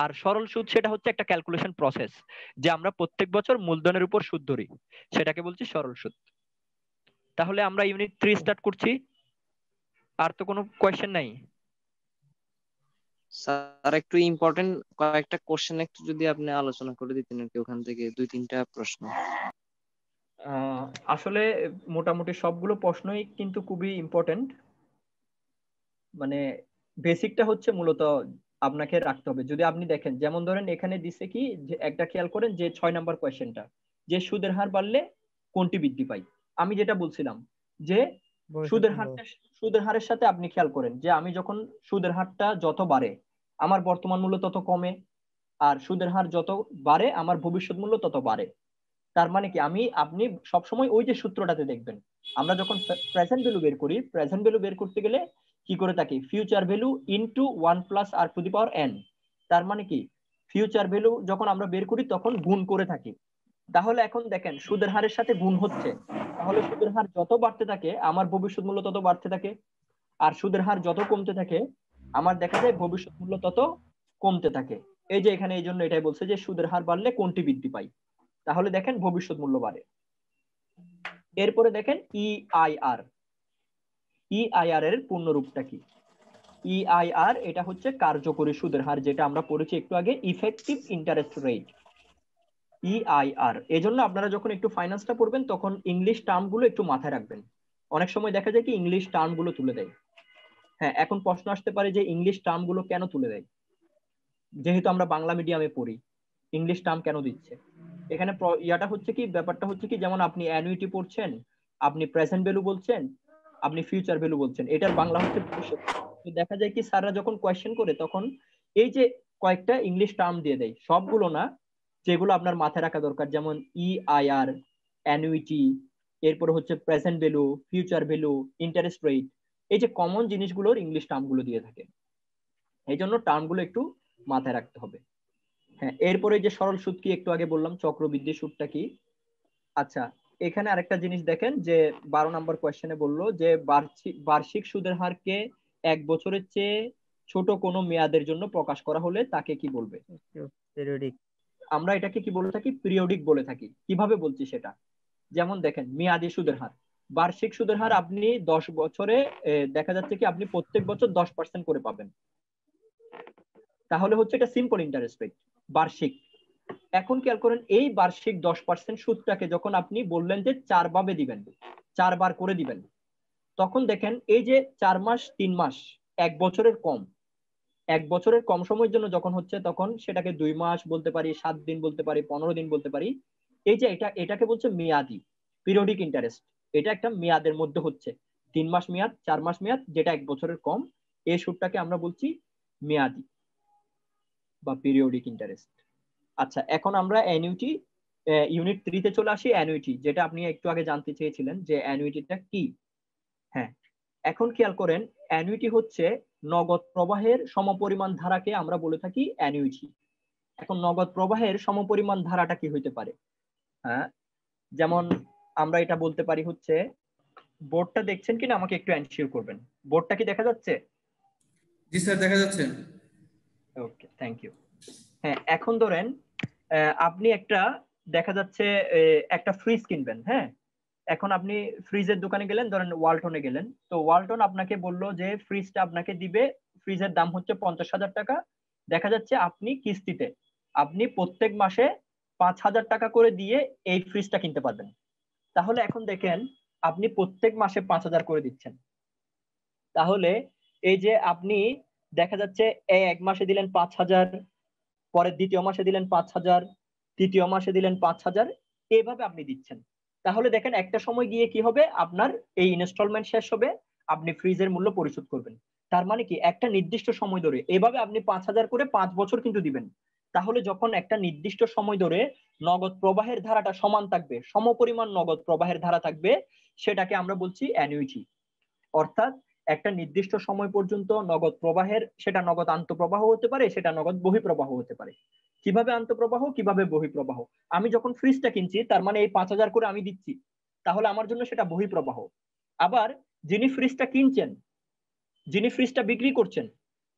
আর সরল সুদ সেটা হচ্ছে একটা ক্যালকুলেশন প্রসেস, যে আমরা প্রত্যেক বছর মূলধনের উপর সুদ ধরি, সেটাকে বলছি সরল সুদ। তাহলে আমরা ইউনিট 3 স্টার্ট করছি। আর তো কোনো কোয়েশ্চেন নাই? স্যার একটু ইম্পর্টেন্ট কয়েকটা কোশ্চেন একটু যদি আপনি আলোচনা করে দিতেন আর কি, ওখান থেকে 2-3টা প্রশ্ন। আসলে মোটামুটি সবগুলো প্রশ্নই কিন্তু খুবই ইম্পর্টেন্ট। মানে বেসিকটা হচ্ছে মূলত আপনাকে রাখতে হবে। যদি আপনি দেখেন, যেমন ধরেন এখানে দিছে কি, যে একটা খেয়াল করেন যে 6 নাম্বার কোয়েশ্চেনটা, যে সুদের হার বাড়লে কোনটি বৃদ্ধি পায়। আমি যেটা বলছিলাম যে সুদের হারটা, সুদের হারের সাথে আপনি খেয়াল করেন যে আমি যখন সুদের হারটা যত বাড়ে আমার বর্তমান মূল্য তত কমে, আর সুদের হার যত বাড়ে আমার ভবিষ্যৎ মূল্য তত বাড়ে। তার মানে কি, আপনি সবসময় ওই যে সূত্রটাতে দেখবেন, আমরা যখন প্রেজেন্ট ভ্যালু বের করি, প্রেজেন্ট ভ্যালু বের করতে গেলে কি করে থাকি, future value into 1 plus r to the power n। তার মানে কি, ফিউচার ভ্যালু যখন আমরা বের করি তখন গুণ করে থাকি। তাহলে এখন দেখেন সুদের হারের সাথে গুণ হচ্ছে, তাহলে সুদের হার যত বাড়তে থাকে আমার ভবিষ্যৎ মূল্য তত বাড়তে থাকে, আর সুদের হার যত কমতে থাকে আমার দেখা যায় ভবিষ্যৎ মূল্য তত কমতে থাকে। এই যে এখানে এই জন্য এটাই বলছে যে সুদের হার বাড়লে কোনটি বৃদ্ধি পায়। তাহলে দেখেন ভবিষ্যৎ মূল্য বাড়ে। এরপরে দেখেন ইআইআর। ইআইআর এর পূর্ণরূপটা কি? ইআইআর এটা হচ্ছে কার্যকরী সুদের হার, যেটা আমরা পড়েছি একটু আগে, ইফেক্টিভ ইন্টারেস্ট রেট। ইআইআর, এজন্য আপনারা যখন একটু ফাইন্যান্সটা পড়বেন তখন ইংলিশ টার্ম গুলো একটু মাথায় রাখবেন। অনেক সময় দেখা যায় কি ইংলিশ টার্ম গুলো তুলে দেয়। হ্যাঁ, এখন প্রশ্ন আসতে পারে যে ইংলিশ টার্ম গুলো কেন তুলে দেয়, যেহেতু আমরা বাংলা মিডিয়ামে পড়ি ইংলিশ টার্ম কেন দিচ্ছে? এখানে ইয়াটা হচ্ছে কি, ব্যাপারটা হচ্ছে কি, যেমন আপনি অ্যানুইটি পড়ছেন, আপনি প্রেজেন্ট ভ্যালু বলছেন, আপনি ফিউচার ভ্যালু বলছেন, এটার বাংলা হচ্ছে ভবিষ্যৎ। দেখা যায় কি স্যাররা যখন কোয়েশ্চেন করে তখন এই যে কয়েকটা ইংলিশ টার্ম দিয়ে দেয়, সবগুলো না, যেগুলো আপনার মাথায় রাখা দরকার, যেমন ইআইআর, অ্যানুইটি, এরপরে হচ্ছে present value, future value, interest rate, এই যে কমন জিনিসগুলোর ইংলিশ টার্মগুলো দিয়ে থাকে, এই জন্য টার্মগুলো একটু মাথায় রাখতে হবে। হ্যাঁ, এরপরে যে সরল সুদ কি একটু আগে বললাম, চক্রবৃদ্ধি সুদটা কি। আচ্ছা, এখানে আরেকটা জিনিস দেখেন যে 12 নম্বর কোয়েশ্চেনে বললো যে বার্ষিক সুদের হারকে 1 বছরের চেয়ে ছোট কোনো মেয়াদের জন্য প্রকাশ করা হলে তাকে কি বলবে? পিরিয়ডিক। আমরা এটাকে কি বলে থাকি? পিরিয়ডিক বলে থাকি। কিভাবে বলছি সেটা, যেমন দেখেন মেয়াদি সুদের হার, বার্ষিক সুদের হার আপনি 10 বছরে দেখা যাচ্ছে কি আপনি প্রত্যেক বছর 10% করে পাবেন, তাহলে হচ্ছে এটা সিম্পল ইন্টারেস্ট রেট, বার্ষিক। এখন খেয়াল করেন এই বার্ষিক 10% সুদটাকে যখন আপনি বললেন যে 4 ভাবে দিবেন, 4 বার করে দিবেন, তখন দেখেন এই যে 4 মাস 3 মাস 1 বছরের কম, 1 বছরের কম সময়ের জন্য যখন হচ্ছে তখন সেটাকে 2 মাস বলতে পারি, 7 দিন বলতে পারি, 15 দিন বলতে পারি। এই যে এটাকে বলছে মেয়াদি, পিরিয়ডিক ইন্টারেস্ট। এটা একটা মেয়াদের মধ্যে হচ্ছে 3 মাস মেয়াদ, 4 মাস মেয়াদ, যেটা 1 বছরের কম, এই সুদটাকে আমরা বলছি মেয়াদি বা পিরিয়ডিক ইন্টারেস্ট। আচ্ছা, এখন আমরা অ্যানুইটি ইউনিট 3 তে চলে আসি। অ্যানুইটি, যেটা আপনি একটু আগে জানতে চেয়েছিলেন যে অ্যানুইটিটা কি। হ্যাঁ, এখন খেয়াল করেন অ্যানুইটি হচ্ছে নগদ প্রবাহের সমপরিমাণ ধারাকে আমরা বলে থাকি অ্যানুইটি। এখন নগদ প্রবাহের সমপরিমাণ ধারাটা কি হইতে পারে? হ্যাঁ, যেমন আমরা এটা বলতে পারি হচ্ছে, বোর্ডটা দেখছেন কিনা আমাকে একটু এনশিওর করবেন, বোর্ডটা কি দেখা যাচ্ছে? জি স্যার, দেখা যাচ্ছে। ওকে, থ্যাংক ইউ। হ্যাঁ, এখন ধরেন আপনি একটা দেখা যাচ্ছে একটা ফ্রিজ কিনবেন। হ্যাঁ, এখন আপনি ফ্রিজের দোকানে গেলেন, ধরেন ওয়ালটনে গেলেন, তো ওয়ালটন আপনাকে বললো যে ফ্রিজটা আপনাকে দিবে, ফ্রিজের দাম হচ্ছে 50,000 টাকা। দেখা যাচ্ছে আপনি কিস্তিতে আপনি প্রত্যেক মাসে 5,000 টাকা করে দিয়ে এই ফ্রিজটা কিনতে পারবেন। তাহলে এখন দেখেন আপনি প্রত্যেক মাসে 5,000 করে দিচ্ছেন, তাহলে এই যে আপনি দেখা যাচ্ছে এই 1 মাসে দিলেন 5,000, পরের দ্বিতীয় মাসে দিলেন 5,000, তৃতীয় মাসে দিলেন 5,000, এইভাবে আপনি দিচ্ছেন। তাহলে দেখেন একটা সময় গিয়ে কি হবে, আপনার এই ইনস্টলমেন্ট শেষ হবে, আপনি ফ্রিজের মূল্য পরিশোধ করবেন। তার মানে কি একটা নির্দিষ্ট সময় ধরে এভাবে আপনি 5,000 করে 5 বছর কিন্তু দিবেন। তাহলে যখন একটা নির্দিষ্ট সময় ধরে নগদ প্রবাহের ধারাটা সমান থাকবে, সমপরিমাণ নগদ প্রবাহের ধারা থাকবে, সেটাকে আমরা বলছি অ্যানুইটি। অর্থাৎ একটা নির্দিষ্ট সময় পর্যন্ত নগদ প্রবাহের, সেটা নগদ আন্তঃপ্রবাহ হতে পারে, সেটা নগদ বহিঃপ্রবাহ হতে পারে। কিভাবে আন্তঃপ্রবাহ, কিভাবে বহিঃপ্রবাহ? আমি যখন ফ্রিজটা কিনছি, তার মানে এই 5,000 করে আমি দিচ্ছি, তাহলে আমার জন্য সেটা বহিঃপ্রবাহ। আবার যিনি ফ্রিজটা কিনছেন, যিনি ফ্রিজটা বিক্রি করছেন,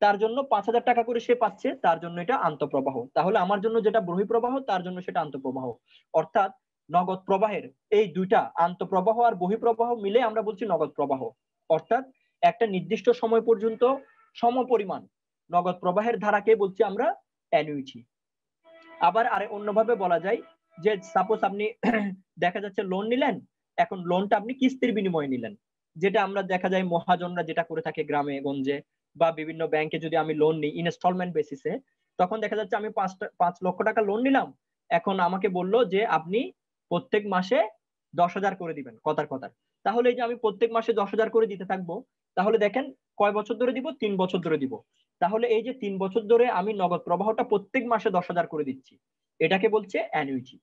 তার জন্য 5,000 টাকা করে সে পাচ্ছে, তার জন্য এটা আন্তঃপ্রবাহ। তাহলে আমার জন্য যেটা বহিঃপ্রবাহ, তার জন্য সেটা আন্তঃপ্রবাহ। অর্থাৎ নগদ প্রবাহের এই দুইটা, আন্তঃপ্রবাহ আর বহিঃপ্রবাহ মিলে আমরা বলছি নগদ প্রবাহ। অর্থাৎ একটা নির্দিষ্ট সময় পর্যন্ত সমপরিমাণ নগদ প্রবাহের ধারাকে বলছি আমরা অ্যানুইটি। আবার আরে অন্যভাবে বলা যায় যে সাপোজ আপনি দেখা যাচ্ছে লোন নিলেন, এখন লোনটা আপনি কিস্তির বিনিময়ে নিলেন, যেটা আমরা দেখা যায় মহাজনরা যেটা করে থাকে গ্রামে গঞ্জে বা বিভিন্ন ব্যাংকে। যদি আমি লোন নিই ইনস্টলমেন্ট বেসিসে, তখন দেখা যাচ্ছে আমি 5 লক্ষ টাকা লোন নিলাম, এখন আমাকে বললো যে আপনি প্রত্যেক মাসে 10,000 করে দিবেন কথার কথা। তাহলে এই যে আমি প্রত্যেক মাসে 10,000 করে দিতে থাকবো, তাহলে দেখেন কয় বছর ধরে দিব? 3 বছর ধরে দিব। তাহলে এই যে 3 বছর ধরে আমি নগদ প্রবাহটা প্রত্যেক মাসে 10,000 করে দিচ্ছি, এটাকে বলছে অ্যানুইটি।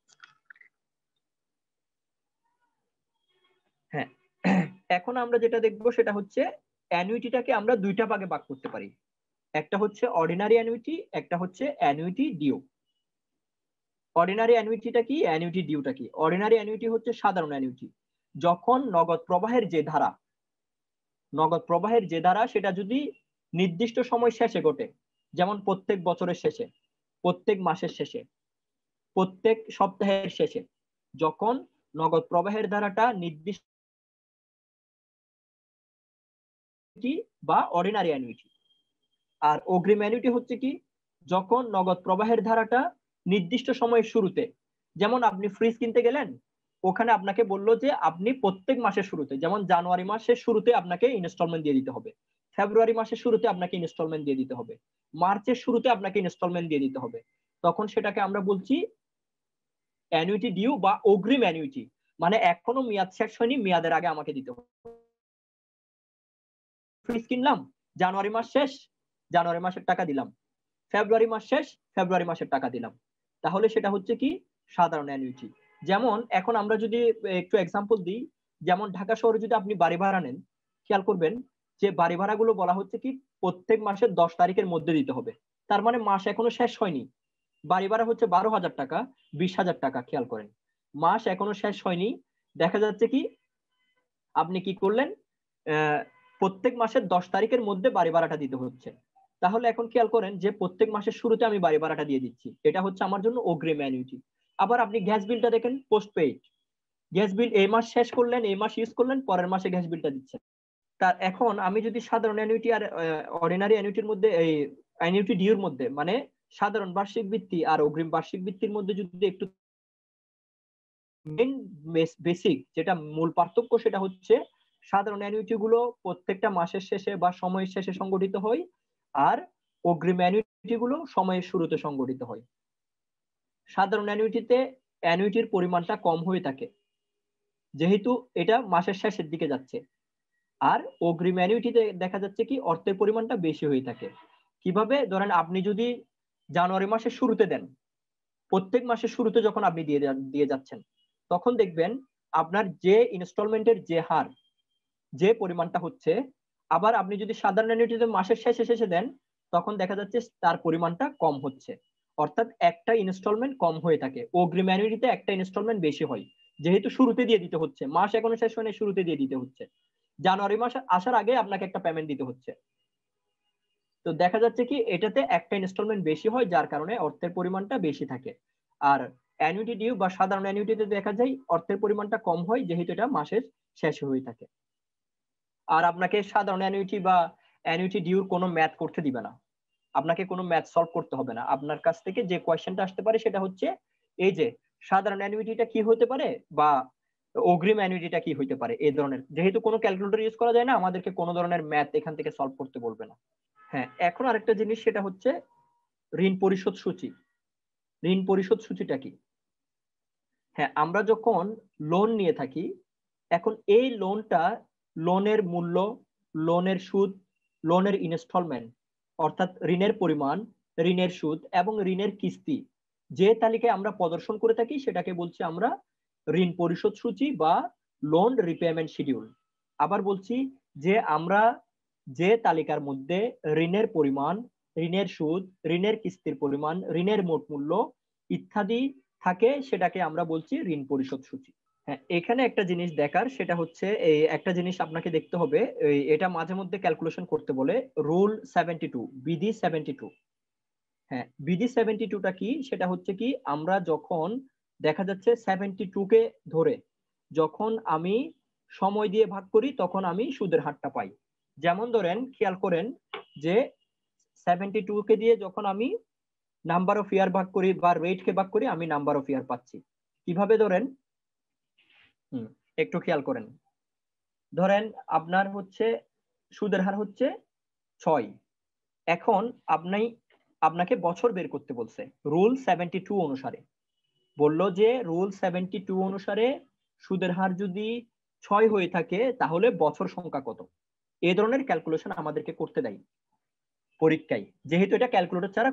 হ্যাঁ, এখন আমরা যেটা দেখবো সেটা হচ্ছে অ্যানুইটিটাকে আমরা দুইটা ভাগে ভাগ করতে পারি। একটা হচ্ছে অর্ডিনারি অ্যানুইটি, একটা হচ্ছে অ্যানুইটি ডিউ। অর্ডিনারি অ্যানুইটিটা কি, অ্যানুইটি ডিউটা কি? অর্ডিনারি অ্যানুইটি হচ্ছে সাধারণ অ্যানুইটি, যখন নগদ প্রবাহের যে ধারা, নগদ প্রবাহের যে ধারা সেটা যদি নির্দিষ্ট সময় শেষে ঘটে, যেমন প্রত্যেক বছরের শেষে, প্রত্যেক মাসের শেষে, প্রত্যেক সপ্তাহের শেষে, যখন নগদ প্রবাহের ধারাটা নির্দিষ্ট বা অর্ডিনারি অ্যানুইটি। আর অগ্রিম অ্যানুইটি হচ্ছে কি, যখন নগদ প্রবাহের ধারাটা নির্দিষ্ট সময়ের শুরুতে, যেমন আপনি ফ্রিজ কিনতে গেলেন, ওখানে আপনাকে বললো যে আপনি প্রত্যেক মাসের শুরুতে, যেমন জানুয়ারি মাসের শুরুতে আপনাকে ইনস্টলমেন্ট দিয়ে দিতে হবে, ফেব্রুয়ারি মাসের শুরুতে আপনাকে ইনস্টলমেন্ট দিয়ে দিতে হবে, মার্চের শুরুতে আপনাকে ইনস্টলমেন্ট দিয়ে দিতে হবে, তখন সেটাকে আমরা বলছি অ্যানুইটি ডিউ বা অগ্রিম অ্যানুইটি। মানে এখনো মেয়াদ শেষ হয়নি, মেয়াদের আগে আমাকে দিতে হবে। ফ্রিজ কিনলাম, জানুয়ারি মাস শেষ, জানুয়ারি মাসের টাকা দিলাম, ফেব্রুয়ারি মাস শেষ, ফেব্রুয়ারি মাসের টাকা দিলাম, তাহলে সেটা হচ্ছে কি সাধারণ অ্যানুইটি। যেমন এখন আমরা যদি একটু এক্সাম্পল দিই, যেমন ঢাকা শহরে যদি আপনি বাড়ি ভাড়া নেন, খেয়াল করবেন যে বাড়ি ভাড়াগুলো বলা হচ্ছে কি প্রত্যেক মাসের 10 তারিখের মধ্যে দিতে হবে। তার মানে মাস এখনো শেষ হয়নি, বাড়ি ভাড়া হচ্ছে 12,000 টাকা, 20,000 টাকা। খেয়াল করেন মাস এখনো শেষ হয়নি, দেখা যাচ্ছে কি আপনি কি করলেন, প্রত্যেক মাসের 10 তারিখের মধ্যে বাড়ি ভাড়াটা দিতে হচ্ছে। তাহলে এখন খেয়াল করেন যে প্রত্যেক মাসের শুরুতে আমি বাড়ি ভাড়াটা দিয়ে দিচ্ছি, এটা হচ্ছে আমার জন্য অগ্রিম অ্যানুইটি। আবার আপনি গ্যাস বিলটা দেখেন, পোস্ট পেইড গ্যাস বিল, এই মাস শেষ করলেন, এই মাস ইউজ করলেন, পরের মাসে গ্যাস বিলটা দিচ্ছেন। তার এখন আমি যদি সাধারণ অ্যানুইটি আর অর্ডিনারি অ্যানুইটির মধ্যে, এই অ্যানুইটি ডিউর মধ্যে, মানে সাধারণ বার্ষিক ভিত্তি আর অগ্রিম বার্ষিক ভিত্তির মধ্যে যদি একটু মেইন বেসিক যেটা মূল পার্থক্য, সেটা হচ্ছে সাধারণ অ্যানুইটি গুলো প্রত্যেকটা মাসের শেষে বা সময়ের শেষে সংগঠিত হয়, আর অগ্রিম অ্যানুইটি গুলো সময়ের শুরুতে সংগঠিত হয়। সাধারণ অ্যানুইটিতে অ্যানুইটির পরিমাণটা কম হয়ে থাকে, যেহেতু এটা মাসের শেষের দিকে যাচ্ছে। আর অগ্রিম অ্যানুইটিতে দেখা যাচ্ছে কি অর্থের পরিমাণটা বেশি হয়ে থাকে। কিভাবে? ধরেন আপনি যদি জানুয়ারি মাসের শুরুতে দেন, প্রত্যেক মাসের শুরুতে যখন আপনি দিয়ে যাচ্ছেন, তখন দেখবেন আপনার যে ইনস্টলমেন্টের যে হার, যে পরিমাণটা হচ্ছে, আবার আপনি যদি সাধারণ অ্যানুইটিতে মাসের শেষে দেন, তখন দেখা যাচ্ছে তার পরিমাণটা কম হচ্ছে, অর্থাৎ একটা ইনস্টলমেন্ট কম হয়ে থাকে। অগ্রিম অ্যানুইটিতে একটা ইনস্টলমেন্ট বেশি হয়, যেহেতু শুরুতে দিয়ে দিতে হচ্ছে, মাস এখনো শেষ হয়নি, শুরুতে দিয়ে দিতে হচ্ছে, জানুয়ারি মাস আসার আগে আপনাকে একটা পেমেন্ট দিতে হচ্ছে। তো দেখা যাচ্ছে কি এটাতে একটা ইনস্টলমেন্ট বেশি হয়, যার কারণে অর্থের পরিমাণটা বেশি থাকে। আর অ্যানুইটি ডিউ বা সাধারণ অ্যানুইটিতে দেখা যায় অর্থের পরিমাণটা কম হয়, যেহেতু এটা মাসের শেষে হয়ে থাকে। আর আপনাকে সাধারণ অ্যানুইটি বা অ্যানুইটি ডিউর কোনো ম্যাথ করতে দিবে না, আপনাকে কোনো ম্যাথ সলভ করতে হবে না। আপনার কাছ থেকে যে কোয়েশ্চেনটা আসতে পারে সেটা হচ্ছে এই যে সাধারণ অ্যানুইটিটা কি হতে পারে বা অগ্রিম অ্যানুইটিটা কি হতে পারে, এই ধরনের। যেহেতু কোনো ক্যালকুলেটর ইউজ করা যায় না, আমাদেরকে কোনো ধরনের ম্যাথ এখান থেকে সলভ করতে বলবে না। হ্যাঁ, এখন আরেকটা জিনিস, সেটা হচ্ছে ঋণ পরিশোধ সূচি। ঋণ পরিশোধ সূচিটা কি? হ্যাঁ, আমরা যখন লোন নিয়ে থাকি, এখন এই লোনটা, লোনের মূল্য, লোনের সুদ, লোনের ইনস্টলমেন্ট, অর্থাৎ ঋণের পরিমাণ, ঋণের সুদ এবং ঋণের কিস্তি যে তালিকায় আমরা প্রদর্শন করে থাকি সেটাকে বলছি আমরা ঋণ পরিশোধ সূচি বা লোন রিপেমেন্ট শিডিউল। আবার বলছি যে আমরা যে তালিকার মধ্যে ঋণের পরিমাণ, ঋণের সুদ, ঋণের কিস্তির পরিমাণ, ঋণের মোট মূল্য ইত্যাদি থাকে সেটাকে আমরা বলছি ঋণ পরিশোধ সূচি। হ্যাঁ, এখানে একটা জিনিস দেখার, সেটা হচ্ছে এই একটা জিনিস আপনাকে দেখতে হবে, এটা মাঝে মধ্যে ক্যালকুলেশন করতে বলে রুল 72, বিধি 72। হ্যাঁ, বিধি 72টা কি? সেটা হচ্ছে কি, আমরা যখন দেখা যাচ্ছে 72 কে ধরে যখন আমি সময় দিয়ে ভাগ করি তখন আমি সুদের হারটা পাই। যেমন ধরেন, খেয়াল করেন যে 72 কে দিয়ে যখন আমি নাম্বার অফ ইয়ার ভাগ করি বা রেট কে ভাগ করি আমি নাম্বার অফ ইয়ার পাচ্ছি। কিভাবে ধরেন, একটু খেয়াল করেন। ধরেন আপনার হচ্ছে সুদের হার হচ্ছে 6, এখন আপনাকে বছর বের করতে বলছে রুল 72 অনুসারে। বলল যে রুল 72 অনুসারে সুদের হার যদি 6 হয়ে থাকে তাহলে বছর সংখ্যা কত, এই ধরনের ক্যালকুলেশন আমাদেরকে করতে দেয় পরীক্ষায়। যেহেতু এটা ক্যালকুলেটর ছাড়া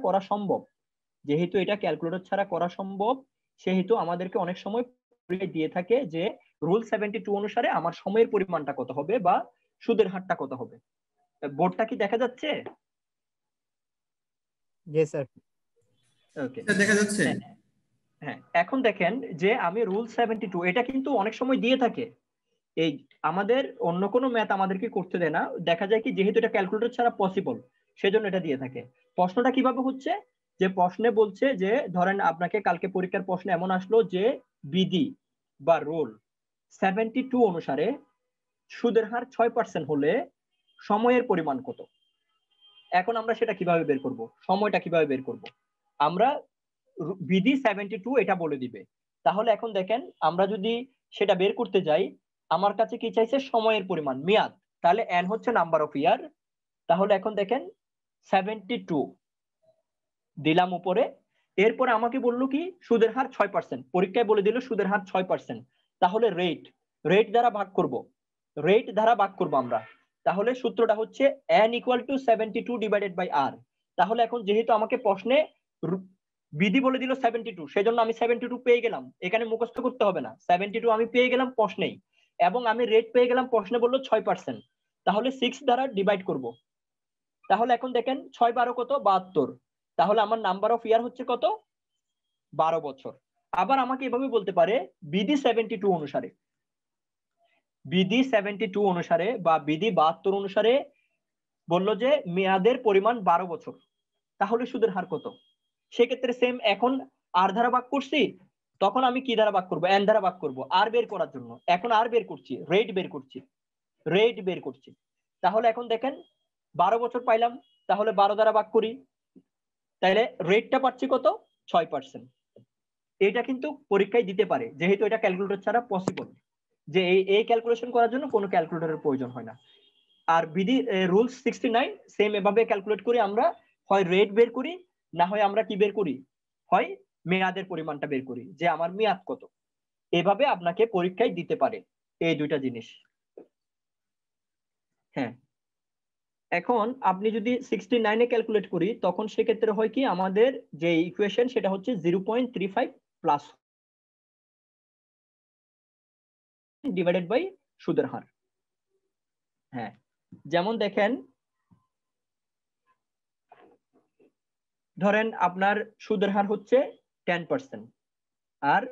করা সম্ভব, সেহেতু আমাদেরকে অনেক সময় পরীক্ষায় দিয়ে থাকে যে রুল 72 অনুসারে আমার সময়ের পরিমাণটা কত হবে বা সুদের হারটা কত হবে। বোর্ডটা কি দেখা যাচ্ছে? জি স্যার। ওকে, দেখা যাচ্ছে। হ্যাঁ, এখন দেখেন যে আমি রুল 72, এটা কিন্তু অনেক সময় দিয়ে থাকে, এই আমাদের অন্য কোনো ম্যাথ আমাদেরকে করতে দেয় না। দেখা যায় কি, যেহেতু এটা ক্যালকুলেটর ছাড়া পসিবল সেজন্য এটা দিয়ে থাকে। প্রশ্নটা কিভাবে হচ্ছে, যে প্রশ্নে বলছে যে ধরেন আপনাকে কালকে পরীক্ষার প্রশ্ন এমন আসলো যে বিধি বা রুল 72 অনুসারে সুদের হার 6% হলে সময়ের পরিমাণ কত। এখন আমরা সেটা কিভাবে বের করব, সময়টা কিভাবে বের করব? আমরা বিধি 72 এটা বলে দিবে। তাহলে এখন দেখেন, আমরা যদি সেটা বের করতে যাই, আমার কাছে কি চাইছে, সময়ের পরিমাণ, মেয়াদ, তাহলে n হচ্ছে নাম্বার অফ ইয়ার। তাহলে এখন দেখেন 72 দিলাম উপরে, এরপরে আমাকে বললো কি সুদের হার 6%, পরীক্ষায় বলে দিল সুদের হার 6%। তাহলে রেট দ্বারা ভাগ করব আমরা। তাহলে সূত্রটা হচ্ছে n = 72 ডিভাইডেড বাই r। তাহলে এখন যেহেতু আমাকে প্রশ্নে বিধি বলে দিল 72, সেজন্য আমি 72 পেয়ে গেলাম, এখানে মুখস্থ করতে হবে না, 72 আমি পেয়ে গেলাম প্রশ্নেই, এবং আমি রেট পেয়ে গেলাম, প্রশ্নে বললো 6%। তাহলে 6 দ্বারা ডিভাইড করব। তাহলে এখন দেখেন 6 12 কত, 72। তাহলে আমার নাম্বার অফ ইয়ার হচ্ছে কত, 12 বছর। আবার আমাকে এভাবে বলতে পারে বিধি 72 অনুসারে বা বিধি 72 অনুসারে বললো যে মেয়াদের পরিমাণ 12 বছর, তাহলে সুদের হার কত। সেক্ষেত্রে সেম, এখন আর দ্বারা ভাগ করছি, তখন আমি কি দ্বারা ভাগ করব, এন দ্বারা ভাগ করব আর বের করার জন্য। এখন আর বের করছি, রেট বের করছি। তাহলে এখন দেখেন 12 বছর পাইলাম, তাহলে 12 দ্বারা ভাগ করি, তাহলে রেটটা পাচ্ছি কত, 6%। এটা কিন্তু পরীক্ষায় দিতে পারে, যেহেতু এটা ক্যালকুলেটর ছাড়া পসিবল, যে এই ক্যালকুলেশন করার জন্য কোনো ক্যালকুলেটরের প্রয়োজন হয় না। আর বিধি রুল 69 সেম এভাবে ক্যালকুলেট করি আমরা, হয় রেট বের করি, না হয় আমরা কি বের করি, হয় মেয়াদের পরিমাণটা বের করি, যে আমার মেয়াদ কত। এভাবে আপনাকে পরীক্ষায় দিতে পারে এই দুইটা জিনিস। হ্যাঁ, এখন আপনি যদি 69 এ ক্যালকুলেট করি, তখন সেক্ষেত্রে হয় কি, আমাদের যে ইকুয়েশন সেটা হচ্ছে 0.35 প্লাস ডিভাইডেড বাই সুদের হার। হ্যাঁ, যেমন দেখেন, ধরেন আপনার সুদের হার হচ্ছে 10%, আর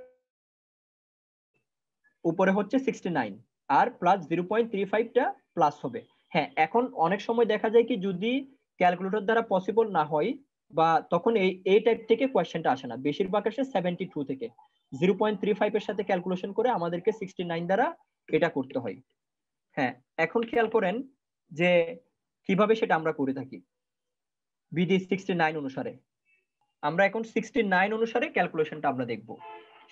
উপরে হচ্ছে 69, আর প্লাস 0.35টা প্লাস হবে। হ্যাঁ, এখন অনেক সময় দেখা যায় কি, যদি ক্যালকুলেটর দ্বারা পসিবল না হয়, বা তখন এই টাইপ থেকে কোয়েশ্চেনটা আসে না, বেশিরভাগ আসে 72 থেকে। 0.35 এর সাথে ক্যালকুলেশন করে আমাদেরকে 69 দ্বারা এটা করতে হয়। হ্যাঁ, এখন খেয়াল করেন যে কিভাবে সেটা আমরা করে থাকি। বিধি 69 অনুসারে আমরা এখন 69 অনুসারে ক্যালকুলেশনটা আমরা দেখব।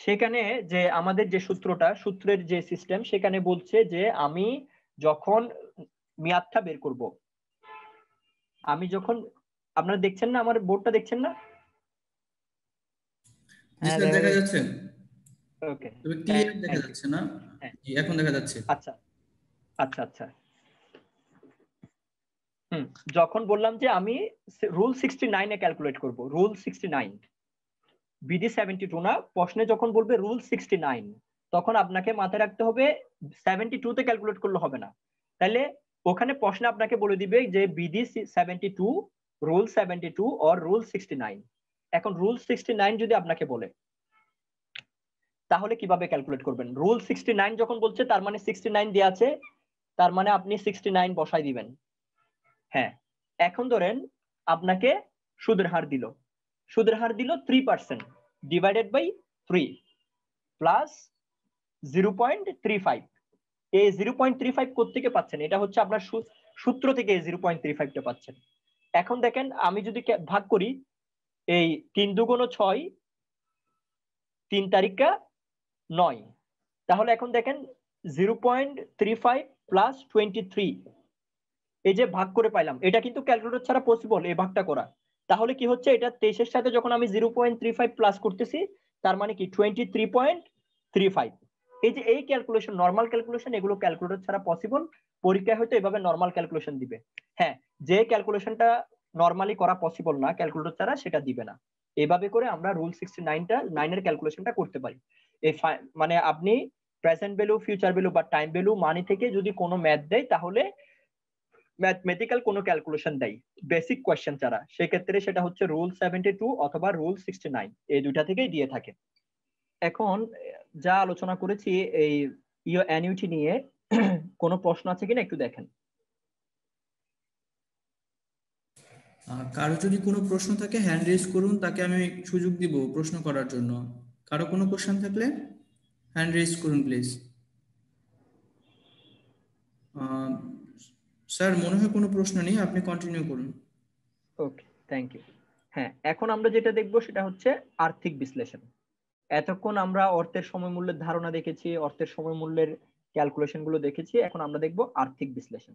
সেখানে যে আমাদের যে সূত্রের যে সিস্টেম, সেখানে বলছে যে আমি যখন মেয়াদটা বের করব, আমি যখন, আপনারা দেখছেন না, আমার বোর্ডটা দেখছেন না? জি স্যার, দেখা যাচ্ছে। ওকে, তবে ক্লিয়ার দেখা যাচ্ছে না। হ্যাঁ, জি, এখন দেখা যাচ্ছে। আচ্ছা আচ্ছা আচ্ছা। যখন বললাম যে আমি রুল 69 এ ক্যালকুলেট করব, রুল 69 বিডি 72 না, প্রশ্নে যখন বলবে রুল 69 তখন আপনাকে মাথায় রাখতে হবে 72 তে ক্যালকুলেট করলে হবে না। তাহলে ওখানে প্রশ্নে আপনাকে বলে দিবে যে বিডি 72, রুল 72 অর রুল 69। এখন রুল 69 যদি আপনাকে বলে তাহলে কিভাবে ক্যালকুলেট করবেন? রুল 69 যখন বলছে তার মানে 69 দেয়া আছে, তার মানে আপনি 69 বসাই দিবেন। হ্যাঁ, এখন ধরেন আপনাকে সুদের হার দিল 3% ডিভাইডেড বাই 3 প্লাস 0.35। এই 0.35 কোত্থেকে পাচ্ছেন? এটা হচ্ছে আপনার সূত্র থেকে এই 0.35 টা পাচ্ছেন। এখন দেখেন আমি যদি ভাগ করি, এই 3 দুগুণ 6, 3 তারিখা 9, তাহলে এখন দেখেন 0.35 প্লাস 23, এই যে ভাগ করে পাইলাম, এটা কিন্তু ক্যালকুলেটর ছাড়া পসিবল এই ভাগটা করা। তাহলে কি হচ্ছে, এটা 23 এর সাথে যখন আমি 0.35 প্লাস করতেছি তার মানে কি 23.35। এই যে এই ক্যালকুলেশন, নরমাল ক্যালকুলেশন, এগুলো ক্যালকুলেটর ছাড়া পসিবল। পরীক্ষায় হয়তো এভাবে নরমাল ক্যালকুলেশন দিবে। হ্যাঁ, যে ক্যালকুলেশনটা নরমালি করা পসিবল না ক্যালকুলেটর ছাড়া, সেটা দিবে না। এভাবে করে আমরা রুল 69 এর ক্যালকুলেশনটা করতে পারি। এই মানে আপনি প্রেজেন্ট ভ্যালু, ফিউচার ভ্যালু বা টাইম ভ্যালু মানি থেকে যদি কোনো ম্যাথ দেয়, তাহলে ম্যাথমেটিক্যাল কোনো ক্যালকুলেশন দেয় বেসিক কোয়েশ্চেন ছাড়া, সেক্ষেত্রে সেটা হচ্ছে রুল 72 অথবা রুল 69, এই দুইটা থেকেই দিয়ে থাকে। এখন যা আলোচনা করেছি এই অ্যানুইটি নিয়ে, কোনো প্রশ্ন আছে কিনা একটু দেখেন। কারো যদি কোনো প্রশ্ন থাকে হ্যান্ড রেজ করুন, তাকে আমি সুযোগ দিব প্রশ্ন করার জন্য। কারো কোনো কোশ্চেন থাকলে হ্যান্ড রেজ করুন প্লিজ। স্যার মনে হয় কোনো প্রশ্ন নেই, আপনি কন্টিনিউ করুন। ওকে, থ্যাংক ইউ। হ্যাঁ, এখন আমরা যেটা দেখবো সেটা হচ্ছে আর্থিক বিশ্লেষণ। এতক্ষণ আমরা অর্থের সময় মূল্যের ধারণা দেখেছি, অর্থের সময় মূল্যের ক্যালকুলেশন গুলো দেখেছি, এখন আমরা দেখবো আর্থিক বিশ্লেষণ।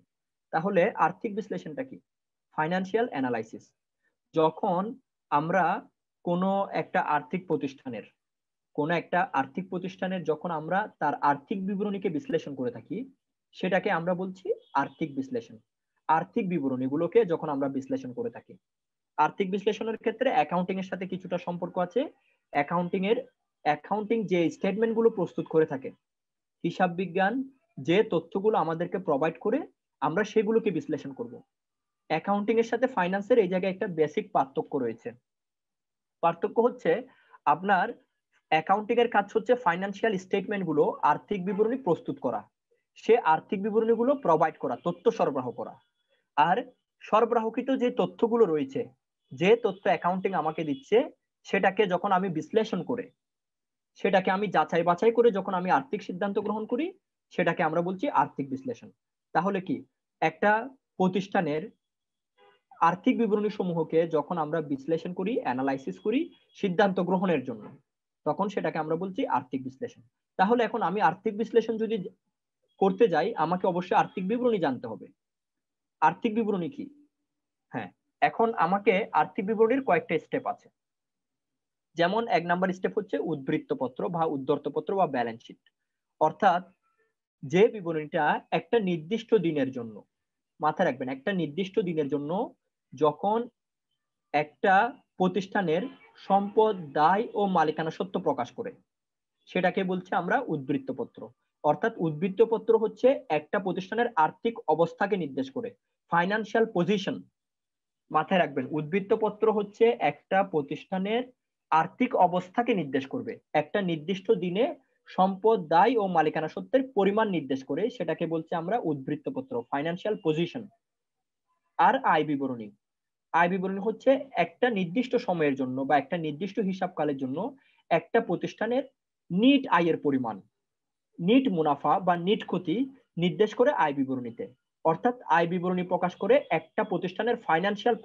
তাহলে আর্থিক বিশ্লেষণটা কি? Financial analysis. যখন আমরা কোনো একটা আর্থিক প্রতিষ্ঠানের যখন আমরা তার আর্থিক বিবরণীকে বিশ্লেষণ করে থাকি, সেটাকে আমরা বলছি আর্থিক বিশ্লেষণ। আর্থিক বিবরণীগুলোকে যখন আমরা বিশ্লেষণ করে থাকি, আর্থিক বিশ্লেষণের ক্ষেত্রে অ্যাকাউন্টিং এর সাথে কিছুটা সম্পর্ক আছে। অ্যাকাউন্টিং যে স্টেটমেন্ট গুলো প্রস্তুত করে থাকে, হিসাব বিজ্ঞান যে তথ্যগুলো আমাদেরকে প্রোভাইড করে, আমরা সেগুলোকে বিশ্লেষণ করব। অ্যাকাউন্টিং এর সাথে ফাইন্যান্সের এই জায়গায় একটা বেসিক পার্থক্য রয়েছে। পার্থক্য হচ্ছে আপনার অ্যাকাউন্টিং এর কাজ হচ্ছে ফাইন্যান্সিয়াল স্টেটমেন্ট গুলো, আর্থিক বিবরণী প্রস্তুত করা, সে আর্থিক বিবরণীগুলো প্রোভাইড করা, তথ্য সরবরাহ করা। আর সরবরাহকৃত যে তথ্যগুলো রয়েছে, যে তথ্য অ্যাকাউন্টিং আমাকে দিচ্ছে, সেটাকে যখন আমি বিশ্লেষণ করে, সেটাকে আমি যাচাই বাছাই করে যখন আমি আর্থিক সিদ্ধান্ত গ্রহণ করি, সেটাকে আমরা বলছি আর্থিক বিশ্লেষণ। তাহলে কি, একটা প্রতিষ্ঠানের আর্থিক বিবরণী সমূহকে যখন আমরা বিশ্লেষণ করি, অ্যানালাইসিস করি সিদ্ধান্ত গ্রহণের জন্য, তখন সেটাকে আমরা বলছি আর্থিক বিশ্লেষণ। তাহলে এখন আমি আর্থিক বিশ্লেষণ যদি করতে যাই, আমাকে অবশ্যই আর্থিক বিবরণী জানতে হবে। আর্থিক বিবরণী কি? হ্যাঁ, এখন আমাকে আর্থিক বিবরণীর কয়েকটা স্টেপ আছে। যেমন 1 নাম্বার স্টেপ হচ্ছে উদ্ধৃত্তপত্র বা উদ্ধর্তপত্র বা ব্যালেন্স শিট। অর্থাৎ যে বিবরণীটা একটা নির্দিষ্ট দিনের জন্য, মাথায় রাখবেন, একটা নির্দিষ্ট দিনের জন্য যখন একটা প্রতিষ্ঠানের সম্পদ, দায় ও মালিকানা সত্ত্ব প্রকাশ করে, সেটাকে বলছি আমরা উদ্ধৃত্তপত্র। অর্থাৎ উদ্ধৃত্তপত্র হচ্ছে একটা প্রতিষ্ঠানের আর্থিক অবস্থাকে নির্দেশ করে, ফাইনান্সিয়াল পজিশন। মাথায় রাখবেন, উদ্ধৃত্তপত্র হচ্ছে একটা প্রতিষ্ঠানের আর্থিক অবস্থাকে নির্দেশ করবে, একটা নির্দিষ্ট দিনে সম্পদ, দায় ও মালিকানা সত্ত্বের পরিমাণ নির্দেশ করে, সেটাকে বলছি আমরা উদ্ধৃত্তপত্র, ফাইনান্সিয়াল পজিশন। আর আয় বিবরণী, আয় বিবরণী হচ্ছে একটা নির্দিষ্ট সময়ের জন্য বা একটা নির্দিষ্ট হিসাবকালের জন্য একটা প্রতিষ্ঠানের নিট আয়ের পরিমাণ, নিট মুনাফা বা নিট ক্ষতি নির্দেশ করে আয় বিবরণীতে। অর্থাৎ আয় বিবরণী প্রকাশ করে একটা প্রতিষ্ঠানের ফাইনান্সিয়াল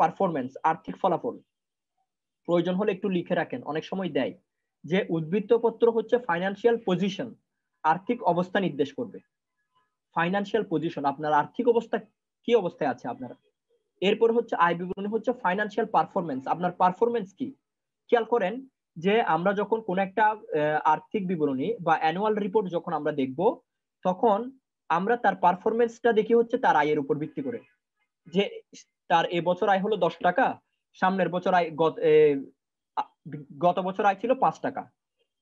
পারফরমেন্স, আর্থিক ফলাফল। প্রয়োজন হলে একটু লিখে রাখেন, অনেক সময় দেয় যে উদ্ধৃত্তপত্র হচ্ছে ফাইনান্সিয়াল পজিশন, আর্থিক অবস্থা নির্দেশ করবে। ফাইনান্সিয়াল পজিশন, আপনার আর্থিক অবস্থা কি অবস্থায় আছে আপনারা। এরপর হচ্ছে আয় বিবরণী হচ্ছে ফাইনান্সিয়াল পারফরমেন্স, আপনার পারফরমেন্স কি। খেয়াল করেন যে আমরা যখন কোন একটা আর্থিক বিবরণী বা অ্যানুয়াল রিপোর্ট যখন আমরা দেখব, তখন আমরা তার পারফরমেন্সটা দেখি হচ্ছে তার আয়ের উপর ভিত্তি করে, যে তার এবছর আয় হলো 10 টাকা, সামনের বছর আয় গত বছর আয় ছিল 5 টাকা,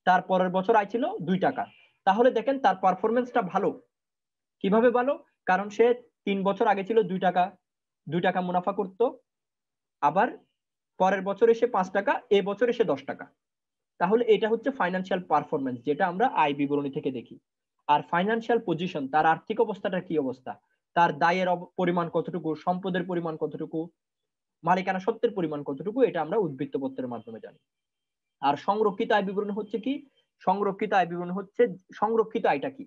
তার পরের বছর আয় ছিল 2 টাকা, তাহলে দেখেন তার পারফরমেন্সটা ভালো। কিভাবে ভালো? কারণ সে 3 বছর আগে ছিল 2 টাকা মুনাফা করত, আবার পরের বছর এসে 5 টাকা, এই বছর এসে 10 টাকা। তাহলে এটা হচ্ছে ফাইন্যান্সিয়াল পারফরমেন্স, যেটা আমরা আয় বিবরণী থেকে দেখি। আর ফাইন্যান্সিয়াল পজিশন, তার আর্থিক অবস্থাটা কি অবস্থা, তার দায়ের পরিমাণ কতটুকু, সম্পদের পরিমাণ কতটুকু, মালিকানা সত্ত্বের পরিমাণ কতটুকু, এটা আমরা উদ্বৃত্ত পত্রের মাধ্যমে জানি। আর সংরক্ষিত আয় বিবরণী হচ্ছে কি? সংরক্ষিত আয় বিবরণী হচ্ছে, সংরক্ষিত আয়টা কি?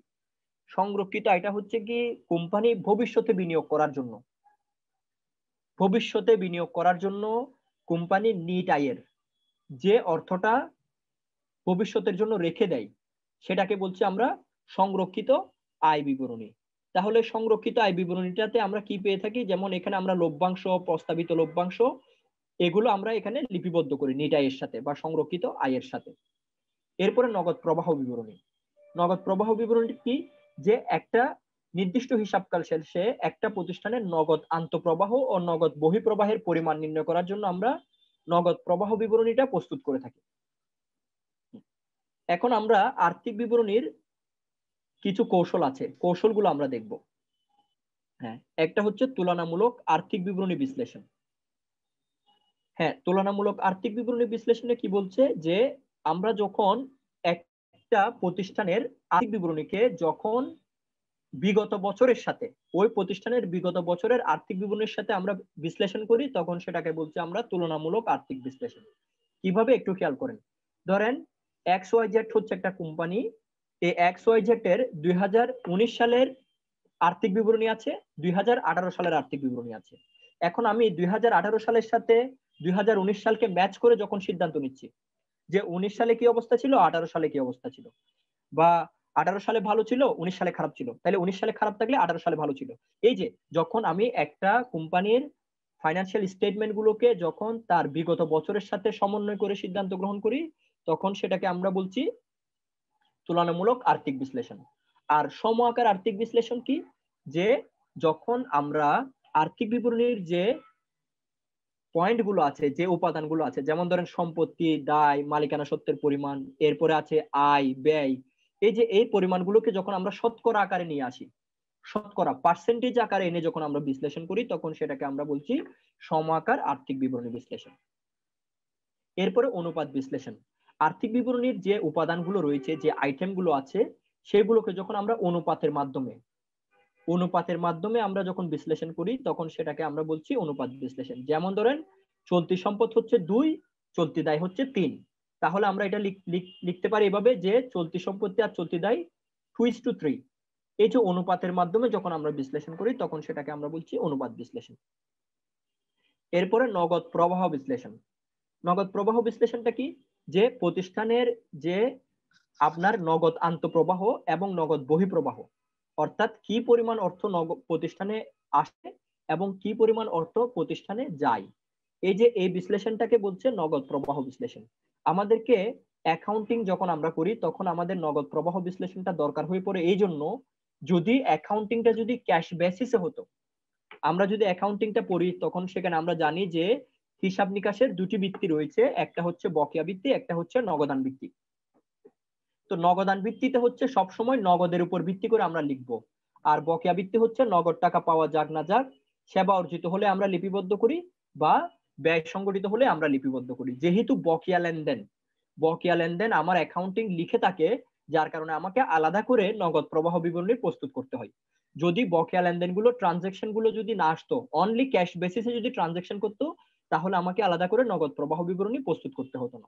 সংরক্ষিত আয়টা হচ্ছে কি কোম্পানি ভবিষ্যতে বিনিয়োগ করার জন্য, ভবিষ্যতে বিনিয়োগ করার জন্য কোম্পানির নিট আয়ের যে অর্থটা ভবিষ্যতের জন্য রেখে দেয়, সেটাকে বলছি আমরা সংরক্ষিত আয় বিবরণী। তাহলে সংরক্ষিত আয় বিবরণীটাতে আমরা কি পেয়ে থাকি? যেমন এখানে আমরা লভ্যাংশ, প্রস্তাবিত লভ্যাংশ, এগুলো আমরা এখানে লিপিবদ্ধ করি নিট আয়ের সাথে বা সংরক্ষিত আয়ের সাথে। এরপরে নগদ প্রবাহ বিবরণী। নগদ প্রবাহ বিবরণী কি? যে একটা নির্দিষ্ট হিসাবকাল শেষে একটা প্রতিষ্ঠানের নগদ আন্তঃপ্রবাহ ও নগদ বহিঃপ্রবাহের পরিমাণ নির্ণয় করার জন্য আমরা নগদ প্রবাহ বিবরণীটা প্রস্তুত করে থাকি। এখন আমরা আর্থিক বিবরণীর কিছু কৌশল আছে, কৌশলগুলো আমরা দেখব। হ্যাঁ, একটা হচ্ছে তুলনামূলক আর্থিক বিবরণী বিশ্লেষণ। হ্যাঁ, তুলনামূলক আর্থিক বিবরণী বিশ্লেষণে কি বলছে? যে আমরা যখন একটা প্রতিষ্ঠানের আর্থিক বিবরণীকে যখন বিগত বছরের সাথে, ওই প্রতিষ্ঠানের বিগত বছরের আর্থিক বিবরণীর সাথে আমরা বিশ্লেষণ করি, তখন সেটাকে বলছি আমরা তুলনামূলক আর্থিক বিশ্লেষণ। কিভাবে? একটু খেয়াল করেন। ধরেন XYZ হচ্ছে একটা কোম্পানি, এই XYZ এর 2019 সালের আর্থিক বিবরণী আছে, 2018 সালের আর্থিক বিবরণী আছে। এখন আমি 2018 সালের সাথে 2019 সালকে ম্যাচ করে যখন সিদ্ধান্ত নিচ্ছি যে 19 সালে কি অবস্থা ছিল, 18 সালে কি অবস্থা ছিল, বা 18 সালে ভালো ছিল, 19 সালে খারাপ ছিল, তাহলে 19 সালে খারাপ থাকলে 18 সালে ভালো ছিল। এই যে যখন আমি একটা কোম্পানির ফাইন্যান্সিয়াল স্টেটমেন্ট গুলোকে যখন তার বিগত বছরের সাথে সমন্বয় করে সিদ্ধান্ত গ্রহণ করি, তখন সেটাকে আমরা বলছি তুলনামূলক আর্থিক বিশ্লেষণ। আর সমআকার আর্থিক বিশ্লেষণ কি? যে যখন আমরা আর্থিক বিবরণীর যে পয়েন্ট গুলো আছে, যে উপাদানগুলো আছে, যেমন ধরেন সম্পত্তি, দায়, মালিকানা সত্ত্বের পরিমাণ, এরপরে আছে আয়, ব্যয়, এই যে এই পরিমাণগুলোকে যখন আমরা শতকরা আকারে নিয়ে আসি, শতকরা পার্সেন্টেজ আকারে এনে যখন আমরা বিশ্লেষণ করি, তখন সেটাকে আমরা বলছি সমআকার আর্থিক বিবরণী বিশ্লেষণ। এরপরে অনুপাত বিশ্লেষণ। আর্থিক বিবরণীর যে উপাদানগুলো রয়েছে, যে আইটেমগুলো আছে, সেগুলোকে যখন আমরা অনুপাতের মাধ্যমে আমরা যখন বিশ্লেষণ করি, তখন সেটাকে আমরা বলছি অনুপাত বিশ্লেষণ। যেমন ধরেন চলতি সম্পদ হচ্ছে 2, চলতি দায় হচ্ছে 3, তাহলে আমরা এটা লিখতে পারি এভাবে যে চলতি সম্পত্তি আর চলতি দায় 2:3। এই যে অনুপাতের মাধ্যমে যখন আমরা বিশ্লেষণ করি, তখন সেটাকে আমরা বলছি অনুপাত বিশ্লেষণ। এরপরে নগদ প্রবাহ বিশ্লেষণ। নগদ প্রবাহ বিশ্লেষণটা কি? যে প্রতিষ্ঠানের যে আপনার নগদ আন্তঃপ্রবাহ এবং নগদ বহিঃপ্রবাহ, অর্থাৎ কি পরিমাণ অর্থ প্রতিষ্ঠানে আসে এবং কি পরিমাণ অর্থ প্রতিষ্ঠানে যায়, এই যে এই বিশ্লেষণটাকে বলছে নগদ প্রবাহ বিশ্লেষণ। আমাদেরকে অ্যাকাউন্টিং যখন আমরা করি, তখন আমাদের নগদ প্রবাহ বিশ্লেষণটা দরকার হয়ে পড়ে। এই জন্য যদি অ্যাকাউন্টিংটা যদি ক্যাশ বেসিসে হতো, আমরা যদি অ্যাকাউন্টিংটা পড়ি, তখন সেখানে আমরা জানি যে হিসাব নিকাশের দুটি ভিত্তি রয়েছে, একটা হচ্ছে বকেয়া ভিত্তি, একটা হচ্ছে নগদান ভিত্তি। তো নগদান ভিত্তিতে হচ্ছে সবসময় নগদের উপর ভিত্তি করে আমরা লিখবো, আর বকেয়া ভিত্তি হচ্ছে নগদ টাকা পাওয়া যাক না যাক, সেবা অর্জিত হলে আমরা লিপিবদ্ধ করি বা ব্যয় সংগঠিত হলে আমরা লিপিবদ্ধ করি। যেহেতু বকেয়া লেনদেন আমার অ্যাকাউন্টিং লিখে থাকে, যার কারণে আমাকে আলাদা করে নগদ প্রবাহ বিবরণী প্রস্তুত করতে হয়। যদি বকেয়া লেনদেনগুলো, ট্রানজাকশন গুলো যদি না আসতো, অনলি ক্যাশ বেসিসে যদি ট্রানজাকশন করতো, তাহলে আমাকে আলাদা করে নগদ প্রবাহ বিবরণী প্রস্তুত করতে হতো না।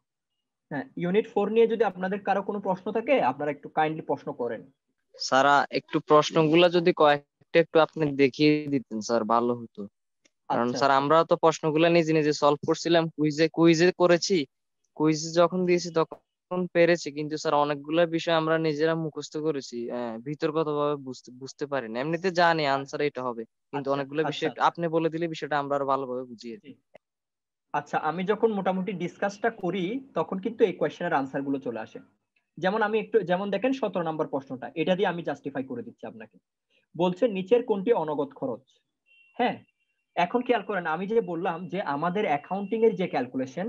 হ্যাঁ, ইউনিট 4 নিয়ে যদি আপনাদের কারো কোনো প্রশ্ন থাকে, আপনারা একটু কাইন্ডলি প্রশ্ন করেন। স্যার একটু প্রশ্নগুলো যদি কয়েকটা একটু আপনি দেখিয়ে দিতেন স্যার, ভালো হতো। কারণ আচ্ছা, স্যার আমরা তো প্রশ্নগুলো নিজে নিজে সলভ করছিলাম, কুইজে করেছি, কুইজে যখন দিয়েছি তখন পেরেছি, কিন্তু স্যার অনেকগুলো বিষয় আমরা নিজেরা মুখস্থ করেছি, ভিতরগতভাবে বুঝতে পারি না। এমনিতে জানি আনসার এটা হবে, কিন্তু আচ্ছা, অনেকগুলো বিষয় আচ্ছা, আপনি বলে দিলে বিষয়টা আমরা আরো ভালোভাবে বুঝিয়ে জি। আচ্ছা, আমি যখন মোটামুটি ডিসকাসটা করি, তখন কিন্তু এই কোয়েশ্চেনের আনসার গুলো চলে আসে। যেমন আমি একটু, যেমন দেখেন 17 নম্বর প্রশ্নটা, এটা দিয়ে আমি জাস্টিফাই করে দিচ্ছি আপনাকে। বলছে নিচের কোনটি অনগদ খরচ। হ্যাঁ, এখন খেয়াল করেন, আমি যে বললাম যে আমাদের অ্যাকাউন্টিং এর যে ক্যালকুলেশন,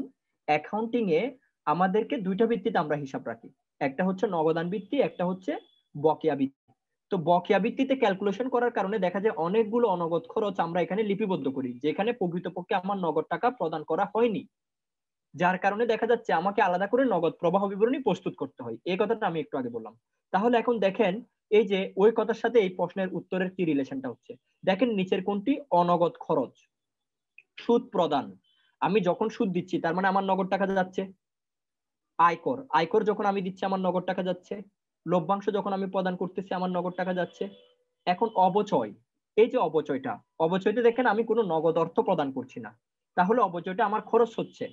অ্যাকাউন্টিং এ আমাদেরকে দুইটা ভিত্তিতে আমরা হিসাব রাখি, একটা হচ্ছে নগদান ভিত্তি, একটা হচ্ছে বকেয়া ভিত্তি। তো বকেয়া ভিত্তিতে ক্যালকুলেশন করার কারণে দেখা যায় অনেকগুলো অনগদ খরচ আমরা এখানে লিপিবদ্ধ করি, যেখানে প্রকৃতপক্ষে আমার নগদ টাকা প্রদান করা হয়নি, যার কারণে দেখা যাচ্ছে আমাকে আলাদা করে নগদ প্রবাহ বিবরণী প্রস্তুত করতে হয়। এই কথাটা আমি একটু আগে বললাম। তাহলে এখন দেখেন এই যে ওই কথার সাথে এই প্রশ্নের উত্তরের কি রিলেশনটা হচ্ছে, দেখেন নিচের কোনটি অনগদ খরচ। সুদ প্রদান, আমি যখন সুদ দিচ্ছি তার মানে আমার নগদ টাকা যাচ্ছে। আয়কর, আয়কর যখন আমি দিচ্ছি আমার নগদ টাকা যাচ্ছে। লভ্যাংশ যখন আমি প্রদান করতেছি আমার নগদ টাকা যাচ্ছে। এখন অবচয়, এই যে অবচয়টা, অবচয়তে দেখেন আমি কোনো নগদ অর্থ প্রদান করছি না, তাহলে অবচয়টা আমার খরচ হচ্ছে।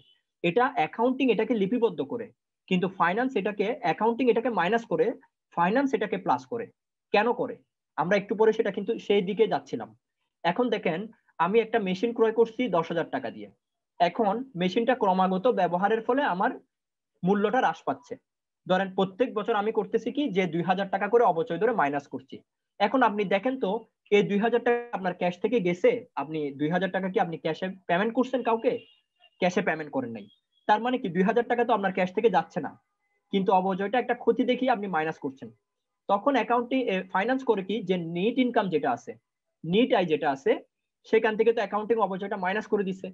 এটা অ্যাকাউন্টিং এটাকে লিপিবদ্ধ করে, কিন্তু ফাইন্যান্স এটাকে, অ্যাকাউন্টিং এটাকে মাইনাস করে, ফাইন্যান্স এটাকে প্লাস করে। কেন করে আমরা একটু পরে সেটা কিন্তু সেই দিকে যাচ্ছিলাম। এখন দেখেন আমি একটা মেশিন ক্রয় করছি 10,000 টাকা দিয়ে, এখন মেশিনটা ক্রমাগত ব্যবহারের ফলে আমার মূল্যটা হ্রাস পাচ্ছে। ধরেন প্রত্যেক বছর আমি করতেছি কি যে 2,000 টাকা করে অবচয় ধরে মাইনাস করছি। এখন আপনি দেখেন তো এই 2,000 টাকা আপনার ক্যাশ থেকে গেছে, আপনি 2,000 টাকা কি আপনি ক্যাশে পেমেন্ট করছেন কাউকে? ক্যাশে পেমেন্ট করেন নাই। তার মানে কি 2,000 টাকা তো আপনার ক্যাশ থেকে যাচ্ছে না, কিন্তু অবচয়টা একটা ক্ষতি দেখিয়ে আপনি মাইনাস করছেন। তখন অ্যাকাউন্টিং ফাইন্যান্স করে কি যে নেট ইনকাম যেটা আছে, নেট আয় যেটা আছে, সেখান থেকে তো অ্যাকাউন্টিং অবচয়টা মাইনাস করে দিছে।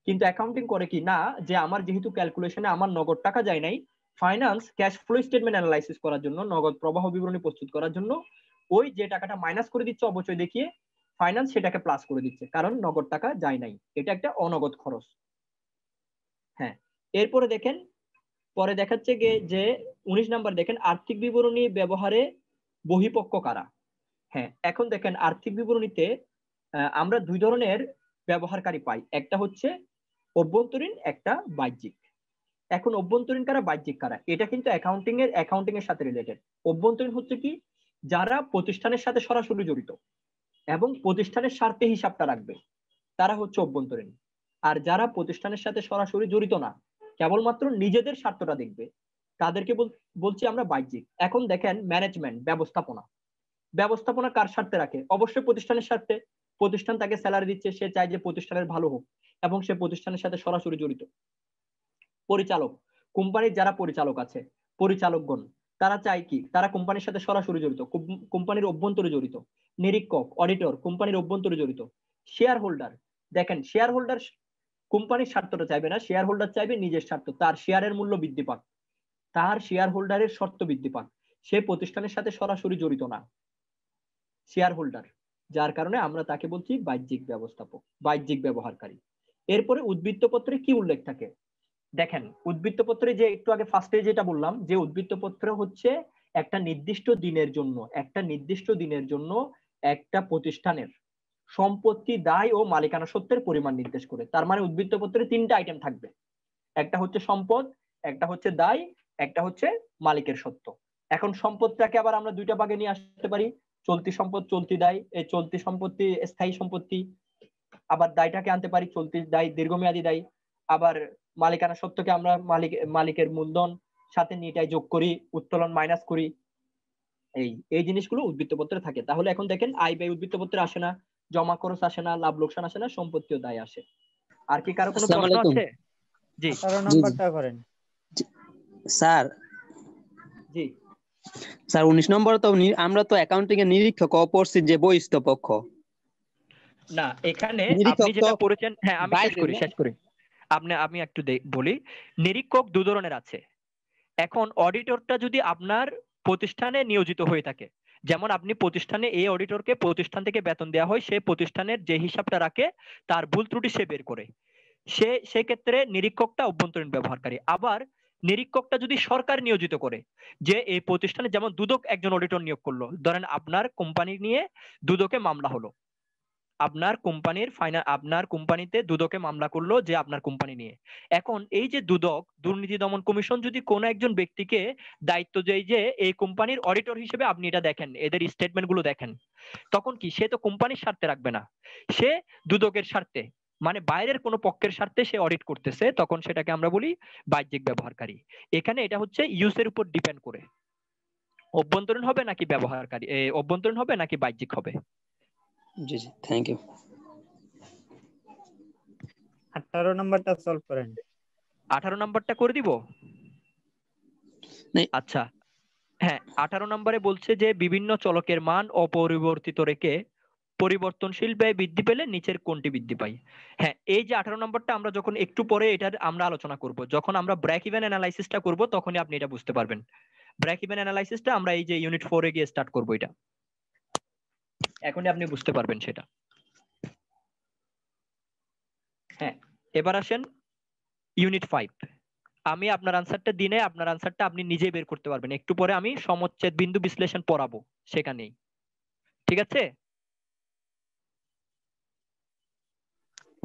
কিন্তু অ্যাকাউন্টিং করে কি না, যে আমার যেহেতু ক্যালকুলেশনে আমার নগদ টাকা যায় নাই, finance cash flow statement analysis করার জন্য, নগদ প্রবাহ বিবরণী প্রস্তুত করার জন্য ওই যে টাকাটা মাইনাস করে দিচ্ছে অবচয় দেখিয়ে, ফাইন্যান্স সেটাকে প্লাস করে দিচ্ছে, কারণ নগদ টাকা যায় নাই, এটা একটা অনগদ খরচ। হ্যাঁ, এরপরে দেখেন পরে দেখাচ্ছে যে 19 নাম্বার দেখেন আর্থিক বিবরণী ব্যবহারে বহিঃপক্ষ কারা। হ্যাঁ, এখন দেখেন আর্থিক বিবরণীতে আমরা দুই ধরনের ব্যবহারকারী পাই, একটা হচ্ছে অভ্যন্তরীণ, একটা বাহ্যিক। এখন অভ্যন্তরীণ কারা, বাহ্যিক কারা, এটা কিন্তু অ্যাকাউন্টিং এর সাথে রিলেটেড। অভ্যন্তরীণ হচ্ছে কি, যারা প্রতিষ্ঠানের সাথে সরাসরি জড়িত এবং প্রতিষ্ঠানের স্বার্থে হিসাবটা রাখবে, তারা হচ্ছে অভ্যন্তরীণ। আর যারা প্রতিষ্ঠানের সাথে সরাসরি জড়িত না, কেবলমাত্র নিজেদের স্বার্থটা দেখবে, তাদেরকে বলছি আমরা বাহ্যিক। এখন দেখেন ম্যানেজমেন্ট, ব্যবস্থাপনা, ব্যবস্থাপনা কার স্বার্থে রাখে? অবশ্যই প্রতিষ্ঠানের স্বার্থে। প্রতিষ্ঠান তাকে স্যালারি দিচ্ছে, সে চায় যে প্রতিষ্ঠানের ভালো হোক এবং সে প্রতিষ্ঠানের সাথে সরাসরি জড়িত। পরিচালক, কোম্পানির যারা পরিচালক আছে, পরিচালকগণ, তারা চায় কি, তারা কোম্পানির সাথে সরাসরি জড়িত, কোম্পানির অভ্যন্তরে জড়িত। নিরীক্ষক, অডিটর, কোম্পানির অভ্যন্তরে জড়িত। শেয়ার হোল্ডার, দেখেন শেয়ার হোল্ডার কোম্পানির স্বার্থটা চাইবে না, শেয়ার হোল্ডার চাইবে নিজের স্বার্থ, তার শেয়ারের মূল্য বৃদ্ধি পাক, তার শেয়ার হোল্ডারের শর্ত বৃদ্ধি পাক, সে প্রতিষ্ঠানের সাথে সরাসরি জড়িত না, শেয়ার হোল্ডার, যার কারণে আমরা তাকে বলছি বাহ্যিক ব্যবস্থাপক, বাহ্যিক ব্যবহারকারী। এরপরে উদ্বৃত্তপত্রে কি উল্লেখ থাকে, দেখেন উদ্বৃত্তপত্রে যে একটু আগে ফার্স্টে যেটা বললাম, যে উদ্বৃত্তপত্র হচ্ছে একটা নির্দিষ্ট দিনের জন্য, একটা প্রতিষ্ঠানের সম্পত্তি, দায় ও মালিকানা সত্ত্বের পরিমাণ নির্দেশ করে। তার মানে উদ্বৃত্তপত্রে তিনটা আইটেম থাকবে, একটা হচ্ছে সম্পদ, একটা হচ্ছে দায়, একটা হচ্ছে মালিকের সত্ত্ব। এখন সম্পদটাকে আবার আমরা দুইটা ভাগে নিয়ে আসতে পারি, চলতি সম্পদ, চলতি দায়। এই চলতি সম্পত্তি স্থায়ী সম্পত্তি, আবার দায়টাকে আনতে পারি চলতি দায়, দীর্ঘমেয়াদী দায়। আবার মালিকানা সত্ত্বকে আমরা মালিকের মূলধন সাথে নিটাই যোগ করি, উত্তোলন মাইনাস করি। এই জিনিসগুলো উদ্বৃত্তপত্রে থাকে। তাহলে এখন দেখেন আয় ব্যয় উদ্বৃত্তপত্রে আসে না, জমা খরচ আসে না, লাভ লোকসান আসে না, সম্পত্তি ও দায় আসে। আর কি কারো কোনো প্রশ্ন আছে? জি 18 নম্বরটা করেন স্যার। জি স্যার 19 নম্বর তো আমরা তো অ্যাকাউন্টিং এর নিরীক্ষক পড়ছি যে বহিস্থ পক্ষ। না, এখানে আপনি যেটা পড়েছেন, হ্যাঁ আমি শেষ করি আমি একটু বলি। নিরীক্ষক দু ধরনের আছে। এখন অডিটরটা যদি আপনার প্রতিষ্ঠানে নিয়োজিত হয়ে থাকে, যেমন আপনি প্রতিষ্ঠানে এই অডিটরকে প্রতিষ্ঠান থেকে বেতন দেওয়া হয়, সে প্রতিষ্ঠানের যে হিসাবটা রাখে তার ভুল ত্রুটি সে বের করে, সেক্ষেত্রে নিরীক্ষকটা অভ্যন্তরীণ ব্যবহারকারী। আবার নিরীক্ষকটা যদি সরকার নিয়োজিত করে, যে এই প্রতিষ্ঠানে যেমন দুদক একজন অডিটর নিয়োগ করলো, ধরেন আপনার কোম্পানি নিয়ে দুদকে মামলা হলো, আপনার কোম্পানিতে দুদকে মামলা করলো যে আপনার কোম্পানি নিয়ে। এখন এই যে দুদক, দুর্নীতি দমন কমিশন যদি কোনো একজন ব্যক্তিকে দায়িত্ব দেয় যে এই কোম্পানির অডিটর হিসেবে আপনি এটা দেখেন, এদের স্টেটমেন্ট গুলো দেখেন, তখন কি সে তো কোম্পানির স্বার্থে রাখবে না, সে দুদকের স্বার্থে, মানে বাইরের কোনো পক্ষের স্বার্থে সে অডিট করতেছে, তখন সেটাকে আমরা বলি বাহ্যিক ব্যবহারকারী। এখানে এটা হচ্ছে ইউজের উপর ডিপেন্ড করে। অভ্যন্তরীণ হবে নাকি ব্যবহারকারী, অভ্যন্তরীণ হবে নাকি বাহ্যিক হবে? জি জি, থ্যাংক ইউ। 18 নাম্বারটা সলভ করেন। 18 নাম্বারটা করে দিব। নেই। আচ্ছা, হ্যাঁ 18 নম্বরে বলছে যে বিভিন্ন চলকের মান অপরিবর্তিত রেখে পরিবর্তনশীল ব্যয় বৃদ্ধি পেলে নিচের কোনটি বৃদ্ধি পায়? হ্যাঁ, এই যে 18 নম্বরটা আমরা যখন একটু পরে এটার আমরা আলোচনা করব, যখন আমরা ব্রেক ইভেন অ্যানালাইসিসটা করব তখনই আপনি এটা বুঝতে পারবেন। ব্রেক ইভেন অ্যানালাইসিসটা আমরা এই যে ইউনিট 4 এ গিয়ে স্টার্ট করব, এটা এখনই আপনি বুঝতে পারবেন সেটা। হ্যাঁ, এবার আসেন ইউনিট 5। আমি আপনার আনসারটা দিনে আপনার আনসারটা আপনি নিজেই বের করতে পারবেন। একটু পরে আমি সমচ্ছেদ বিন্দু বিশ্লেষণ পড়াবো সেখানেই, ঠিক আছে?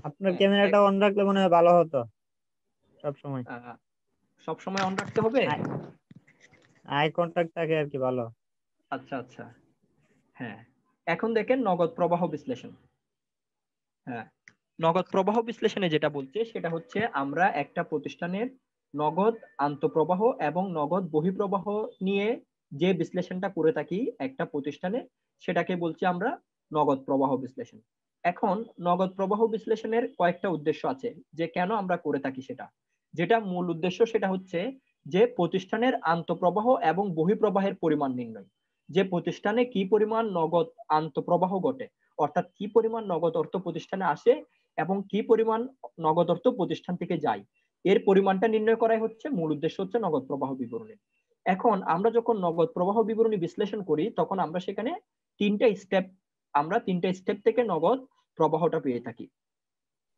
আপনার ক্যামেরাটা অন রাখলে মনে হয় ভালো হতো সব সময়। সব সময় অন রাখতে হবে? আই কন্টাক্ট থাকে আর কি ভালো। আচ্ছা আচ্ছা, হ্যাঁ এখন দেখেন নগদ প্রবাহ বিশ্লেষণ। হ্যাঁ, নগদ প্রবাহ বিশ্লেষণে যেটা বলছে সেটা হচ্ছে আমরা একটা প্রতিষ্ঠানের নগদ আন্তঃপ্রবাহ এবং নগদ বহিঃপ্রবাহ নিয়ে যে বিশ্লেষণটা করে থাকি একটা প্রতিষ্ঠানে, সেটাকে বলছি আমরা নগদ প্রবাহ বিশ্লেষণ। এখন নগদ প্রবাহ বিশ্লেষণের কয়েকটা উদ্দেশ্য আছে যে কেন আমরা করে থাকি সেটা। যেটা মূল উদ্দেশ্য সেটা হচ্ছে যে প্রতিষ্ঠানের আন্তঃপ্রবাহ এবং বহিঃপ্রবাহের পরিমাণ নির্ণয়। যে প্রতিষ্ঠানে কি পরিমাণ নগদ আন্তঃপ্রবাহ ঘটে, অর্থাৎ কি পরিমাণ নগদ অর্থ প্রতিষ্ঠানে আসে এবং কি পরিমাণ নগদ অর্থ প্রতিষ্ঠান থেকে যায়, এর পরিমাণটা নির্ণয় করাই হচ্ছে মূল উদ্দেশ্য হচ্ছে নগদ প্রবাহ বিবরণী। এখন আমরা যখন নগদ প্রবাহ বিবরণী বিশ্লেষণ করি তখন আমরা সেখানে তিনটা স্টেপ থেকে নগদ প্রবাহটা পেয়ে থাকি।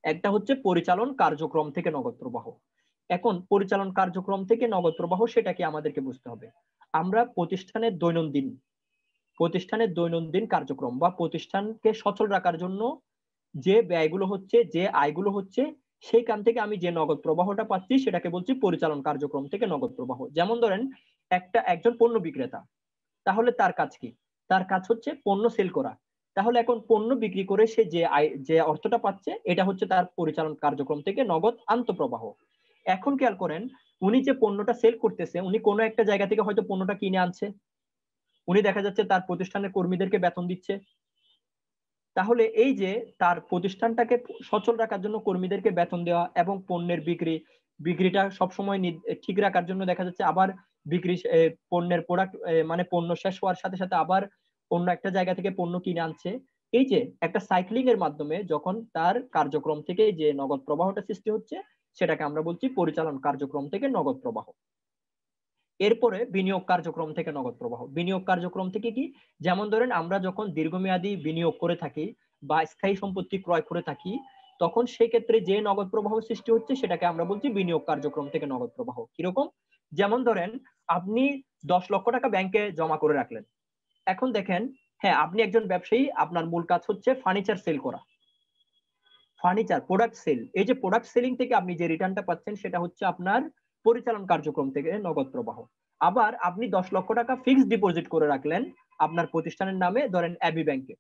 একটা হচ্ছে পরিচালন কার্যক্রম থেকে নগদ প্রবাহ। এখন পরিচালন কার্যক্রম থেকে নগদ প্রবাহ সেটাকে আমাদেরকে বুঝতে হবে। আমরা প্রতিষ্ঠানের দৈনন্দিন কার্যক্রম বা প্রতিষ্ঠানকে সচল রাখার জন্য যে ব্যয়গুলো হচ্ছে, যে আয়গুলো হচ্ছে, সেইখান থেকে আমি যে নগদ প্রবাহটা পাচ্ছি সেটাকে বলছি পরিচালন কার্যক্রম থেকে নগদ প্রবাহ। যেমন ধরেন একজন পণ্য বিক্রেতা, তাহলে তার কাজ কি? তার কাজ হচ্ছে পণ্য সেল করা। তাহলে এখন পণ্য বিক্রি করে সে যে অর্থটা পাচ্ছে এটা হচ্ছে তার পরিচালন কার্যক্রম থেকে নগদ আন্তঃপ্রবাহ। এখন খেয়াল করেন, উনি যে পণ্যটা সেল করতেছে উনি কোনো একটা জায়গা থেকে হয়তো পণ্যটা কিনে আনছে, উনি দেখা যাচ্ছে তার প্রতিষ্ঠানের কর্মীদেরকে বেতন দিচ্ছে। তাহলে এই যে তার প্রতিষ্ঠানটাকে সচল রাখার জন্য কর্মীদেরকে বেতন দেওয়া এবং পণ্যের বিক্রিটা সবসময় ঠিক রাখার জন্য দেখা যাচ্ছে আবার পণ্যের প্রোডাক্ট মানে পণ্য শেষ হওয়ার সাথে সাথে আবার অন্য একটা জায়গা থেকে পণ্য কিনে আনছে। এই যে একটা সাইক্লিং এর মাধ্যমে যখন তার কার্যক্রম থেকে যে নগদ প্রবাহটা সৃষ্টি হচ্ছে সেটাকে আমরা বলছি পরিচালন কার্যক্রম থেকে নগদ প্রবাহ। এরপরে বিনিয়োগ কার্যক্রম থেকে নগদ প্রবাহ। বিনিয়োগ কার্যক্রম থেকে কি? যেমন ধরেন আমরা যখন দীর্ঘমেয়াদী বিনিয়োগ করে থাকি বা স্থায়ী সম্পত্তি ক্রয় করে থাকি তখন সেই ক্ষেত্রে যে নগদ প্রবাহ সৃষ্টি হচ্ছে সেটাকে আমরা বলছি বিনিয়োগ কার্যক্রম থেকে নগদ প্রবাহ। কিরকম? যেমন ধরেন আপনি 10 লক্ষ টাকা ব্যাংকে জমা করে রাখলেন। এখন দেখেন, হ্যাঁ আপনি একজন ব্যবসায়ী, আপনার মূল কাজ হচ্ছে ফার্নিচার সেল করা, ফার্নিচার প্রোডাক্ট সেল। এই যে প্রোডাক্ট সেলিং থেকে আপনি যে রিটার্নটা পাচ্ছেন সেটা হচ্ছে আপনার পরিচালন কার্যক্রম থেকে নগদ প্রবাহ। আবার আপনি 10 লক্ষ টাকা ফিক্সড ডিপোজিট করে রাখলেন আপনার প্রতিষ্ঠানের নামে, ধরেন এবি ব্যাংকে।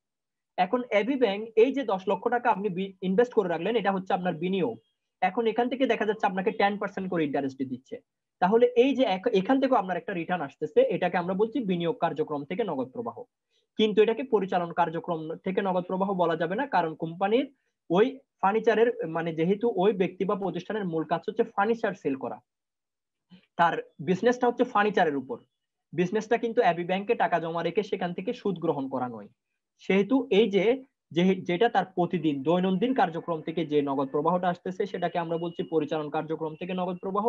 এখন এবি ব্যাংক এই যে 10 লক্ষ টাকা আপনি ইনভেস্ট করে রাখলেন এটা হচ্ছে আপনার বিনিয়োগ। এখন এখান থেকে দেখা যাচ্ছে আপনাকে 10% করে ইন্টারেস্ট দিচ্ছে। তাহলে এই যে এখান থেকে আপনার একটা রিটার্ন আসতেছে, এটাকে আমরা বলছি বিনিয়োগ কার্যক্রম থেকে নগদ প্রবাহ। কিন্তু এটাকে পরিচালন কার্যক্রম থেকে নগদ প্রবাহ বলা যাবে না, কারণ কোম্পানির ওই ফার্নিচারের মানে যেহেতু ওই ব্যক্তি বা প্রতিষ্ঠানের মূল কাজ হচ্ছে ফার্নিচার সেল করা, তার বিজনেসটা হচ্ছে ফার্নিচারের উপর, বিজনেসটা কিন্তু এবি ব্যাংকে টাকা জমা রেখে সেখান থেকে সুদ গ্রহণ করা নয়। সেহেতু এই যে যেটা তার প্রতিদিন দৈনন্দিন কার্যক্রম থেকে যে নগদ প্রবাহটা আসতেছে সেটাকে আমরা বলছি পরিচালন কার্যক্রম থেকে নগদ প্রবাহ।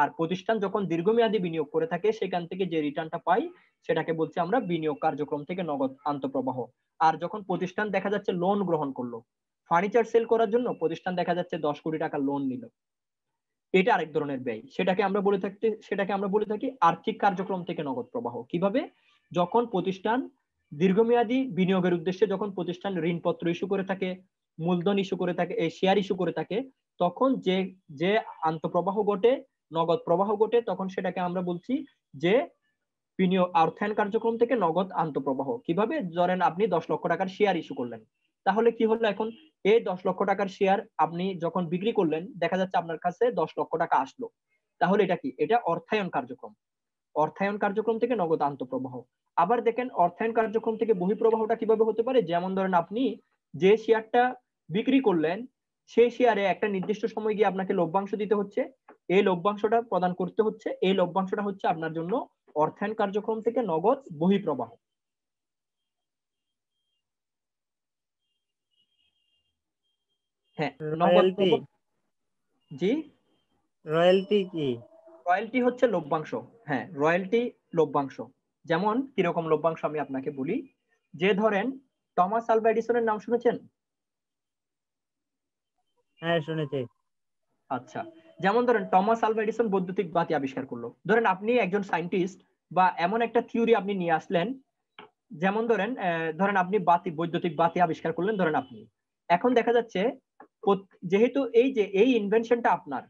আর প্রতিষ্ঠান যখন দীর্ঘমেয়াদী বিনিয়োগ করে থাকে সেখান থেকে যে রিটার্নটা পাই সেটাকে বলছি আমরা বিনিয়োগ কার্যক্রম থেকে নগদ আন্তঃপ্রবাহ। আর যখন প্রতিষ্ঠান দেখা যাচ্ছে লোন গ্রহণ করলো ফার্নিচার সেল করার জন্য, প্রতিষ্ঠান দেখা যাচ্ছে 10 কোটি টাকা লোন নিল, এটা আরেক ধরনের ব্যয়, সেটাকে আমরা বলে থাকি আর্থিক কার্যক্রম থেকে নগদ প্রবাহ। কিভাবে? যখন প্রতিষ্ঠান দীর্ঘমেয়াদী বিনিয়োগের উদ্দেশ্যে যখন প্রতিষ্ঠান ঋণপত্র ইস্যু করে থাকে, মূলধন ইস্যু করে থাকে, এই শেয়ার ইস্যু করে থাকে, তখন যে আন্তঃপ্রবাহ ঘটে, নগদ প্রবাহ ঘটে, তখন সেটাকে আমরা বলছি যে বিনিয়োগ অর্থায়ন কার্যক্রম থেকে নগদ আন্তঃপ্রবাহ। কিভাবে? ধরেন আপনি 10 লক্ষ টাকার শেয়ার ইস্যু করলেন, তাহলে কি হলো, এখন এই 10 লক্ষ টাকার শেয়ার আপনি যখন বিক্রি করলেন দেখা যাচ্ছে আপনার কাছে 10 লক্ষ টাকা আসলো, তাহলে এটা কি? এটা অর্থায়ন কার্যক্রম। অর্থায়ন কার্যক্রম থেকে নগদ আন্তঃপ্রবাহ। আবার দেখেন অর্থায়ন কার্যক্রম থেকে বহিঃপ্রবাহটা কিভাবে হতে পারে, যেমন ধরেন আপনি যে শেয়ারটা বিক্রি করলেন সেই শেয়ারে একটা নির্দিষ্ট সময় গিয়ে আপনাকে লভ্যাংশ দিতে হচ্ছে, এই লভ্যাংশটা প্রদান করতে হচ্ছে, এই লভ্যাংশটা হচ্ছে আপনার জন্য অর্থায়ন কার্যক্রম থেকে নগদ বহিঃপ্রবাহ। হ্যাঁ, নগদ রয়্যালটি, জি রয়্যালটি কি? রয়্যালটি হচ্ছে লভ্যাংশ। হ্যাঁ, রয়্যালটি লভ্যাংশ। যেমন কিরকম লভ্যাংশ আমি আপনাকে বলি, যে ধরেন টমাস আলভা এডিসনের নাম শুনেছেন? হ্যাঁ শুনেছি। আচ্ছা, যেমন ধরেন টমাস আলভা এডিসন বৈদ্যুতিক বাতি আবিষ্কার করলো। ধরেন আপনি একজন সায়েন্টিস্ট বা এমন একটা থিওরি আপনি নিয়ে আসলেন, যেমন ধরেন আপনি বৈদ্যুতিক বাতি আবিষ্কার করলেন, ধরেন আপনি এখন দেখা যাচ্ছে যেহেতু এই ইনভেনশনটা আপনার,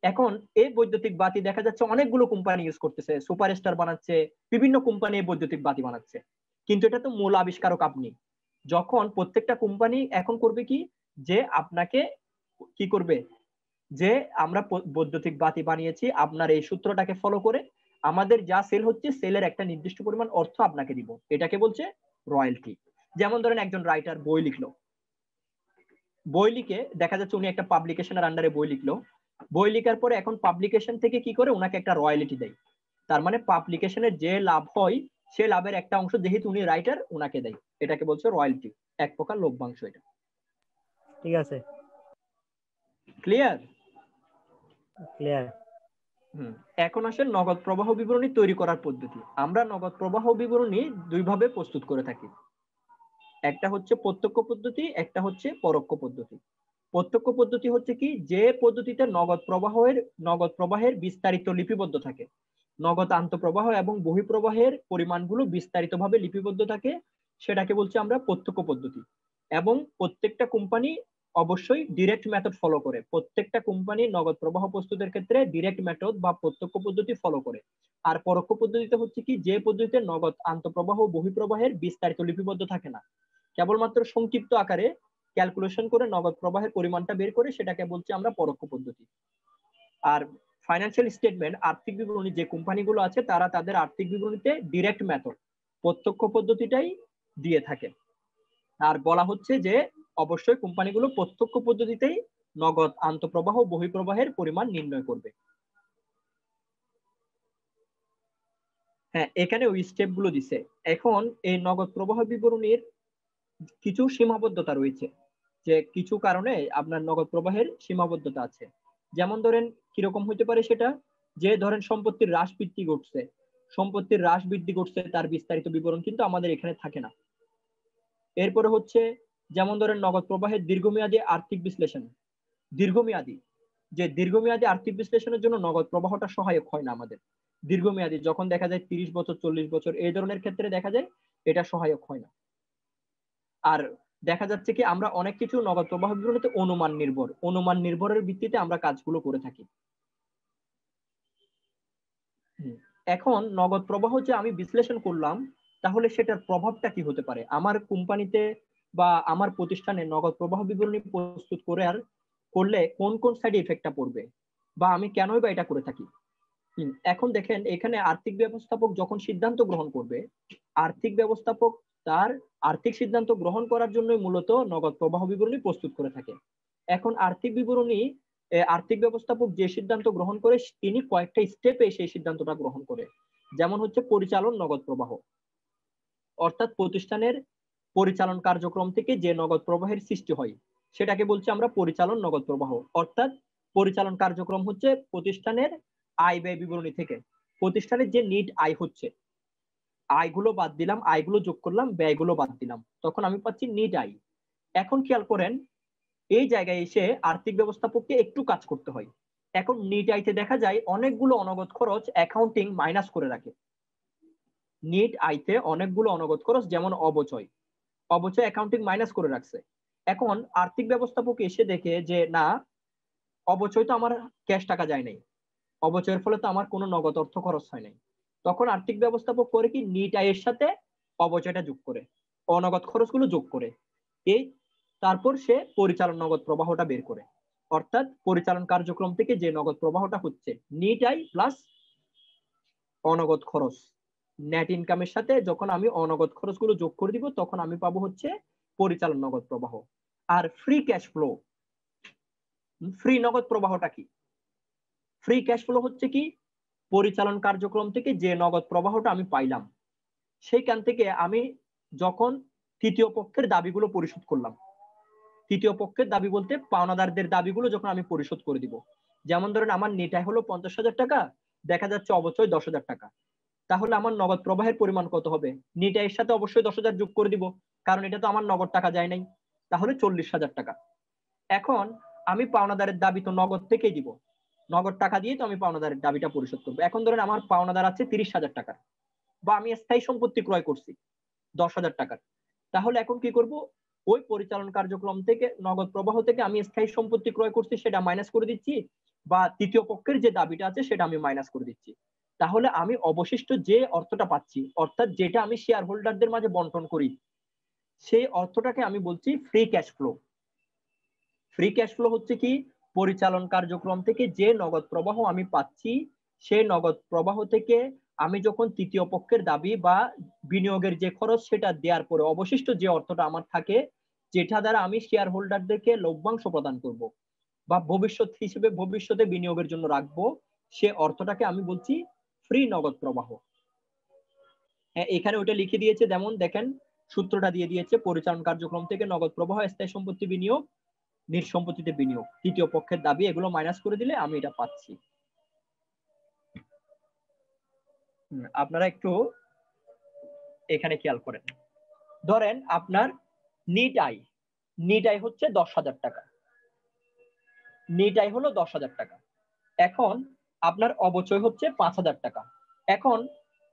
এখন এই বৈদ্যুতিক বাতি দেখা যাচ্ছে অনেকগুলো কোম্পানি ইউজ করতেছে, সুপারস্টার বানাচ্ছে, বিভিন্ন কোম্পানি এই বৈদ্যুতিক বাতি বানাচ্ছে, কিন্তু এটা তো মূল আবিষ্কারক আপনি। যখন প্রত্যেকটা কোম্পানি এখন করবে কি, যে আপনাকে কি করবে, যে আমরা বৈদ্যুতিক বাতি বানিয়েছি আপনার এই সূত্রটাকে ফলো করে, আমাদের যা সেল হচ্ছে সেলের একটা নির্দিষ্ট পরিমাণ অর্থ আপনাকে দিব, এটাকে বলছে রয়্যালটি। যেমন ধরেন একজন রাইটার বই লিখলো, বই লিখে দেখা যাচ্ছে উনি একটা পাবলিকেশনের আন্ডারে বই লিখলো, বই লেখার পরে এখন পাবলিকেশন থেকে কি করে ওনাকে একটা রয়্যালটি দেয়, তার মানে পাবলিকেশনের যে লাভ হয় সে লাভের একটা অংশ যেহেতু উনি রাইটার ওনাকে দেয়, এটাকে বলছে রয়্যালটি, এক প্রকার লভ্যাংশ। এটা ঠিক আছে, ক্লিয়ার? ক্লিয়ার। এখন আসেন নগদ প্রবাহ বিবরণী তৈরি করার পদ্ধতি। আমরা নগদ প্রবাহ বিবরণী দুইভাবে প্রস্তুত করে থাকি, একটা হচ্ছে প্রত্যক্ষ পদ্ধতি, একটা হচ্ছে পরোক্ষ পদ্ধতি। প্রত্যক্ষ পদ্ধতি হচ্ছে কি, যে পদ্ধতিতে নগদ প্রবাহের বিস্তারিত লিপিবদ্ধ থাকে, নগদ আন্তঃপ্রবাহ এবং বহিঃপ্রবাহের পরিমাণগুলো বিস্তারিতভাবে লিপিবদ্ধ থাকে, সেটাকে বলছি আমরা প্রত্যক্ষ পদ্ধতি। এবং প্রত্যেকটা কোম্পানি অবশ্যই ডিরেক্ট মেথড ফলো করে, প্রত্যেকটা কোম্পানি নগদ প্রবাহ প্রস্তুতের ক্ষেত্রে ডিরেক্ট মেথড বা প্রত্যক্ষ পদ্ধতি ফলো করে। আর পরোক্ষ পদ্ধতিতে হচ্ছে কি, যে পদ্ধতিতে নগদ আন্তঃপ্রবাহ বহিঃপ্রবাহের বিস্তারিত লিপিবদ্ধ থাকে না, কেবলমাত্র সংক্ষিপ্ত আকারে ক্যালকুলেশন করে নগদ প্রবাহের পরিমাণটা বের করে, সেটাকে বলছি আমরা পরোক্ষ পদ্ধতি। আর ফাইন্যান্সিয়াল স্টেটমেন্ট, আর্থিক বিবরণী, যে কোম্পানিগুলো আছে তারা তাদের আর্থিক বিবরণীতে ডিরেক্ট মেথড প্রত্যক্ষ পদ্ধতিটাই দিয়ে থাকে। আর বলা হচ্ছে যে অবশ্যই কোম্পানিগুলো প্রত্যক্ষ পদ্ধতিতেই নগদ আন্তঃপ্রবাহ বহিঃপ্রবাহের পরিমাণ নির্ণয় করবে। হ্যাঁ, এখানে ওই স্টেপ গুলো দিছে। এখন এই নগদ প্রবাহ বিবরণীর কিছু সীমাবদ্ধতা রয়েছে, যে কিছু কারণে আপনার নগদ প্রবাহের সীমাবদ্ধতা আছে। যেমন ধরেন কিরকম হতে পারে সেটা, যে ধরেন সম্পত্তির হ্রাস বৃদ্ধি ঘটছে, সম্পত্তির হ্রাস বৃদ্ধি ঘটছে তার বিস্তারিত বিবরণ কিন্তু আমাদের এখানে থাকে না। এরপরে হচ্ছে যেমন ধরেন নগদ প্রবাহের দীর্ঘমেয়াদী আর্থিক বিশ্লেষণ, দীর্ঘমেয়াদী আর্থিক বিশ্লেষণের জন্য নগদ প্রবাহটা সহায়ক হয় না আমাদের। দীর্ঘমেয়াদী যখন দেখা যায় 30 বছর 40 বছর এই ধরনের ক্ষেত্রে দেখা যায় এটা সহায়ক হয় না। আর দেখা যাচ্ছে কি, আমরা অনেক কিছু নগদ প্রবাহ বিবরণীতে অনুমান নির্ভরের ভিত্তিতে আমরা কাজগুলো করে থাকি। এখন নগদ প্রবাহ যে আমি বিশ্লেষণ করলাম, তাহলে সেটার প্রভাবটা কি হতে পারে আমার কোম্পানিতে বা আমার প্রতিষ্ঠানে নগদ প্রবাহ বিবরণী প্রস্তুত করলে কোন কোন সাইডে ইফেক্টটা পড়বে, বা আমি কেনই বা এটা করে থাকি। এখন দেখেন এখানে আর্থিক ব্যবস্থাপক যখন সিদ্ধান্ত গ্রহণ করবে, আর্থিক ব্যবস্থাপক তার আর্থিক সিদ্ধান্ত গ্রহণ করার জন্যই মূলত নগদ প্রবাহ বিবরণী প্রস্তুত করে থাকে। এখন আর্থিক ব্যবস্থাপক যে সিদ্ধান্ত গ্রহণ করে তিনি কয়েকটা স্টেপে সেই সিদ্ধান্তটা গ্রহণ করে। যেমন হচ্ছে পরিচালন নগদ প্রবাহ, অর্থাৎ প্রতিষ্ঠানের পরিচালন কার্যক্রম থেকে যে নগদ প্রবাহের সৃষ্টি হয় সেটাকে বলছি আমরা পরিচালন নগদ প্রবাহ। অর্থাৎ পরিচালন কার্যক্রম হচ্ছে প্রতিষ্ঠানের আয় ব্যয় বিবরণী থেকে প্রতিষ্ঠানের যে নিট আয় হচ্ছে, আয়গুলো বাদ দিলাম, আয়গুলো যোগ করলাম, ব্যয়গুলো বাদ দিলাম, তখন আমি পাচ্ছি নিট আয়। এখন খেয়াল করেন এই জায়গায় এসে আর্থিক ব্যবস্থাপককে একটু কাজ করতে হয়। এখন নিট আইতে দেখা যায় অনেকগুলো অনগদ খরচ অ্যাকাউন্টিং মাইনাস করে রাখে। নিট আইতে অনেকগুলো অনগদ খরচ যেমন অবচয় অ্যাকাউন্টিং মাইনাস করে রাখছে। এখন আর্থিক ব্যবস্থাপক এসে দেখে যে না, অবচয় তো আমার ক্যাশ টাকা যায় নাই, অবচয়ের ফলে তো আমার কোনো নগদ অর্থ খরচ হয় নাই। তখন আর্থিক ব্যবস্থাপক করে কি, নিট আয়ের সাথে অবচয়টা যোগ করে, অনগদ খরচগুলো যোগ করে, তারপর সে পরিচালন নগদ প্রবাহটা বের করে। অর্থাৎ পরিচালন কার্যক্রম থেকে যে নগদ প্রবাহটা হচ্ছে নিট আয় প্লাস অনগদ খরচ, নেট ইনকামের সাথে যখন আমি অনগদ খরচগুলো যোগ করে দিব তখন আমি পাবো হচ্ছে পরিচালন নগদ প্রবাহ। আর ফ্রি ক্যাশ ফ্লো, ফ্রি নগদ প্রবাহটা কি? ফ্রি ক্যাশ ফ্লো হচ্ছে কি, পরিচালন কার্যক্রম থেকে যে নগদ প্রবাহটা আমি পাইলাম সেইখান থেকে আমি যখন তৃতীয় পক্ষের দাবিগুলো পরিশোধ করলাম, তৃতীয় পক্ষের দাবি বলতে পাওনাদারদের দাবিগুলো যখন আমি পরিশোধ করে দিব, যেমন ধরেন আমার নেটাই হলো 50,000 টাকা, দেখা যাচ্ছে অবচয় 10,000 টাকা, তাহলে আমার নগদ প্রবাহের পরিমাণ কত হবে? নেটাইয়ের সাথে অবশ্যই 10,000 যোগ করে দিব, কারণ এটা তো আমার নগদ টাকা যায় নাই, তাহলে 40,000 টাকা। এখন আমি পাওনাদারের দাবি তো নগদ থেকেই দিব, নগদ টাকা দিয়ে তো আমি পাওনাদারের দাবিটা পরিশোধ করবো। এখন ধরেন আমার পাওনাদার আছে 30,000 টাকার, বা আমি স্থায়ী সম্পত্তি ক্রয় করছি 10,000 টাকার, তাহলে এখন কি করব? ওই পরিচালন কার্যক্রম থেকে নগদ প্রবাহ থেকে আমি স্থায়ী সম্পত্তি ক্রয় করছি সেটা মাইনাস করে দিচ্ছি, বা তৃতীয় পক্ষের যে দাবিটা আছে সেটা আমি মাইনাস করে দিচ্ছি। তাহলে আমি অবশিষ্ট যে অর্থটা পাচ্ছি, অর্থাৎ যেটা আমি শেয়ার হোল্ডারদের মাঝে বন্টন করি, সেই অর্থটাকে আমি বলছি free cash flow. Free cash flow হচ্ছে কি, পরিচালন কার্যক্রম থেকে যে নগদ প্রবাহ আমি পাচ্ছি সেই নগদ প্রবাহ থেকে আমি যখন তৃতীয় পক্ষের দাবি বা বিনিয়োগের যে খরচ সেটা দেওয়ার পরে অবশিষ্ট যে অর্থটা আমার থাকে, যেটা দ্বারা আমি শেয়ার হোল্ডারদেরকে লভ্যাংশ প্রদান করব বা ভবিষ্যৎ হিসেবে ভবিষ্যতে বিনিয়োগের জন্য রাখবো, সে অর্থটাকে আমি বলছি ফ্রি নগদ প্রবাহ। হ্যাঁ, এখানে ওটা লিখে দিয়েছে, যেমন দেখেন সূত্রটা দিয়ে দিয়েছে, পরিচালন কার্যক্রম থেকে নগদ প্রবাহ, স্থায়ী সম্পত্তি বিনিয়োগ, নিজ সম্পত্তিতে বিনিয়োগ, তৃতীয় পক্ষের দাবি, এগুলো মাইনাস করে দিলে আমি এটা পাচ্ছি। আপনারা একটু এখানে খেয়াল করেন, ধরেন আপনার নিট আয় হচ্ছে 10,000 টাকা, নিট আয় হলো 10,000 টাকা। এখন আপনার অবচয় হচ্ছে 5,000 টাকা। এখন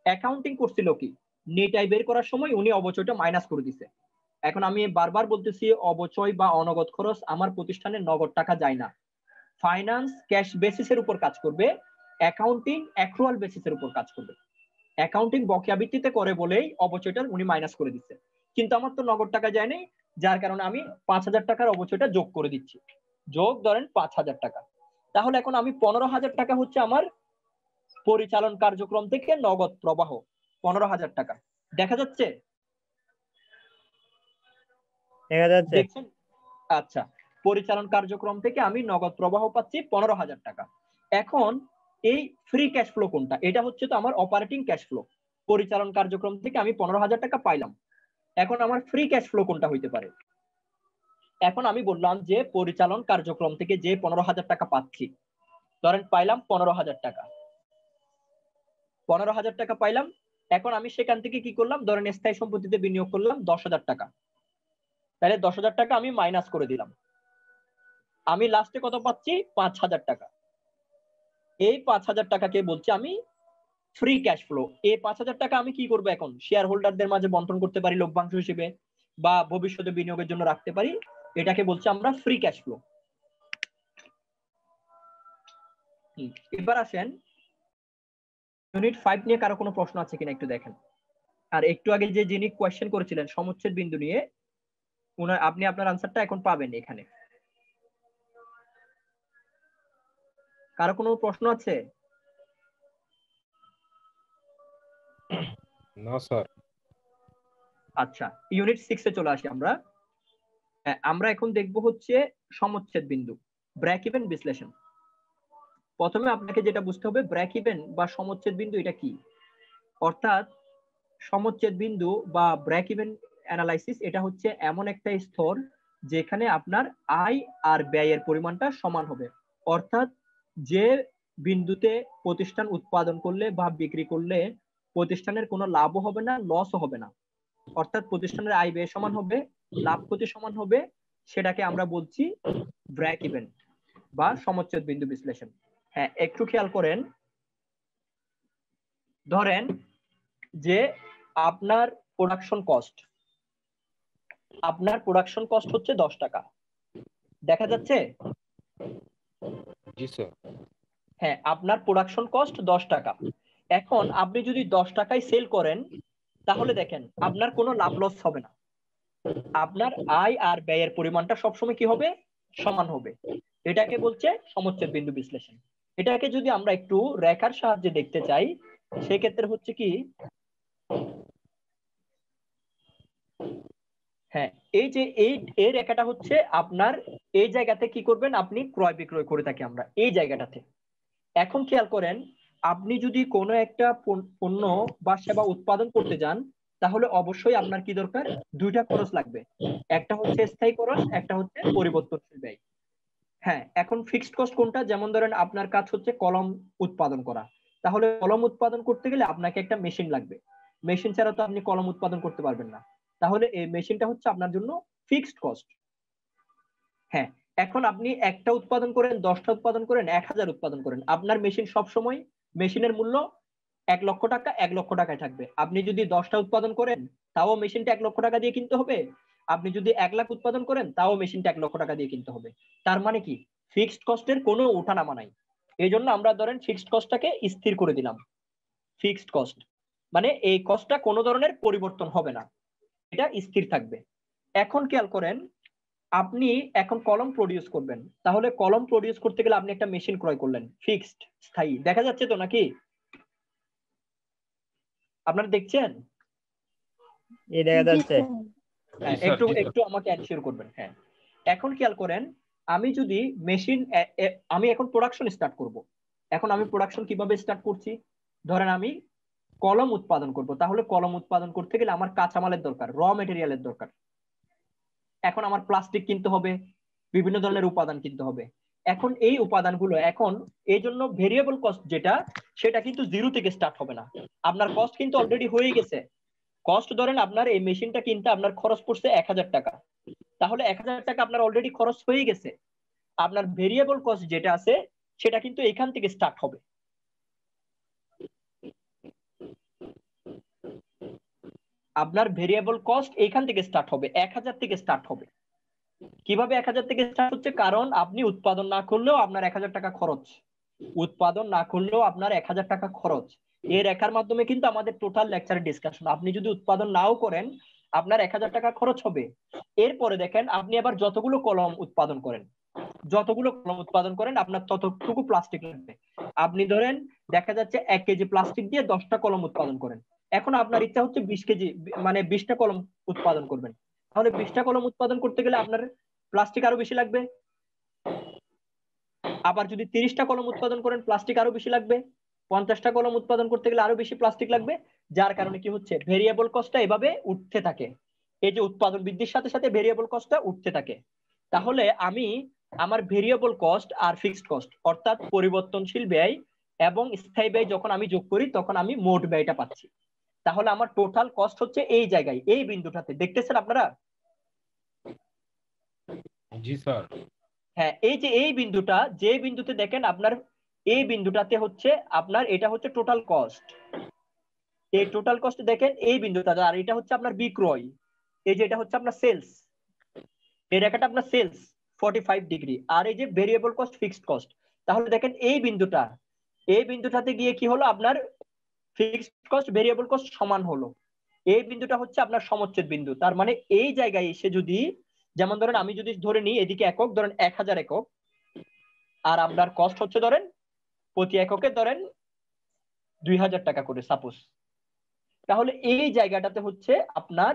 অ্যাকাউন্টিং করছিল কি, নিট আয় বের করার সময় উনি অবচয়টা মাইনাস করে দিছে। এখন আমি বারবার বলতেছি, অবচয় বা অনগদ খরচ আমার প্রতিষ্ঠানের নগদ টাকা যায় না, ফাইন্যান্স ক্যাশ বেসিসের উপর কাজ করবে, অ্যাকাউন্টিং অ্যাক্রুয়াল বেসিসের উপর কাজ করবে। অ্যাকাউন্টিং বকেয়া ভিত্তিতে করে বলেই অবচয়টা উনি মাইনাস করে দিচ্ছে, কিন্তু আমার তো নগদ টাকা যায় নাই, যার কারণে আমি 5,000 টাকার অবচয়টা যোগ করে দিচ্ছি, যোগ ধরেন 5,000 টাকা। তাহলে এখন আমি 15,000 টাকা হচ্ছে আমার পরিচালন কার্যক্রম থেকে নগদ প্রবাহ, 15,000 টাকা। দেখা যাচ্ছে? দেখা যাচ্ছে। দেখছেন? আচ্ছা, পরিচালন কার্যক্রম থেকে আমি নগদ প্রবাহ পাচ্ছি 15,000 টাকা। এখন এই ফ্রি ক্যাশ ফ্লো কোনটা? এটা হচ্ছে তো আমার অপারেটিং ক্যাশ ফ্লো। পরিচালন কার্যক্রম থেকে আমি 15,000 টাকা পাইলাম, এখন আমার ফ্রি ক্যাশ ফ্লো কোনটা হইতে পারে? এখন আমি বললাম যে পরিচালন কার্যক্রম থেকে যে 15,000 টাকা পাচ্ছি, ধরেন পাইলাম 15,000 টাকা, 15,000 টাকা পাইলাম। এখন আমি সেখান থেকে কি করলাম, ধরেন স্থায়ী সম্পত্তিতে বিনিয়োগ করলাম 10,000 টাকা, তাহলে 10,000 টাকা আমি মাইনাস করে দিলাম, আমি লাস্টে কত পাচ্ছি? 5,000 টাকা। এই 5,000 টাকাকে বলছি আমি ফ্রি ক্যাশ ফ্লো। এই 5,000 টাকা আমি কি করবো? এখন শেয়ার হোল্ডারদের মাঝে বন্টন করতে পারি লভ্যাংশ হিসেবে, বা ভবিষ্যতে বিনিয়োগের জন্য রাখতে পারি, এটাকে বলছি আমরা ফ্রি ক্যাশ ফ্লো। এবার আসেন, ইউনিট 5 নিয়ে কারো কোনো প্রশ্ন আছে কিনা একটু দেখেন। আর একটু আগে যে যিনি কোয়েশ্চেন করেছিলেন সমচ্ছেদ বিন্দু নিয়ে, আপনি আপনার আনসারটা এখন পাবেন এখানে। কারো কোনো প্রশ্ন আছে? না স্যার। আচ্ছা, ইউনিট 6 এ চলে আসি আমরা। আমরা এখন দেখব হচ্ছে সমচ্ছেদ বিন্দু, ব্রেক ইভেন বিশ্লেষণ। প্রথমে আপনাকে যেটা বুঝতে হবে, ব্রেক ইভেন বা সমচ্ছেদ বিন্দু এটা কি। অর্থাৎ সমচ্ছেদ বিন্দু বা ব্রেক ইভেন অ্যানালাইসিস এটা হচ্ছে এমন একটা স্তর যেখানে আপনার আয় আর ব্যয়ের পরিমাণটা সমান হবে। অর্থাৎ যে বিন্দুতে প্রতিষ্ঠান উৎপাদন করলে বা বিক্রি করলে প্রতিষ্ঠানের কোনো লাভও হবে না, লসও হবে না, অর্থাৎ প্রতিষ্ঠানের আয় ব্যয় সমান হবে, লাভ ক্ষতি সমান হবে, সেটাকে আমরা বলছি ব্রেক ইভেন বা সমচ্ছেদ বিন্দু বিশ্লেষণ। হ্যাঁ, একটু খেয়াল করেন, ধরেন যে আপনার প্রোডাকশন কস্ট হচ্ছে 10 টাকা, দেখা যাচ্ছে? জি স্যার। হ্যাঁ, আপনার প্রোডাকশন কস্ট 10 টাকা। এখন আপনি যদি 10 টাকায় সেল করেন তাহলে দেখেন আপনার কোনো লাভ লস হবে না, আপনার আয় আর ব্যয়ের পরিমাণটা সবসময় কি হবে? সমান হবে। এটাকে বলছে সমচ্ছেদ বিন্দু বিশ্লেষণ। এটাকে যদি আমরা একটু রেখার সাহায্যে দেখতে চাই, সেই ক্ষেত্রে হচ্ছে কি, হ্যাঁ এই যে এই রেখাটা হচ্ছে আপনার, এই জায়গাতে কি করবেন আপনি ক্রয় বিক্রয় করে থাকি আমরা এই জায়গাটাতে। এখন খেয়াল করেন, আপনি যদি কোনো একটা পণ্য বা সেবা উৎপাদন করতে যান, তাহলে অবশ্যই আপনার কি দরকার, দুইটা খরচ লাগবে, একটা হচ্ছে স্থায়ী খরচ, একটা হচ্ছে পরিবর্তনশীল ব্যয়। হ্যাঁ, এখন ফিক্সড কস্ট কোনটা, যেমন ধরেন আপনার কাজ হচ্ছে কলম উৎপাদন করা, তাহলে কলম উৎপাদন করতে গেলে আপনাকে একটা মেশিন লাগবে, মেশিন ছাড়া তো আপনি কলম উৎপাদন করতে পারবেন না, তাহলে এই মেশিনটা হচ্ছে আপনার জন্য ফিক্সড কস্ট। হ্যাঁ, এখন আপনি একটা উৎপাদন করেন, 10টা উৎপাদন করেন, 1000 উৎপাদন করেন, আপনার মেশিন সবসময় মেশিনের মূল্য 1 লক্ষ টাকা, 1 লক্ষ টাকায় থাকবে। আপনি যদি 10টা উৎপাদন করেন, তাও মেশিনটা 1 লক্ষ টাকা দিয়ে কিনতে হবে। আপনি যদি 1 লাখ উৎপাদন করেন, তাও মেশিনটা 1 লক্ষ টাকা দিয়ে কিনতে হবে। তার মানে কি, ফিক্সড কস্টের কোনো ওঠানামা নাই। এই জন্য আমরা ধরেন ফিক্সড কস্টটাকে স্থির করে দিলাম। ফিক্সড কস্ট মানে এই কস্টটা কোনো ধরনের পরিবর্তন হবে না, এটা স্থির থাকবে। এখন খেয়াল করেন, আপনি এখন কলম প্রডিউস করবেন, তাহলে কলম প্রডিউস করতে গেলে আপনি একটা মেশিন ক্রয় করলেন, ফিক্সড স্থায়ী, দেখা যাচ্ছে তো নাকি? আপনারা দেখছেন? এই দেখা জি যাচ্ছে। স্যার। হ্যাঁ, একটু আমাকে এনশিওর করবেন। হ্যাঁ, এখন খেয়াল করেন, আমি যদি মেশিন, আমি এখন প্রোডাকশন স্টার্ট করব। এখন আমি প্রোডাকশন কিভাবে স্টার্ট করছি, ধরেন আমি কলম উৎপাদন করব, তাহলে কলম উৎপাদন করতে গেলে আমার কাঁচামালের দরকার, র মেটেরিয়ালের দরকার। এখন আমার প্লাস্টিক কিনতে হবে, বিভিন্ন ধরনের উপাদান কিনতে হবে। এখন এই উপাদানগুলো, এখন এই জন্য ভেরিয়েবল কস্ট যেটা, সেটা কিন্তু জিরো থেকে স্টার্ট হবে না, আপনার কস্ট কিন্তু অলরেডি হয়ে গেছে। কস্ট ধরেন আপনার এই মেশিনটা কিনতে আপনার খরচ পড়ছে 1000 টাকা, তাহলে 1000 টাকা আপনার অলরেডি খরচ হয়ে গেছে। আপনার ভেরিয়েবল কস্ট যেটা আছে, সেটা কিন্তু এখান থেকে স্টার্ট হবে। আপনার ভেরিয়েবল কস্ট এখান থেকে স্টার্ট হবে, 1000 থেকে স্টার্ট হবে। কিভাবে 1000 থেকে স্টার্ট হচ্ছে, কারণ আপনি উৎপাদন না করলেও আপনার 1000 টাকা খরচ, উৎপাদন না করলেও আপনার 1000 টাকা খরচ। এই রেখার মাধ্যমে কিন্তু আমাদের টোটাল লেকচারের ডিসকাশন। আপনি যদি উৎপাদন নাও করেন, আপনার 1000 টাকা খরচ হবে। এরপরে দেখেন, আপনি আবার যতগুলো কলম উৎপাদন করেন, আপনার ততটুকু প্লাস্টিক লাগবে। আপনি ধরেন দেখা যাচ্ছে 1 কেজি প্লাস্টিক দিয়ে 10টা কলম উৎপাদন করেন, এখন আপনার ইচ্ছা হচ্ছে 20 কেজি, মানে 20টা কলম উৎপাদন করবেন, তাহলে 20টা কলম উৎপাদন করতে গেলে আপনার প্লাস্টিক আরো বেশি লাগবে। আবার যদি 30টা কলম উৎপাদন করেন, প্লাস্টিক আরো বেশি লাগবে। 50টা কলম উৎপাদন করতে গেলে আরো বেশি প্লাস্টিক লাগবে। যার কারণে কি হচ্ছে, ভেরিয়েবল কস্টটা এভাবে উঠতে থাকে। এই যে উৎপাদন বৃদ্ধির সাথে সাথে ভেরিয়েবল কস্টটা উঠতে থাকে। তাহলে আমি আমার ভেরিয়েবল কস্ট আর ফিক্সড কস্ট, অর্থাৎ পরিবর্তনশীল ব্যয় এবং স্থায়ী ব্যয় যখন আমি যোগ করি, তখন আমি মোট ব্যয়টা পাচ্ছি। তাহলে আমার টোটাল কস্ট হচ্ছে এই জায়গায়, এই বিন্দুটাতে, দেখতেছেন আপনারা? জি স্যার। হ্যাঁ, এই যে এই বিন্দুটা, যে বিন্দুতে দেখেন আপনার এই বিন্দুটাতে হচ্ছে আপনার, এটা হচ্ছে টোটাল কস্ট। এই টোটাল কস্ট দেখেন এই বিন্দুটা, আর এটা হচ্ছে আপনার বিক্রয়, এই যে এটা হচ্ছে আপনার সেলস, এই রেখাটা আপনার সেলস 45 ডিগ্রি, আর এই যে ভেরিয়েবল কস্ট ফিক্সড কস্ট। তাহলে দেখেন এই বিন্দুটা, এই বিন্দুটাতে গিয়ে কি হলো, আপনার ফিক্সড কস্ট ভেরিয়েবল কস্ট সমান হলো। এই বিন্দুটা হচ্ছে আপনার সমচ্ছেদ বিন্দু। তার মানে এই জায়গায় এসে যদি, যেমন ধরেন আমি যদি ধরে নিই এদিকে একক, ধরেন 1000 একক, আর আপনার কস্ট হচ্ছে ধরেন প্রতি এককে ধরেন 2000 টাকা করে সাপোজ, তাহলে এই জায়গাটাতে হচ্ছে আপনার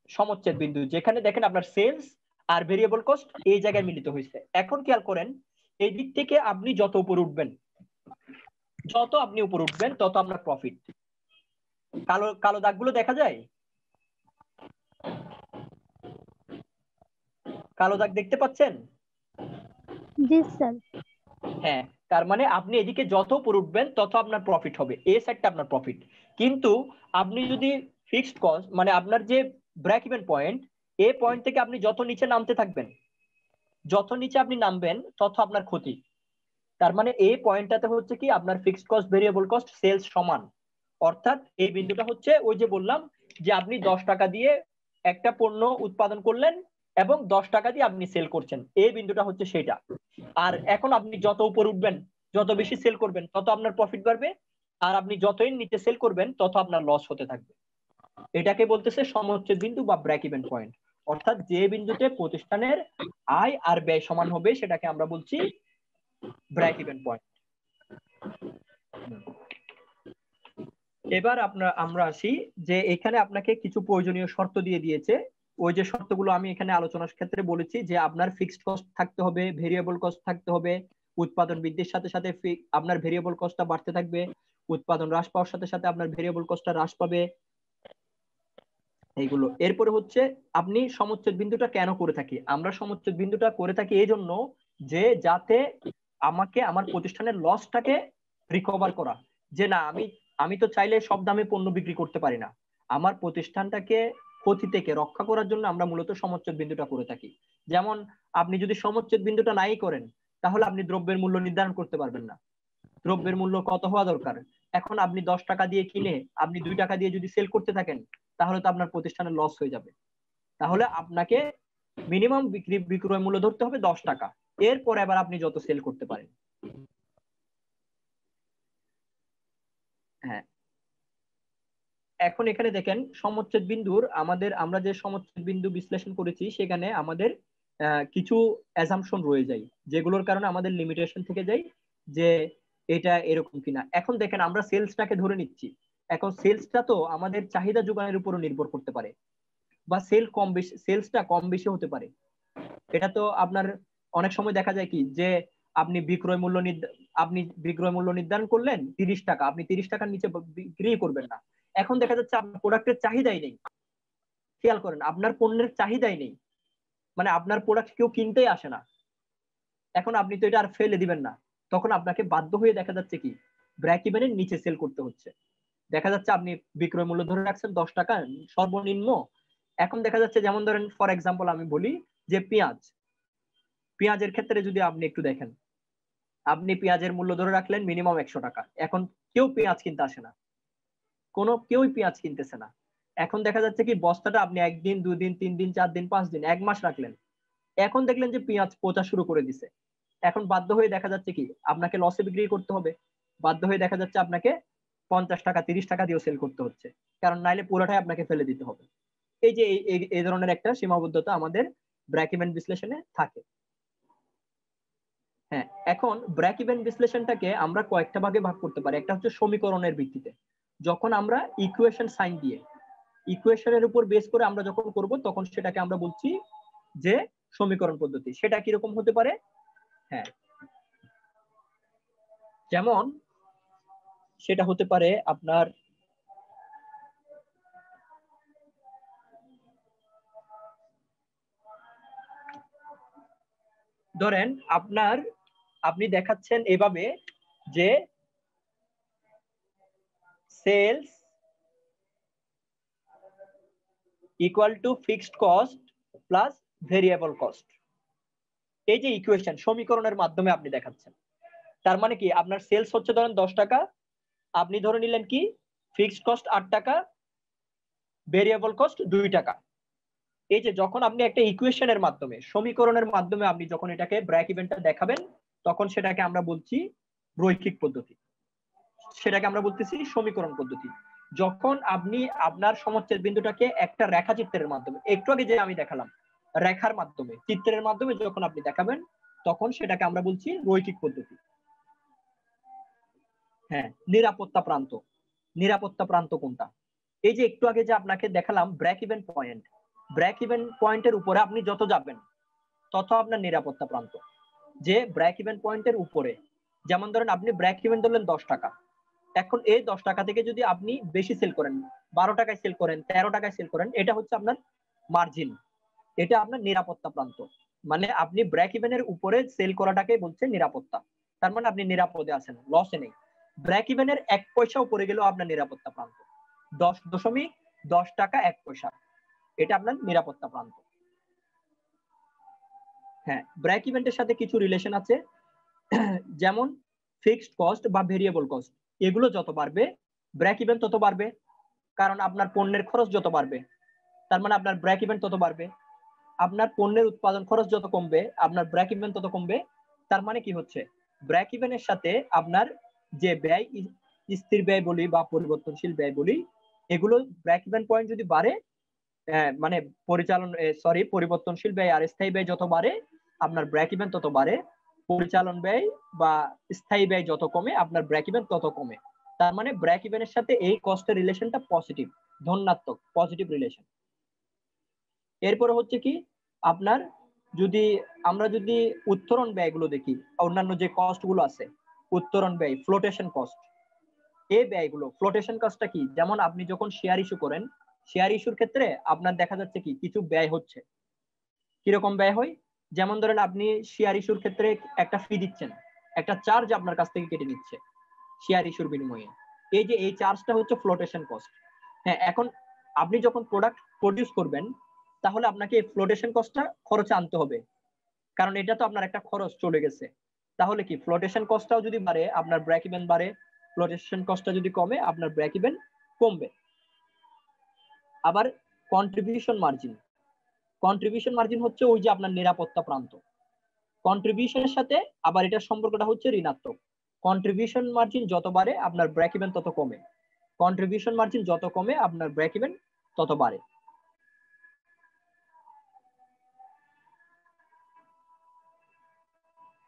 সমচ্ছেদ বিন্দু, যেখানে দেখেন আপনার সেলস আর ভেরিয়েবল কস্ট এই জায়গায় মিলিত হয়েছে। এখন খেয়াল করেন, এই দিক থেকে আপনি যত উপরে উঠবেন, তত আপনার প্রফিট। কালো কালো দাগগুলো দেখা যায়, কালো দাগ দেখতে পাচ্ছেন? জি স্যার। হ্যাঁ, তার মানে আপনি এদিকে যত উপরে উঠবেন তত আপনার প্রফিট হবে, এই সাইডটা আপনার প্রফিট। কিন্তু আপনি যদি ফিক্সড কস্ট, মানে আপনার যে ব্রেক ইভেন পয়েন্ট, এই পয়েন্ট থেকে আপনি যত নিচে নামতে থাকবেন, যত নিচে আপনি নামবেন তত আপনার ক্ষতি। তার মানে এই পয়েন্টটাতে হচ্ছে কি, আপনার fixed cost variable cost sales সমান। অর্থাৎ এই বিন্দুটা হচ্ছে ওই যে বললাম যে আপনি 10 টাকা দিয়ে একটা পণ্য উৎপাদন করলেন এবং 10 টাকা দিয়ে আপনি সেল করছেন, এই বিন্দুটা হচ্ছে সেটা। আর এখন আপনি যত উপরে উঠবেন, যত বেশি সেল করবেন, তত আপনার প্রফিট বাড়বে, আর আপনি যতই নিচে সেল করবেন তত আপনার লস হতে থাকবে। এটাকে বলতেছে সমচ্ছেদ বিন্দু বা ব্রেক ইভেন পয়েন্ট। অর্থাৎ যে বিন্দুতে প্রতিষ্ঠানের আয় আর ব্যয় সমান হবে, সেটাকে আমরা বলছি ব্রেক ইভেন পয়েন্ট। এবার আমরা আসি যে এখানে আপনাকে কিছু প্রয়োজনীয় শর্ত দিয়ে দিয়েছে। ওই যে শর্তগুলো আমি এখানে আলোচনার ক্ষেত্রে বলেছি যে আপনার ফিক্সড কস্ট থাকতে হবে, ভেরিয়েবল কস্ট থাকতে হবে, উৎপাদন বৃদ্ধির সাথে সাথে আপনার ভেরিয়েবল কস্টটা বাড়তে থাকবে, উৎপাদন হ্রাস পাওয়ার সাথে সাথে আপনার ভেরিয়েবল কস্টটা হ্রাস পাবে, এইগুলো। এরপরে হচ্ছে আপনি সমচ্ছেদ বিন্দুটা কেন করে থাকি? আমরা সমচ্ছেদ বিন্দুটা করে থাকি এই জন্য যে যাতে আমাকে আমার প্রতিষ্ঠানের লসটাকে রিকভার করা, যে না আমি তো চাইলে সব দামে পণ্য বিক্রি করতে পারি না, আমার প্রতিষ্ঠানটাকে ক্ষতি থেকে রক্ষা করার জন্য আমরা মূলত সমচ্ছেদ বিন্দুটা করে থাকি। যেমন আপনি যদি সমচ্ছেদ বিন্দুটা নাই করেন তাহলে আপনি দ্রব্যের মূল্য নির্ধারণ করতে পারবেন না। দ্রব্যের মূল্য কত হওয়া দরকার, এখন আপনি 10 টাকা দিয়ে কিনে আপনি 2 টাকা দিয়ে যদি সেল করতে থাকেন তাহলে তো আপনার প্রতিষ্ঠানের লস হয়ে যাবে। তাহলে আপনাকে মিনিমাম বিক্রয় মূল্য ধরতে হবে 10 টাকা, এরপর আবার আপনি যত সেল করতে পারেন। হ্যাঁ, এখন এখানে দেখেন সমচ্ছেদ বিন্দুর আমরা যে সমচ্ছেদ বিন্দু বিশ্লেষণ করেছি সেখানে আমাদের কিছু অ্যাজাম্পশন রয়ে যায়, যেগুলোর কারণে আমাদের লিমিটেশন থেকে যায় যে এটা এরকম কিনা। এখন দেখেন আমরা সেলসটাকে ধরে নিচ্ছি, এখন সেলসটা তো আমাদের চাহিদা যোগানের উপর নির্ভর করতে পারে, বা সেলসটা কম বেশি হতে পারে। এটা তো আপনার অনেক সময় দেখা যায় কি যে আপনি বিক্রয় মূল্য নির্ধারণ করলেন 30 টাকা, আপনি 30 টাকার নিচে বিক্রি করবেন না। এখন দেখা যাচ্ছে আপনার প্রোডাক্টের চাহিদাই নেই, খেয়াল করেন আপনার পণ্যের চাহিদাই নেই, মানে আপনার প্রোডাক্ট কেউ কিনতেই আসে না। এখন আপনি তো এটা আর ফেলে দিবেন না, তখন আপনাকে বাধ্য হয়ে দেখা যাচ্ছে কি ব্রেক ইভেনের নিচে সেল করতে হচ্ছে। দেখা যাচ্ছে আপনি বিক্রয় মূল্য ধরে রাখছেন 10 টাকা সর্বনিম্ন। এখন দেখা যাচ্ছে যেমন ধরেন ফর এক্সাম্পল আমি বলি যে পেঁয়াজের ক্ষেত্রে যদি আপনি একটু দেখেন, আপনি পেঁয়াজের মূল্য ধরে রাখলেন মিনিমাম 100 টাকা, এখন কেউ পেঁয়াজ কিনতে আসে না, কেউই পেঁয়াজ কিনতেছে না। এখন দেখা যাচ্ছে কি বস্তাটা আপনি 1 দিন 2 দিন 3 দিন 4 দিন 5 দিন 1 মাস রাখলেন, এখন দেখলেন যে পেঁয়াজ পচা শুরু করে দিছে। এখন বাধ্য হয়ে দেখা যাচ্ছে কি আপনাকে লসে বিক্রি করতে হবে, বাধ্য হয়ে দেখা যাচ্ছে আপনাকে 50 টাকা 30 টাকা দিয়েও সেল করতে হচ্ছে, কারণ নাইলে পুরোটাই আপনাকে ফেলে দিতে হবে। এই যে এই ধরনের একটা সীমাবদ্ধতা আমাদের ব্রেক ইভেন বিশ্লেষণে থাকে। হ্যাঁ, এখন ব্রেক ইভেন বিশ্লেষণটাকে আমরা কয়েকটা ভাগে ভাগ করতে পারি। একটা হচ্ছে সমীকরণের ভিত্তিতে, যখন আমরা ইকুয়েশন সাইন দিয়ে ইকুয়েশনের উপর বেস করে আমরা যখন করব তখন সেটাকে আমরা বলছি যে সমীকরণ পদ্ধতি। সেটা কিরকম হতে পারে? হ্যাঁ, যেমন সেটা হতে পারে আপনার ধরেন আপনি দেখাচ্ছেন এভাবে যে sales equal to fixed cost plus variable cost. এই যে ইকুয়েশন সমীকরণের মাধ্যমে আপনি দেখাচ্ছেন, তার মানে কি আপনার সেলস হচ্ছে ধরেন 10 টাকা, আপনি ধরে নিলেন কি ফিক্সড কস্ট 8 টাকা, ভেরিয়েবল কস্ট 2 টাকা। এই যে যখন আপনি একটা ইকুয়েশনের মাধ্যমে সমীকরণের মাধ্যমে আপনি যখন এটাকে ব্রেক ইভেনটা দেখাবেন তখন সেটাকে আমরা বলছি রৈখিক পদ্ধতি, সেটাকে আমরা বলতেছি সমীকরণ পদ্ধতি। যখন আপনি আপনার সমচ্ছেদ বিন্দুটাকে একটা রেখাচিত্রের মাধ্যমে, একটু আগে যে আমি দেখালাম রেখার মাধ্যমে চিত্রের মাধ্যমে যখন আপনি দেখাবেন তখন সেটাকে আমরা বলছি রৈখিক পদ্ধতি। হ্যাঁ, নিরাপত্তা প্রান্ত কোনটা? এই যে একটু আগে যে আপনাকে দেখালাম ব্রেক ইভেন পয়েন্টের উপরে আপনি যত যাবেন তত আপনার নিরাপত্তা প্রান্ত। যে ব্রেক ইভেন পয়েন্টের উপরে, যেমন ধরেন আপনি ব্রেক ইভেন ধরলেন 10 টাকা, এখন এই 10 টাকা থেকে যদি আপনি বেশি সেল করেন, 12 টাকায় সেল করেন, 13 টাকায় সেল করেন, এটা হচ্ছে আপনার মার্জিন, এটা আপনার নিরাপত্তা প্রান্ত। মানে আপনি ব্রেক ইভেনের উপরে সেল করাটাকে বলছে নিরাপত্তা, তার মানে আপনি নিরাপদে আছেন, লসে নেই। ব্রেক ইভেনের 1 পয়সা উপরে গেলেও আপনার নিরাপত্তা প্রান্ত, 10.10 টাকা 1 পয়সা, এটা আপনার নিরাপত্তা প্রান্ত। হ্যাঁ, ব্রেক ইভেন্টের সাথে কিছু রিলেশন আছে, যেমন ফিক্সড কস্ট বা ভেরিয়েবল কস্ট, এগুলো যত বাড়বে ব্রেক ইভেন তত বাড়বে, কারণ আপনার পণ্যের খরচ যত বাড়বে তার মানে আপনার ব্রেক ইভেন তত বাড়বে। আপনার পণ্যের উৎপাদন খরচ যত কমবে আপনার ব্রেক ইভেন তত কমবে। তার মানে কি হচ্ছে ব্রেক ইভেনের সাথে আপনার যে ব্যয়, স্থির ব্যয় বলি বা পরিবর্তনশীল ব্যয় বলি, এগুলো ব্রেক ইভেন পয়েন্ট যদি বাড়ে, মানে পরিবর্তনশীল ব্যয় আর স্থায়ী ব্যয় যত বাড়ে আপনার ব্রেক ইভেন তত বাড়ে, পরিচালন ব্যয় বা স্থায়ী ব্যয় যত কমে আপনার ব্রেক ইভেন তত কমে। তার মানে ব্রেক ইভেনের সাথে এই কস্টের রিলেশনটা পজিটিভ, ধনাত্মক, পজিটিভ রিলেশন। এরপরে হচ্ছে কি আপনার আমরা যদি উত্তরণ ব্যয়গুলো দেখি, অন্যান্য যে কস্ট গুলো আছে, উত্তরণ ব্যয়, ফ্লোটেশন কস্ট, এই ব্যয়গুলো, ফ্লোটেশন কস্টটা কি, যেমন আপনি যখন শেয়ার ইস্যু করেন, শেয়ার ইস্যুর ক্ষেত্রে আপনার দেখা যাচ্ছে কি কিছু ব্যয় হচ্ছে। কিরকম ব্যয় হয়, যেমন ধরেন আপনি শেয়ার ইস্যুর ক্ষেত্রে একটা ফি দিচ্ছেন, একটা চার্জ আপনার কাছ থেকে কেটে নিচ্ছে শেয়ার ইস্যুর বিনিময়ে, এই যে এই চার্জটা হচ্ছে ফ্লোটেশন কস্ট। হ্যাঁ, এখন আপনি যখন প্রোডাক্ট প্রডিউস করবেন তাহলে আপনাকে এই ফ্লোটেশন কস্টটা খরচে আনতে হবে, কারণ এটা তো আপনার একটা খরচ চলে গেছে। তাহলে কি ফ্লোটেশন কস্টটাও যদি বাড়ে আপনার ব্রেক ইভেন বাড়ে, ফ্লোটেশন কস্টটা যদি কমে আপনার ব্রেক ইভেন কমবে। আবার কন্ট্রিবিউশন মার্জিন, কন্ট্রিবিউশন মার্জিন হচ্ছে ওই যে আপনার নিরাপত্তা প্রান্ত। কন্ট্রিবিউশনের সাথে আবার এটার সম্পর্কটা হচ্ছে ঋণাত্মক। কন্ট্রিবিউশন মার্জিন যত বাড়ে আপনার ব্রেক ইভেন তত কমে, কন্ট্রিবিউশন মার্জিন যত কমে আপনার ব্রেক ইভেন তত বাড়ে।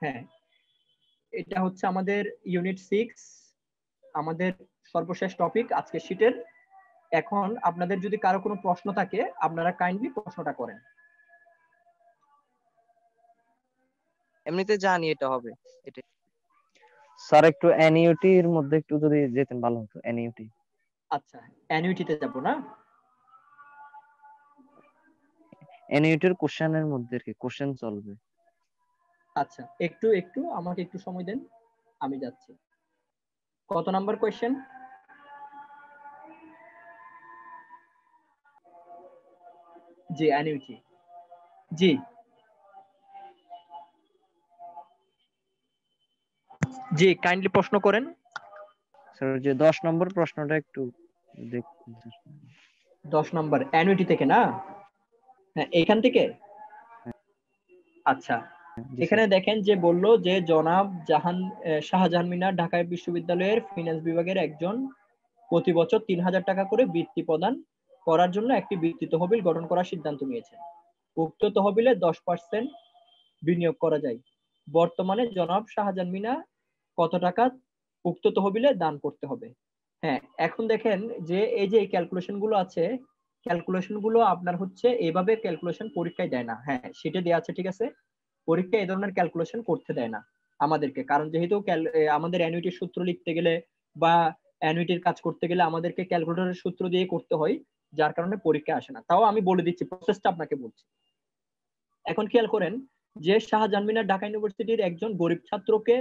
হ্যাঁ, এটা হচ্ছে আমাদের ইউনিট 6, আমাদের সর্বশেষ টপিক আজকে শীটের। এখন আপনাদের যদি কারো কোনো প্রশ্ন থাকে আপনারা কাইন্ডলি প্রশ্নটা করেন। এমনিতে জানি এটা হবে, এটা স্যার একটু অ্যানিউটির মধ্যে একটু যদি যেতেন ভালো হতো, অ্যানিউটি। আচ্ছা, অ্যানুইটিতে যাব না? অ্যানিউটির কোশ্চেনের মধ্যে কি কোশ্চেন চলবে? আচ্ছা, একটু আমাকে একটু সময় দেন, আমি যাচ্ছি। কত নাম্বার কোয়েশ্চেন? জি, অ্যানুইটি। জি জি, কাইন্ডলি প্রশ্ন করেন। স্যার যে 10 নম্বর প্রশ্নটা একটু দেখুন। 10 নাম্বার অ্যানুইটি থেকে না? হ্যাঁ, এখান থেকে। আচ্ছা, এখানে দেখেন যে বলল যে জনাব শাহজাহান মিনার ঢাকা বিশ্ববিদ্যালয়ের ফিনান্স বিভাগের একজন প্রতি বছর ৩,০০০ টাকা করে বৃত্তি প্রদান করার জন্য একটি বৃত্তি তহবিল গঠন করার সিদ্ধান্ত নিয়েছেন। উক্ত তহবিলে 10% বিনিয়োগ করা যায়। বর্তমানে জনাব শাহজাহান মিনা কত টাকা উক্ত তহবিলে দান করতে হবে? হ্যাঁ, এখন দেখেন যে এই যে ক্যালকুলেশন গুলো আছে, ক্যালকুলেশন গুলো আপনার হচ্ছে এইভাবে ক্যালকুলেশন পরীক্ষায় দেয় না। হ্যাঁ, সেটা দেওয়া আছে, ঠিক আছে, পরীক্ষায় এই ধরনের ক্যালকুলেশন করতে দেয় না আমাদেরকে, কারণ যেহেতু আমাদের অ্যানুইটির সূত্র লিখতে গেলে বা অ্যানুইটির কাজ করতে গেলে আমাদেরকে ক্যালকুলেটরের সূত্র দিয়ে করতে হয়, যার কারণে পরীক্ষা আসে না। তাও আমি বলে দিচ্ছি, প্রসেসটা আপনাকে বলছি। এখন খেয়াল করেন যে শাহজাহান মিনার ঢাকা ইউনিভার্সিটির একজন গরিব ছাত্রকে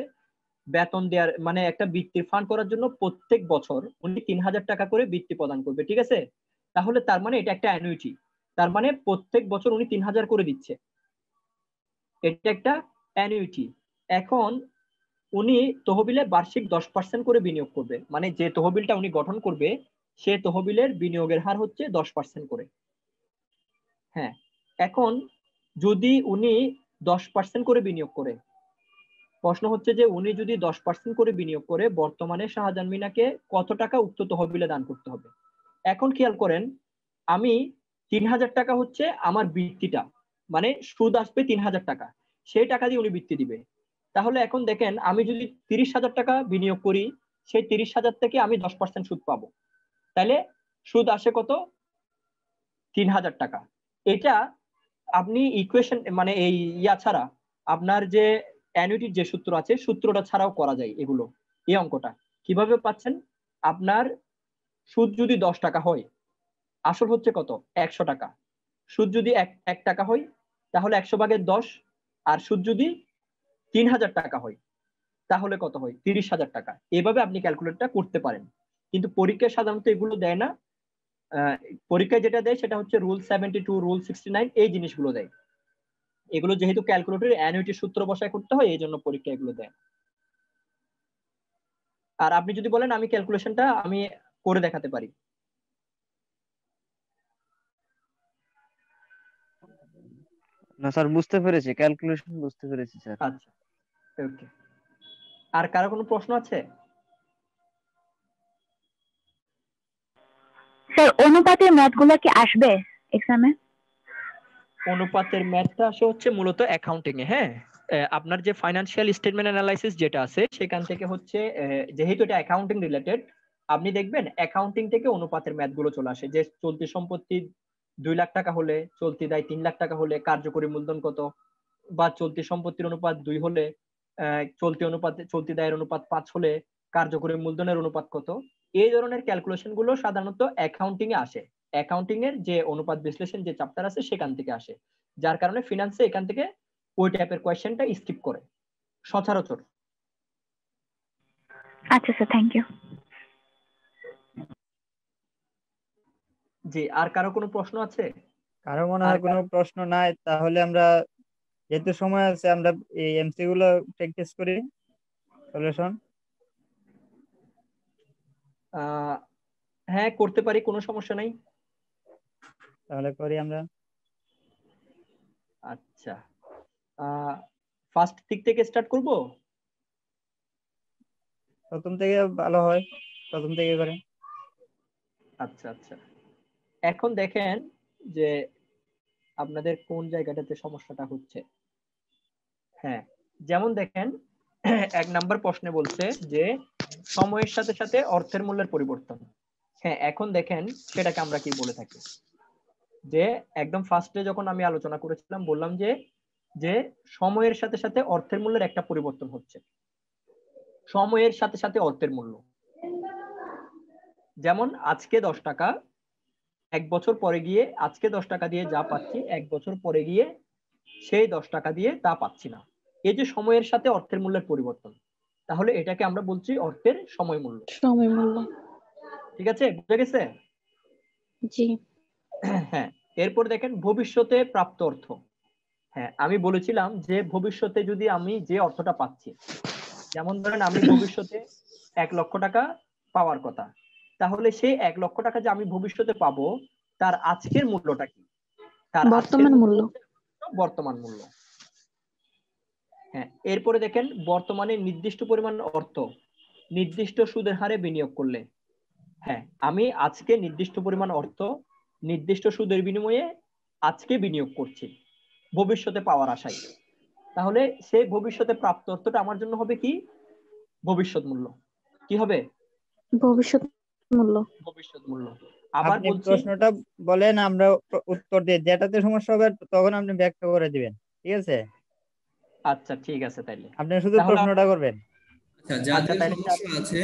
বেতন দেওয়ার মানে একটা বৃত্তির ফান্ড করার জন্য প্রত্যেক বছর উনি ৩,০০০ টাকা করে বৃত্তি প্রদান করবে, ঠিক আছে? তাহলে তার মানে এটা একটা অ্যানুইটি, তার মানে প্রত্যেক বছর উনি ৩,০০০ করে দিচ্ছে, এটা একটা অ্যানুইটি। এখন উনি তহবিলে বার্ষিক 10% করে বিনিয়োগ করবে, মানে যে তহবিলটা উনি গঠন করবে সে তহবিলের বিনিয়োগের হার হচ্ছে 10% করে। হ্যাঁ, এখন যদি উনি 10% করে বিনিয়োগ করে, প্রশ্ন হচ্ছে যে উনি যদি 10% করে বিনিয়োগ করে বর্তমানে শাহজাহান মিনাকে কত টাকা উক্ত তহবিলে দান করতে হবে? এখন খেয়াল করেন, আমি ৩,০০০ টাকা হচ্ছে আমার বৃত্তিটা, মানে সুদ আসবে ৩,০০০ টাকা, সেই টাকা দিয়ে উনি বৃত্তি দিবে। তাহলে এখন দেখেন আমি যদি ৩০,০০০ টাকা বিনিয়োগ করি, সেই ৩০,০০০ থেকে আমি 10% সুদ পাবো, তাহলে সুদ আসে কত? ৩,০০০ টাকা। এটা আপনি ইকুয়েশন মানে এই ছাড়া আপনার যে অ্যানুইটির যে সূত্র আছে সূত্রটা ছাড়াও করা যায় এগুলো। এই অঙ্কটা কিভাবে পাচ্ছেন? আপনার সুদ যদি 10 টাকা হয়, আসল হচ্ছে কত? 100 টাকা। সুদ যদি 1 টাকা হয় তাহলে 100/10, আর সুদ যদি ৩,০০০ টাকা হয় তাহলে কত হয়? 30,০০০ টাকা। এভাবে আপনি ক্যালকুলেটটা করতে পারেন, কিন্তু পরীক্ষায় সাধারণত এগুলো দেয় না। পরীক্ষায় যেটা দেয় সেটা হচ্ছে রুল 72, রুল 69, এই জিনিসগুলো দেয়। এগুলো যেহেতু ক্যালকুলেটরে অ্যানুইটি সূত্র বসায় করতে হয়, এই জন্য পরীক্ষা এগুলো দেয়। আর আপনি যদি বলেন আমি ক্যালকুলেশনটা আমি করে দেখাতে পারি। না স্যার, বুঝতে পেরেছি, ক্যালকুলেশন বুঝতে পেরেছি স্যার। আচ্ছা, ওকে। আর কারো কোনো প্রশ্ন আছে? স্যার অনুপাতের ম্যাথগুলো কি আসবে এক্সামে? অনুপাতের ম্যাথটা আসে হচ্ছে মূলত অ্যাকাউন্টিং এ। হ্যাঁ, আপনার যে ফাইনান্সিয়াল স্টেটমেন্ট অ্যানালাইসিস যেটা আছে সেখান থেকে হচ্ছে, যেহেতু এটা অ্যাকাউন্টিং রিলেটেড, আপনি দেখবেন অ্যাকাউন্টিং থেকে অনুপাতের ম্যাথ গুলো চলে আসে, যে চলতি সম্পত্তি 2 লাখ টাকা হলে, চলতি দায় 3 লাখ টাকা হলে কার্যকরী মূলধন কত, বা চলতি সম্পত্তির অনুপাত 2 হলে চলতি দায়ের অনুপাত 5 হলে কার্যকরী মূলধনের অনুপাত কত। এই ধরনের ক্যালকুলেশন গুলো সাধারণত অ্যাকাউন্টিং এ আসে, অ্যাকাউন্টিং এর যে অনুপাত বিশ্লেষণ যে চ্যাপ্টার আছে সেখান থেকে আসে, যার কারণে ফিনান্সে এখান থেকে ওই টাইপের কোয়েশ্চেনটা স্কিপ করে সচরাচর। আচ্ছা স্যার, থ্যাংক ইউ। জি, আর কারো কোনো প্রশ্ন আছে? কারো মনে হয় কোনো প্রশ্ন নাই, তাহলে আমরা যেহেতু সময় আছে আমরা এই এমসি গুলো প্র্যাকটিস করি সলিউশন। হ্যাঁ করতে পারি, কোনো সমস্যা নাই। তাহলে করি আমরা। আচ্ছা, ফার্স্ট দিক থেকে স্টার্ট করব। প্রথম থেকে ভালো হয়, প্রথম থেকে করে। আচ্ছা আচ্ছা, এখন দেখেন যে আপনাদের কোন জায়গাটাতে সমস্যাটা হচ্ছে। হ্যাঁ, যেমন দেখেন 1 নাম্বার প্রশ্নে বলছে যে সময়ের সাথে সাথে অর্থের মূল্যের পরিবর্তন। হ্যাঁ, এখন দেখেন সেটাকে আমরা কি বলে থাকি, যে একদম ফার্স্টে যখন আমি আলোচনা করেছিলাম বললাম যে যে সময়ের সাথে সাথে অর্থের মূল্যের একটা পরিবর্তন হচ্ছে, সময়ের সাথে সাথে অর্থের মূল্য। যেমন আজকে 10 টাকা, 1 বছর পরে গিয়ে আজকে 10 টাকা দিয়ে যা পাচ্ছি 1 বছর পরে গিয়ে সেই 10 টাকা দিয়ে তা পাচ্ছি না। এই যে সময়ের সাথে অর্থের মূল্যের পরিবর্তন, তাহলে এটাকে আমরা বলছি অর্থের সময় মূল্য। সময় মূল্য। ঠিক আছে, বুঝা গেছে? জি। হ্যাঁ, এরপর দেখেন ভবিষ্যতে প্রাপ্ত অর্থ। হ্যাঁ, আমি বলেছিলাম যে ভবিষ্যতে যদি আমি যে অর্থটা পাচ্ছি, যেমন ধরেন আমি ভবিষ্যতে 1 লক্ষ টাকা পাওয়ার কথা, তাহলে সেই 1 লক্ষ টাকা যে আমি ভবিষ্যতে পাবো তার আজকের মূল্যটা কি? তার বর্তমান মূল্য। বর্তমান মূল্য। হ্যাঁ, এরপরে দেখেন বর্তমানে নির্দিষ্ট পরিমাণ অর্থ নির্দিষ্ট সুদের হারে বিনিয়োগ করলে। হ্যাঁ, আমি আজকে নির্দিষ্ট পরিমাণ অর্থ নির্দিষ্ট সুদের বিনিময়ে আজকে বিনিয়োগ করছি ভবিষ্যতে পাওয়ার আশায়, তাহলে সেই ভবিষ্যতে প্রাপ্ত অর্থটা আমার জন্য হবে কি? ভবিষ্যৎ মূল্য। কি হবে? ভবিষ্যৎ মূল্য। ভবিষ্যৎ মূল্য। আবার আপনি বলছি, প্রশ্নটা বলেন, আমরা উত্তর দিই, যেটাতে সমস্যা হবে তখন আপনি ব্যাখ্যা করে দিবেন, ঠিক আছে? আচ্ছা ঠিক আছে, তাইলে আপনি শুধু প্রশ্নটা করবেন। আচ্ছা, যাদের সমস্যা আছে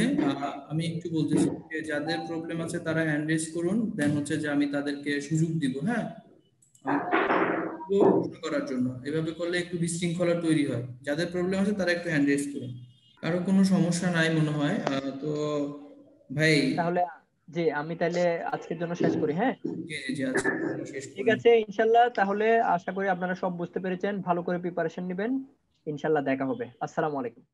আমি একটু বলতেছি যে যাদের প্রবলেম আছে তারা হ্যান্ড রেজ করুন, দেন হচ্ছে যে আমি তাদেরকে সুযোগ দিব। হ্যাঁ, প্রশ্ন করার জন্য এভাবে করলে একটু বিশৃঙ্খলা তৈরি হয়। যাদের প্রবলেম আছে তারা একটু হ্যান্ড রেজ করুন। কারো কোনো সমস্যা নাই মনে হয়, তো ভাই তাহলে জি আমি তাহলে আজকের জন্য শেষ করি। হ্যাঁ জি জি আজকে শেষ ঠিক করি। আছে, ইনশাল্লাহ। তাহলে আশা করি আপনারা সব বুঝতে পেরেছেন, ভালো করে প্রিপারেশন নেবেন। ইনশাল্লাহ দেখা হবে। আসসালামু আলাইকুম।